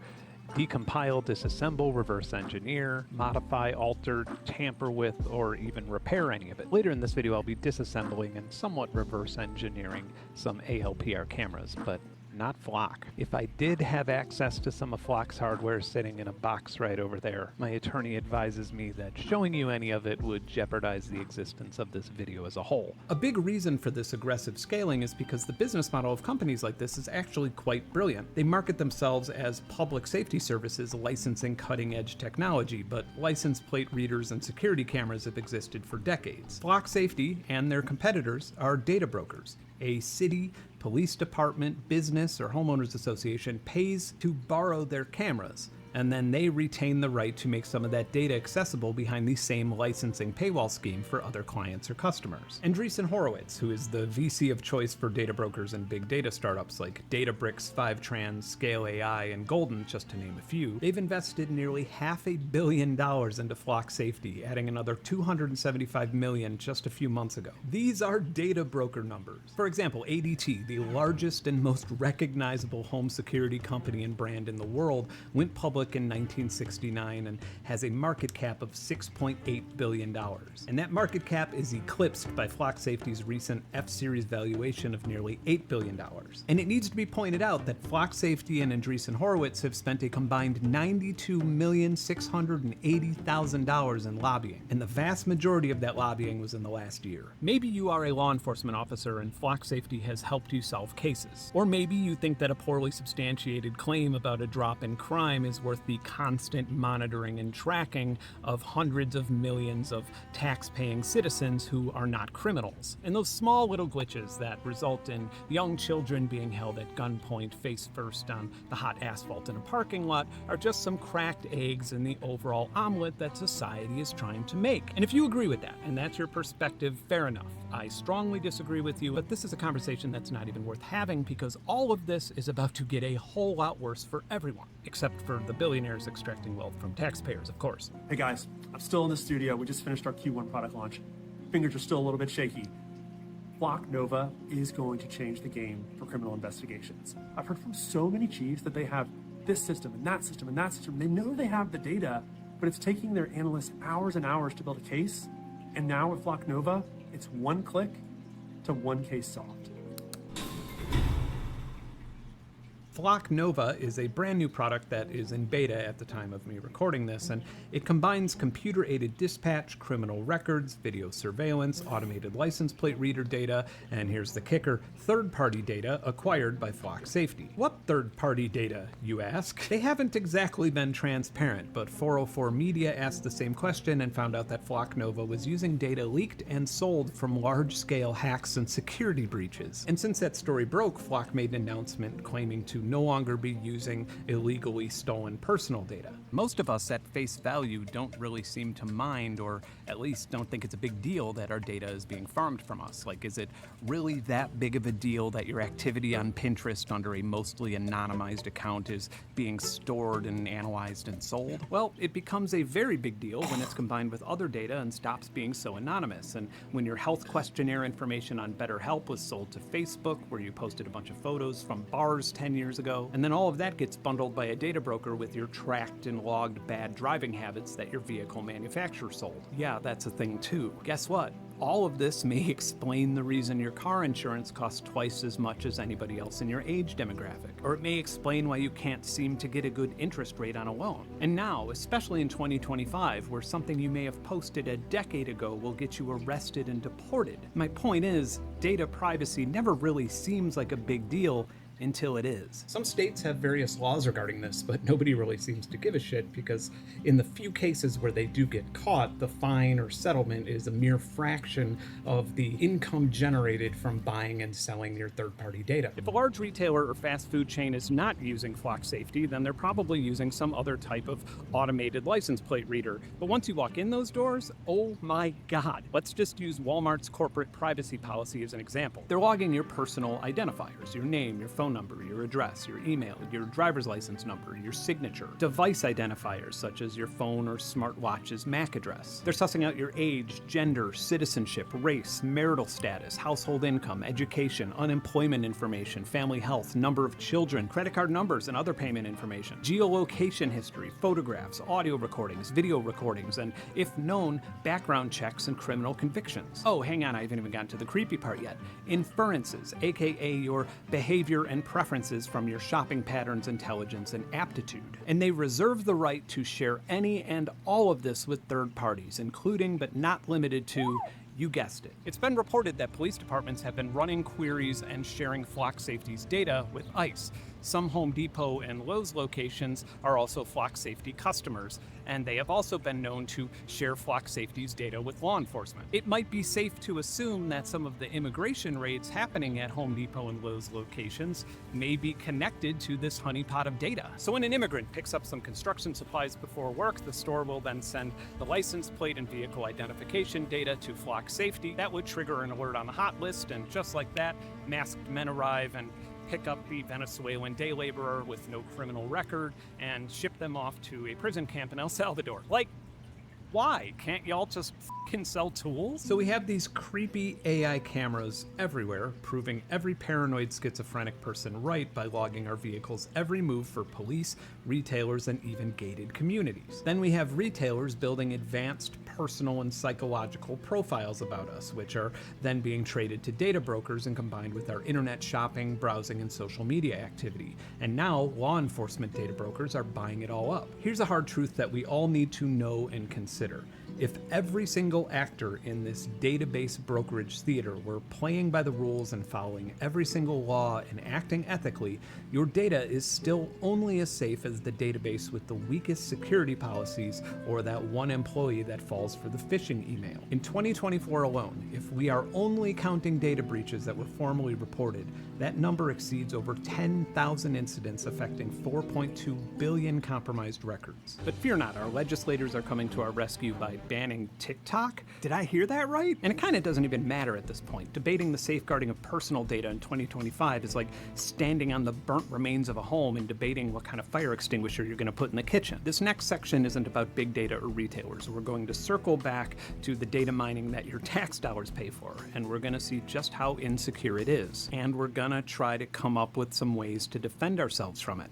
decompile, disassemble, reverse engineer, modify, alter, tamper with, or even repair any of it. Later in this video, I'll be disassembling and somewhat reverse engineering some ALPR cameras, but not Flock. If I did have access to some of Flock's hardware sitting in a box right over there, my attorney advises me that showing you any of it would jeopardize the existence of this video as a whole. A big reason for this aggressive scaling is because the business model of companies like this is actually quite brilliant. They market themselves as public safety services licensing cutting-edge technology, but license plate readers and security cameras have existed for decades. Flock Safety and their competitors are data brokers. A city, police department, business, or homeowners association pays to borrow their cameras, and then they retain the right to make some of that data accessible behind the same licensing paywall scheme for other clients or customers. Andreessen Horowitz, who is the VC of choice for data brokers and big data startups like Databricks, Fivetrans, Scale AI, and Golden, just to name a few, they've invested nearly $500 million into Flock Safety, adding another $275 million just a few months ago. These are data broker numbers. For example, ADT, the largest and most recognizable home security company and brand in the world, went public in 1969 and has a market cap of $6.8 billion. And that market cap is eclipsed by Flock Safety's recent F-Series valuation of nearly $8 billion. And it needs to be pointed out that Flock Safety and Andreessen Horowitz have spent a combined $92,680,000 in lobbying, and the vast majority of that lobbying was in the last year. Maybe you are a law enforcement officer and Flock Safety has helped you solve cases. Or maybe you think that a poorly substantiated claim about a drop in crime is worth the constant monitoring and tracking of hundreds of millions of tax-paying citizens who are not criminals. And those small little glitches that result in young children being held at gunpoint face first on the hot asphalt in a parking lot are just some cracked eggs in the overall omelet that society is trying to make. And if you agree with that, and that's your perspective, fair enough. I strongly disagree with you, but this is a conversation that's not even worth having because all of this is about to get a whole lot worse for everyone, except for the billionaires extracting wealth from taxpayers, of course. Hey guys, I'm still in the studio. We just finished our Q1 product launch. Fingers are still a little bit shaky. Flock Nova is going to change the game for criminal investigations. I've heard from so many chiefs that they have this system and that system and that system. They know they have the data, but it's taking their analysts hours and hours to build a case. And now with Flock Nova, it's one click to one case solved. Flock Nova is a brand new product that is in beta at the time of me recording this, and it combines computer-aided dispatch, criminal records, video surveillance, automated license plate reader data, and here's the kicker, third-party data acquired by Flock Safety. What third-party data, you ask? They haven't exactly been transparent, but 404 Media asked the same question and found out that Flock Nova was using data leaked and sold from large-scale hacks and security breaches. And since that story broke, Flock made an announcement claiming to no longer be using illegally stolen personal data. Most of us at face value don't really seem to mind, or at least don't think it's a big deal that our data is being farmed from us. Like, is it really that big of a deal that your activity on Pinterest under a mostly anonymized account is being stored and analyzed and sold? Well, it becomes a very big deal when it's combined with other data and stops being so anonymous. And when your health questionnaire information on BetterHelp was sold to Facebook, where you posted a bunch of photos from bars 10 years ago, and then all of that gets bundled by a data broker with your tracked and logged bad driving habits that your vehicle manufacturer sold. Yeah, that's a thing too. Guess what? All of this may explain the reason your car insurance costs twice as much as anybody else in your age demographic. Or it may explain why you can't seem to get a good interest rate on a loan. And now, especially in 2025, where something you may have posted a decade ago will get you arrested and deported. My point is, data privacy never really seems like a big deal until it is. Some states have various laws regarding this, but nobody really seems to give a shit because in the few cases where they do get caught, the fine or settlement is a mere fraction of the income generated from buying and selling your third-party data. If a large retailer or fast food chain is not using Flock Safety, then they're probably using some other type of automated license plate reader. But once you walk in those doors, oh my God. Let's just use Walmart's corporate privacy policy as an example. They're logging your personal identifiers, your name, your phone number, your address, your email, your driver's license number, your signature, device identifiers such as your phone or smartwatch's MAC address. They're sussing out your age, gender, citizenship, race, marital status, household income, education, unemployment information, family health, number of children, credit card numbers, and other payment information, geolocation history, photographs, audio recordings, video recordings, and, if known, background checks and criminal convictions. Oh, hang on, I haven't even gotten to the creepy part yet. Inferences, aka your behavior and preferences from your shopping patterns, intelligence, and aptitude. And they reserve the right to share any and all of this with third parties, including but not limited to, you guessed it. It's been reported that police departments have been running queries and sharing Flock Safety's data with ICE. Some Home Depot and Lowe's locations are also Flock Safety customers, and they have also been known to share Flock Safety's data with law enforcement. It might be safe to assume that some of the immigration raids happening at Home Depot and Lowe's locations may be connected to this honeypot of data. So when an immigrant picks up some construction supplies before work, the store will then send the license plate and vehicle identification data to Flock Safety. That would trigger an alert on the hot list, and just like that, masked men arrive and pick up the Venezuelan day laborer with no criminal record and ship them off to a prison camp in El Salvador. Like, why? Can't y'all just f***ing sell tools? So we have these creepy AI cameras everywhere, proving every paranoid schizophrenic person right by logging our vehicles' every move for police, retailers, and even gated communities. Then we have retailers building advanced personal and psychological profiles about us, which are then being traded to data brokers and combined with our internet shopping, browsing, and social media activity. And now law enforcement data brokers are buying it all up. Here's a hard truth that we all need to know and consider. If every single actor in this database brokerage theater were playing by the rules and following every single law and acting ethically, your data is still only as safe as the database with the weakest security policies or that one employee that falls for the phishing email. In 2024 alone, if we are only counting data breaches that were formally reported, that number exceeds over 10,000 incidents affecting 4.2 billion compromised records. But fear not, our legislators are coming to our rescue by banning TikTok? Did I hear that right? And it kind of doesn't even matter at this point. Debating the safeguarding of personal data in 2025 is like standing on the burnt remains of a home and debating what kind of fire extinguisher you're going to put in the kitchen. This next section isn't about big data or retailers. We're going to circle back to the data mining that your tax dollars pay for, and we're going to see just how insecure it is. And we're going to try to come up with some ways to defend ourselves from it.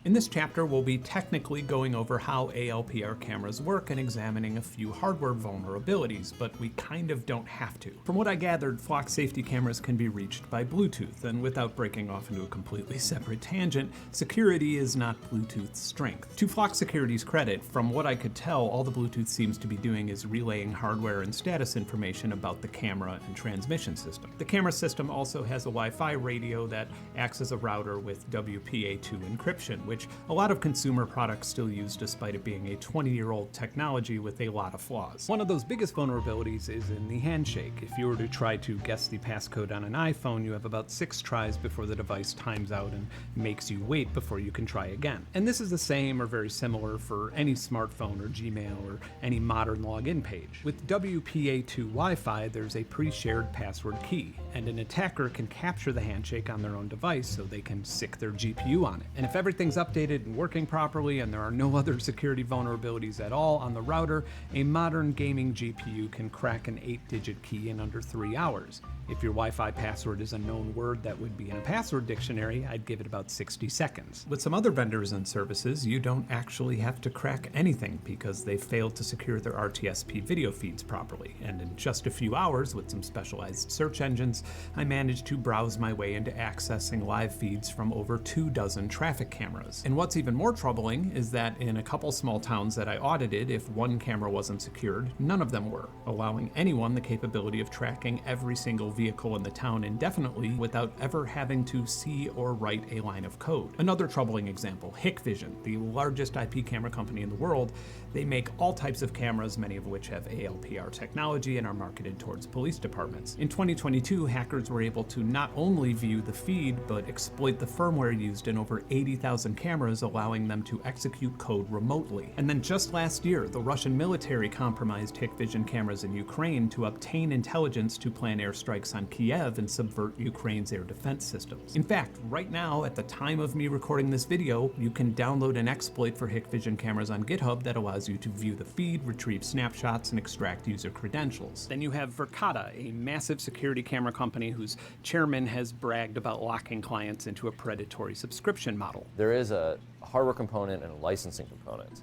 In this chapter, we'll be technically going over how ALPR cameras work and examining a few hardware vulnerabilities, but we kind of don't have to. From what I gathered, Flock safety cameras can be reached by Bluetooth, and without breaking off into a completely separate tangent, security is not Bluetooth's strength. To Flock Security's credit, from what I could tell, all the Bluetooth seems to be doing is relaying hardware and status information about the camera and transmission system. The camera system also has a Wi-Fi radio that acts as a router with WPA2 encryption, which a lot of consumer products still use despite it being a 20-year-old technology with a lot of flaws. One of those biggest vulnerabilities is in the handshake. If you were to try to guess the passcode on an iPhone, you have about 6 tries before the device times out and makes you wait before you can try again. And this is the same or very similar for any smartphone or Gmail or any modern login page. With WPA2 Wi-Fi, there's a pre-shared password key, and an attacker can capture the handshake on their own device so they can sic their GPU on it. And if everything's updated and working properly and there are no other security vulnerabilities at all on the router, a modern gaming GPU can crack an 8-digit key in under 3 hours. If your Wi-Fi password is a known word that would be in a password dictionary, I'd give it about 60 seconds. With some other vendors and services, you don't actually have to crack anything because they failed to secure their RTSP video feeds properly. And in just a few hours, with some specialized search engines, I managed to browse my way into accessing live feeds from over 24 traffic cameras. And what's even more troubling is that in a couple small towns that I audited, if one camera wasn't secured, none of them were, allowing anyone the capability of tracking every single vehicle in the town indefinitely without ever having to see or write a line of code. Another troubling example, Hikvision, the largest IP camera company in the world. They make all types of cameras, many of which have ALPR technology and are marketed towards police departments. In 2022, hackers were able to not only view the feed, but exploit the firmware used in over 80,000 cameras, allowing them to execute code remotely. And then just last year, the Russian military compromised Hikvision cameras in Ukraine to obtain intelligence to plan airstrikes on Kiev and subvert Ukraine's air defense systems. In fact, right now, at the time of me recording this video, you can download an exploit for Hikvision cameras on GitHub that allows you to view the feed, retrieve snapshots, and extract user credentials. Then you have Verkada, a massive security camera company whose chairman has bragged about locking clients into a predatory subscription model. There is a hardware component and a licensing component.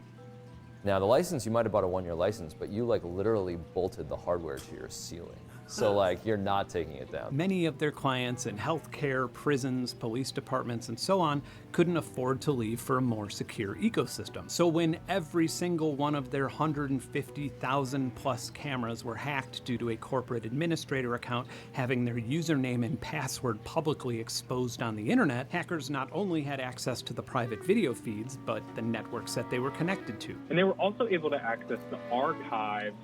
Now the license, you might have bought a 1-year license, but you literally bolted the hardware to your ceiling. So you're not taking it down. Many of their clients in healthcare, prisons, police departments, and so on couldn't afford to leave for a more secure ecosystem. So when every single one of their 150,000 plus cameras were hacked due to a corporate administrator account having their username and password publicly exposed on the internet, hackers not only had access to the private video feeds, but the networks that they were connected to. And they were also able to access the archives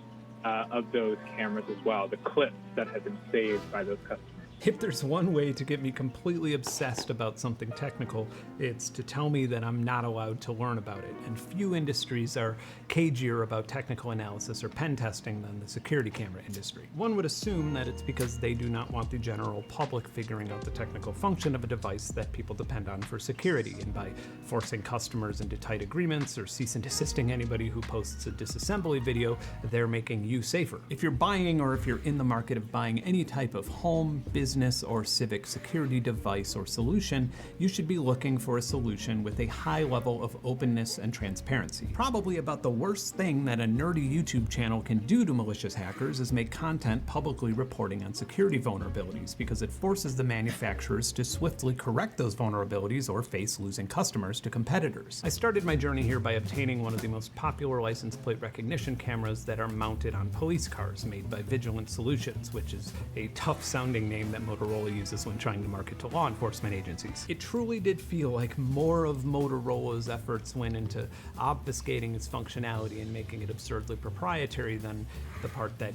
of those cameras as well, the clips that had been saved by those customers. If there's one way to get me completely obsessed about something technical, it's to tell me that I'm not allowed to learn about it. And few industries are cagier about technical analysis or pen testing than the security camera industry. One would assume that it's because they do not want the general public figuring out the technical function of a device that people depend on for security, and by forcing customers into tight agreements or cease and desisting anybody who posts a disassembly video, they're making you safer. If you're buying or if you're in the market of buying any type of home, business, or civic security device or solution, you should be looking for a solution with a high level of openness and transparency. Probably about the worst thing that a nerdy YouTube channel can do to malicious hackers is make content publicly reporting on security vulnerabilities, because it forces the manufacturers to swiftly correct those vulnerabilities or face losing customers to competitors. I started my journey here by obtaining one of the most popular license plate recognition cameras that are mounted on police cars, made by Vigilant Solutions, which is a tough sounding name that Motorola uses when trying to market to law enforcement agencies. It truly did feel like more of Motorola's efforts went into obfuscating its functionality and making it absurdly proprietary than the part that,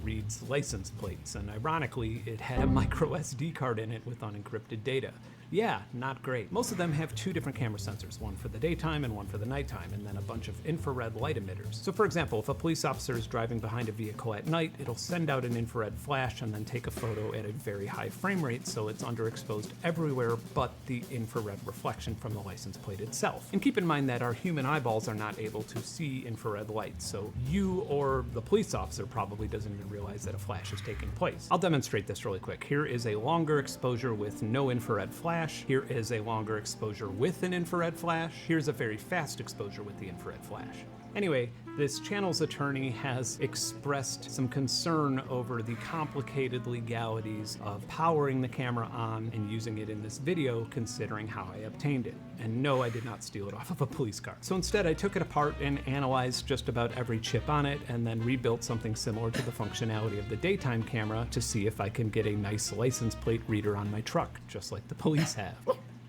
reads license plates. And ironically, it had a micro SD card in it with unencrypted data. Yeah, not great. Most of them have 2 different camera sensors, one for the daytime and one for the nighttime, and then a bunch of infrared light emitters. So for example, if a police officer is driving behind a vehicle at night, it'll send out an infrared flash and then take a photo at a very high frame rate, so it's underexposed everywhere but the infrared reflection from the license plate itself. And keep in mind that our human eyeballs are not able to see infrared light, so you or the police officer probably doesn't even realize that a flash is taking place. I'll demonstrate this really quick. Here is a longer exposure with no infrared flash, flash. Here is a longer exposure with an infrared flash. Here's a very fast exposure with the infrared flash. Anyway, this channel's attorney has expressed some concern over the complicated legalities of powering the camera on and using it in this video, considering how I obtained it. And no, I did not steal it off of a police car. So instead, I took it apart and analyzed just about every chip on it, and then rebuilt something similar to the functionality of the daytime camera to see if I can get a nice license plate reader on my truck, just like the police have.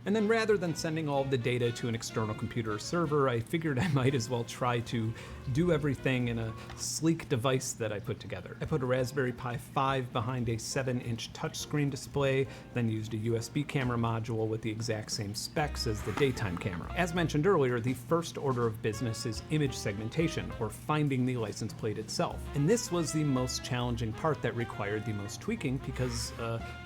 And then rather than sending all of the data to an external computer or server, I figured I might as well try to do everything in a sleek device that I put together. I put a Raspberry Pi 5 behind a 7-inch touchscreen display, then used a USB camera module with the exact same specs as the daytime camera. As mentioned earlier, the first order of business is image segmentation, or finding the license plate itself. And this was the most challenging part that required the most tweaking because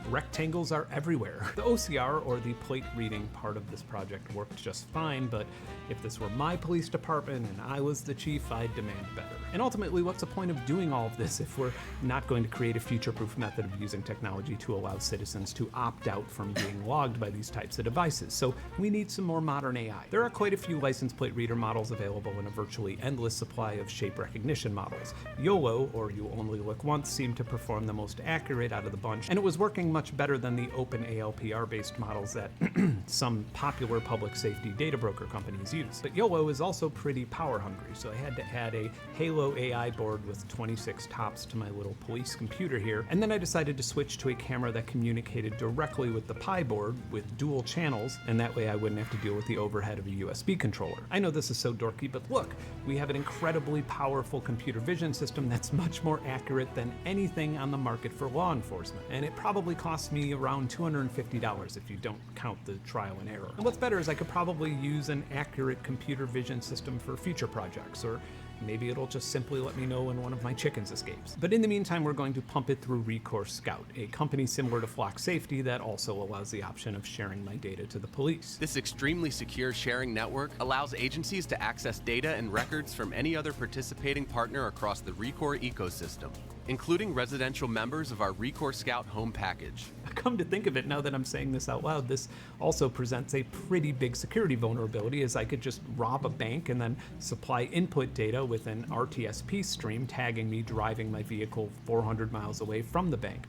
rectangles are everywhere. The OCR, or the plate reading part of this project, worked just fine, but if this were my police department and I was the chief, I'd demand better. And ultimately, what's the point of doing all of this if we're not going to create a future-proof method of using technology to allow citizens to opt out from being logged by these types of devices? So we need some more modern AI. There are quite a few license plate reader models available in a virtually endless supply of shape recognition models. YOLO, or You Only Look Once, seemed to perform the most accurate out of the bunch, and it was working much better than the open ALPR-based models that some popular public safety data broker companies use. But YOLO is also pretty power hungry, so I had to add a Halo AI board with 26 TOPS to my little police computer here, and then I decided to switch to a camera that communicated directly with the Pi board with dual channels, and that way I wouldn't have to deal with the overhead of a USB controller. I know this is so dorky, but look, we have an incredibly powerful computer vision system that's much more accurate than anything on the market for law enforcement, and it probably costs me around $250 if you don't count the trial and error. And what's better is I could probably use an accurate computer vision system for future projects, or maybe it'll just simply let me know when one of my chickens escapes. But in the meantime, we're going to pump it through Rekor Scout, a company similar to Flock Safety that also allows the option of sharing my data to the police. This extremely secure sharing network allows agencies to access data and records from any other participating partner across the Rekor ecosystem, including residential members of our Rekor Scout home package. Come to think of it, now that I'm saying this out loud, this also presents a pretty big security vulnerability, as I could just rob a bank and then supply input data with an RTSP stream tagging me driving my vehicle 400 miles away from the bank.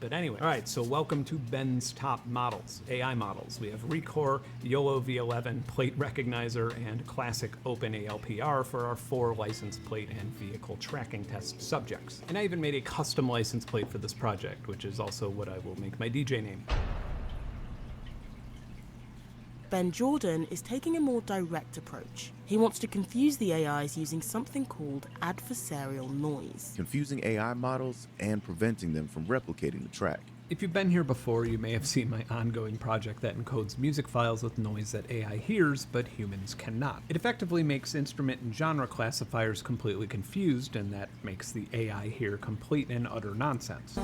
But anyway, all right, so welcome to Ben's top models, AI models. We have Rekor, YOLO V11, Plate Recognizer, and Classic Open ALPR for our 4 license plate and vehicle tracking test subjects. And I even made a custom license plate for this project, which is also what I will make my DJ name. Ben Jordan is taking a more direct approach. He wants to confuse the AIs using something called adversarial noise. Confusing AI models and preventing them from replicating the track. If you've been here before, you may have seen my ongoing project that encodes music files with noise that AI hears, but humans cannot. It effectively makes instrument and genre classifiers completely confused, and that makes the AI hear complete and utter nonsense.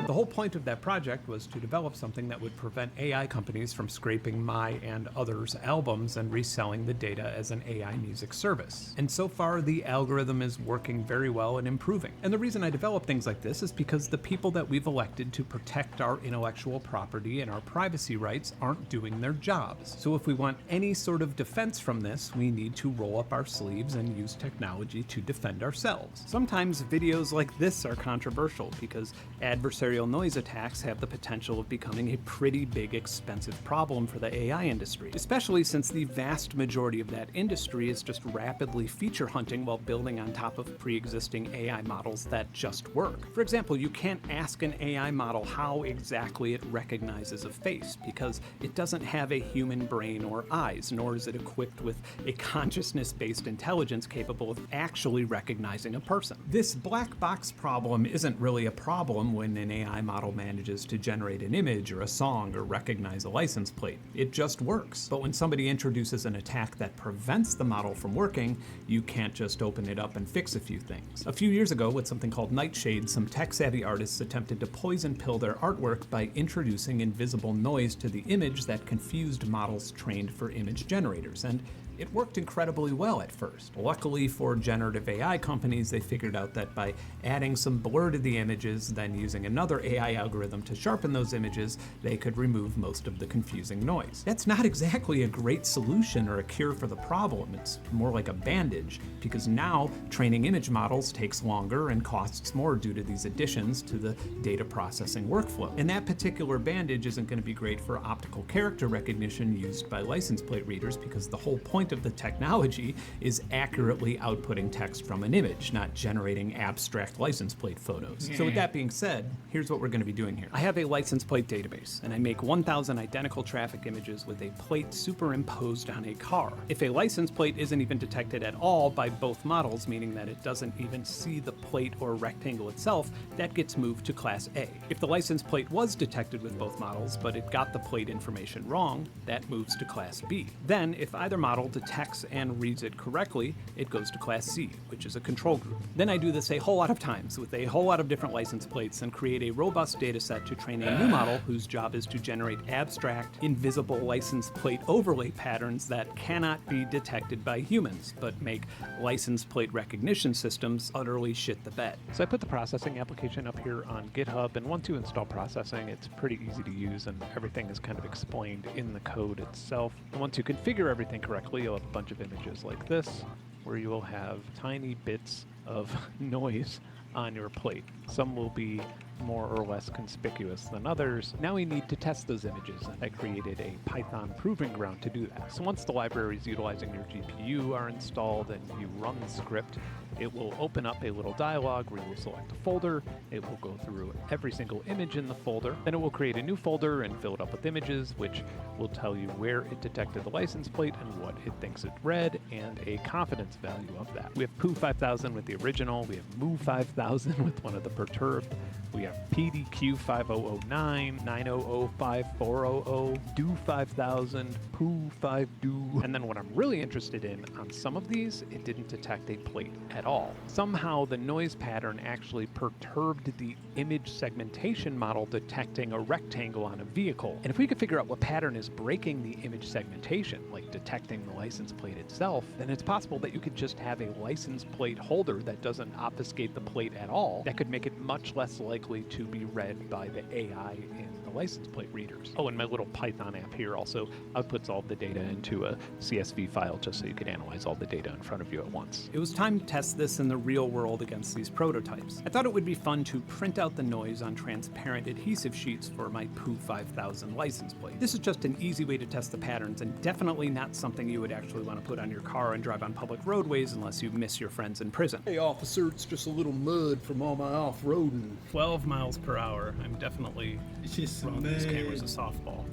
The whole point of that project was to develop something that would prevent AI companies from scraping my and others' albums and reselling the data as an AI music service. And so far, the algorithm is working very well and improving. And the reason I develop things like this is because the people that we've elected to protect our intellectual property and our privacy rights aren't doing their jobs. So if we want any sort of defense from this, we need to roll up our sleeves and use technology to defend ourselves. Sometimes videos like this are controversial because adversarial noise attacks have the potential of becoming a pretty big, expensive problem for the AI industry, especially since the vast majority of that industry is just rapidly feature hunting while building on top of pre-existing AI models that just work. For example, you can't ask an AI model how exactly it recognizes a face because it doesn't have a human brain or eyes, nor is it equipped with a consciousness-based intelligence capable of actually recognizing a person. This black box problem isn't really a problem when an AI model manages to generate an image or a song or recognize a license plate. It just works. But when somebody introduces an attack that prevents the model from working, you can't just open it up and fix a few things. A few years ago, with something called Nightshade, some tech-savvy artists attempted to poison pill their artwork by introducing invisible noise to the image that confused models trained for image generators. And It worked incredibly well at first. Luckily for generative AI companies, they figured out that by adding some blur to the images, then using another AI algorithm to sharpen those images, they could remove most of the confusing noise. That's not exactly a great solution or a cure for the problem. It's more like a bandage, because now training image models takes longer and costs more due to these additions to the data processing workflow. And that particular bandage isn't going to be great for optical character recognition used by license plate readers, because the whole point of the technology is accurately outputting text from an image, not generating abstract license plate photos. So with that being said, here's what we're going to be doing here. I have a license plate database, and I make 1,000 identical traffic images with a plate superimposed on a car. If a license plate isn't even detected at all by both models, meaning that it doesn't even see the plate or rectangle itself, that gets moved to Class A. If the license plate was detected with both models, but it got the plate information wrong, that moves to Class B. Then, if either model detects and reads it correctly, it goes to Class C, which is a control group. Then I do this a whole lot of times with a whole lot of different license plates and create a robust data set to train a new model whose job is to generate abstract, invisible license plate overlay patterns that cannot be detected by humans, but make license plate recognition systems utterly shit the bed. So I put the processing application up here on GitHub, and once you install processing, it's pretty easy to use, and everything is kind of explained in the code itself. And once you configure everything correctly, you'll have a bunch of images like this, where you will have tiny bits of noise on your plate. Some will be more or less conspicuous than others. Now we need to test those images, and I created a Python proving ground to do that. So once the libraries utilizing your GPU are installed and you run the script, it will open up a little dialog where you will select a folder. It will go through every single image in the folder. Then it will create a new folder and fill it up with images, which will tell you where it detected the license plate and what it thinks it read, and a confidence value of that. We have Pooh 5000 with the original. We have Moo 5000 with one of the perturbed. We have PDQ 5009, 9005400, Do 5000, Pooh 5Do. And then what I'm really interested in, on some of these, it didn't detect a plate at all. Somehow the noise pattern actually perturbed the image segmentation model detecting a rectangle on a vehicle. And if we could figure out what pattern is breaking the image segmentation, like detecting the license plate itself, then it's possible that you could just have a license plate holder that doesn't obfuscate the plate at all. That could make it much less likely to be read by the AI in the license plate readers. Oh, and my little Python app here also outputs all the data into a CSV file just so you can analyze all the data in front of you at once. It was time to test this in the real world against these prototypes. I thought it would be fun to print out the noise on transparent adhesive sheets for my Pooh 5000 license plate. This is just an easy way to test the patterns, and definitely not something you would actually want to put on your car and drive on public roadways unless you miss your friends in prison. Hey officer, it's just a little mud from all my off-roading. 12 miles per hour. I'm definitely throwing these cameras a softball.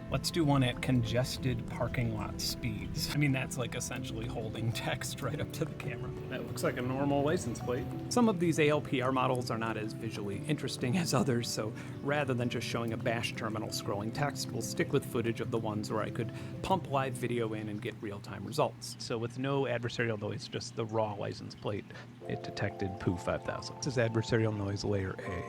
Let's do one at congested parking lot speeds. I mean, that's like essentially holding text right up to the camera. That looks like a normal license plate. Some of these ALPR models are not as visually interesting as others, so rather than just showing a bash terminal scrolling text, we'll stick with footage of the ones where I could pump live video in and get real-time results. So with no adversarial noise, just the raw license plate, it detected Pooh 5000. This is adversarial noise layer A.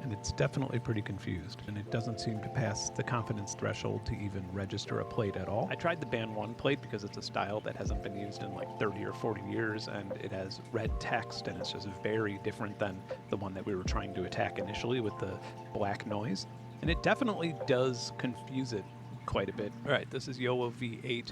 And it's definitely pretty confused, and it doesn't seem to pass the confidence threshold to even register a plate at all. I tried the Band 1 plate because it's a style that hasn't been used in like 30 or 40 years, and it has red text, and it's just very different than the one that we were trying to attack initially with the black noise. And it definitely does confuse it quite a bit. All right, this is Yowo V8.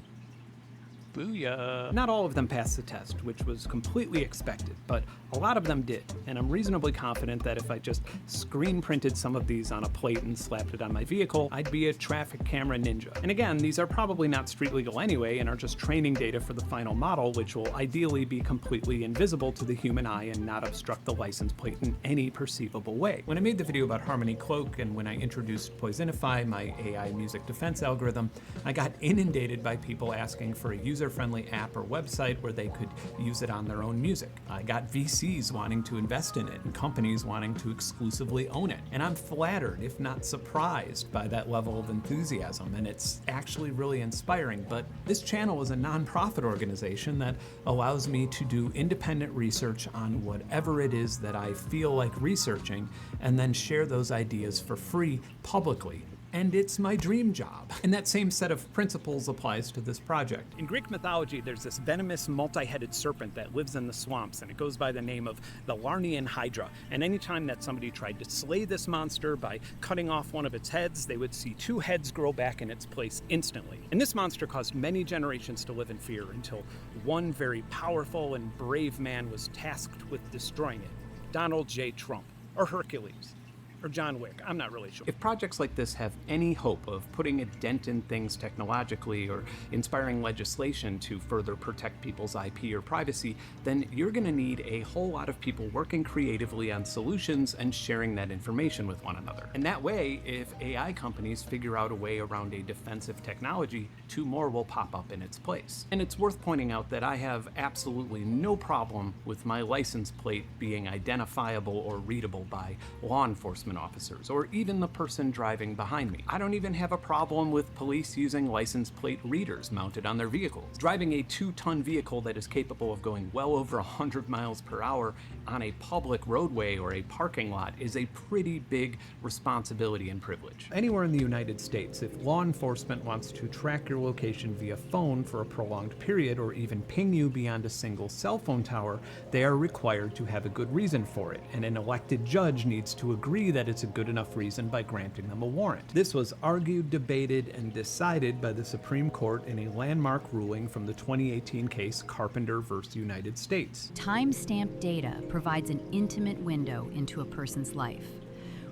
Booyah! Not all of them passed the test, which was completely expected, but a lot of them did, and I'm reasonably confident that if I just screen printed some of these on a plate and slapped it on my vehicle, I'd be a traffic camera ninja. And again, these are probably not street legal anyway and are just training data for the final model, which will ideally be completely invisible to the human eye and not obstruct the license plate in any perceivable way. When I made the video about Harmony Cloak and when I introduced Poisonify, my AI music defense algorithm, I got inundated by people asking for a user-friendly app or website where they could use it on their own music. I got VCs wanting to invest in it and companies wanting to exclusively own it. And I'm flattered, if not surprised, by that level of enthusiasm, and it's actually really inspiring. But this channel is a nonprofit organization that allows me to do independent research on whatever it is that I feel like researching, and then share those ideas for free publicly. and it's my dream job. And that same set of principles applies to this project. In Greek mythology, there's this venomous, multi-headed serpent that lives in the swamps, and it goes by the name of the Lernaean Hydra. And anytime that somebody tried to slay this monster by cutting off one of its heads, they would see 2 heads grow back in its place instantly. And this monster caused many generations to live in fear until one very powerful and brave man was tasked with destroying it. Donald J. Trump, or Hercules, or John Wick, I'm not really sure. If projects like this have any hope of putting a dent in things technologically or inspiring legislation to further protect people's IP or privacy, then you're gonna need a whole lot of people working creatively on solutions and sharing that information with one another. And that way, if AI companies figure out a way around a defensive technology, 2 more will pop up in its place. And it's worth pointing out that I have absolutely no problem with my license plate being identifiable or readable by law enforcement officers, or even the person driving behind me. I don't even have a problem with police using license plate readers mounted on their vehicles. Driving a 2-ton vehicle that is capable of going well over 100 miles per hour on a public roadway or a parking lot is a pretty big responsibility and privilege. Anywhere in the United States, if law enforcement wants to track your location via phone for a prolonged period or even ping you beyond a single cell phone tower, they are required to have a good reason for it, and an elected judge needs to agree that it's a good enough reason by granting them a warrant. This was argued, debated, and decided by the Supreme Court in a landmark ruling from the 2018 case Carpenter v. United States. Time-stamped data provides an intimate window into a person's life,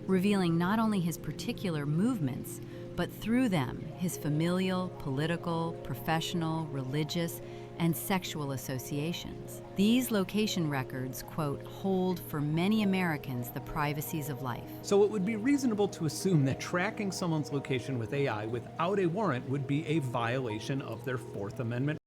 revealing not only his particular movements, but through them, his familial, political, professional, religious, and sexual associations. These location records, quote, hold for many Americans the privacies of life. So it would be reasonable to assume that tracking someone's location with AI without a warrant would be a violation of their Fourth Amendment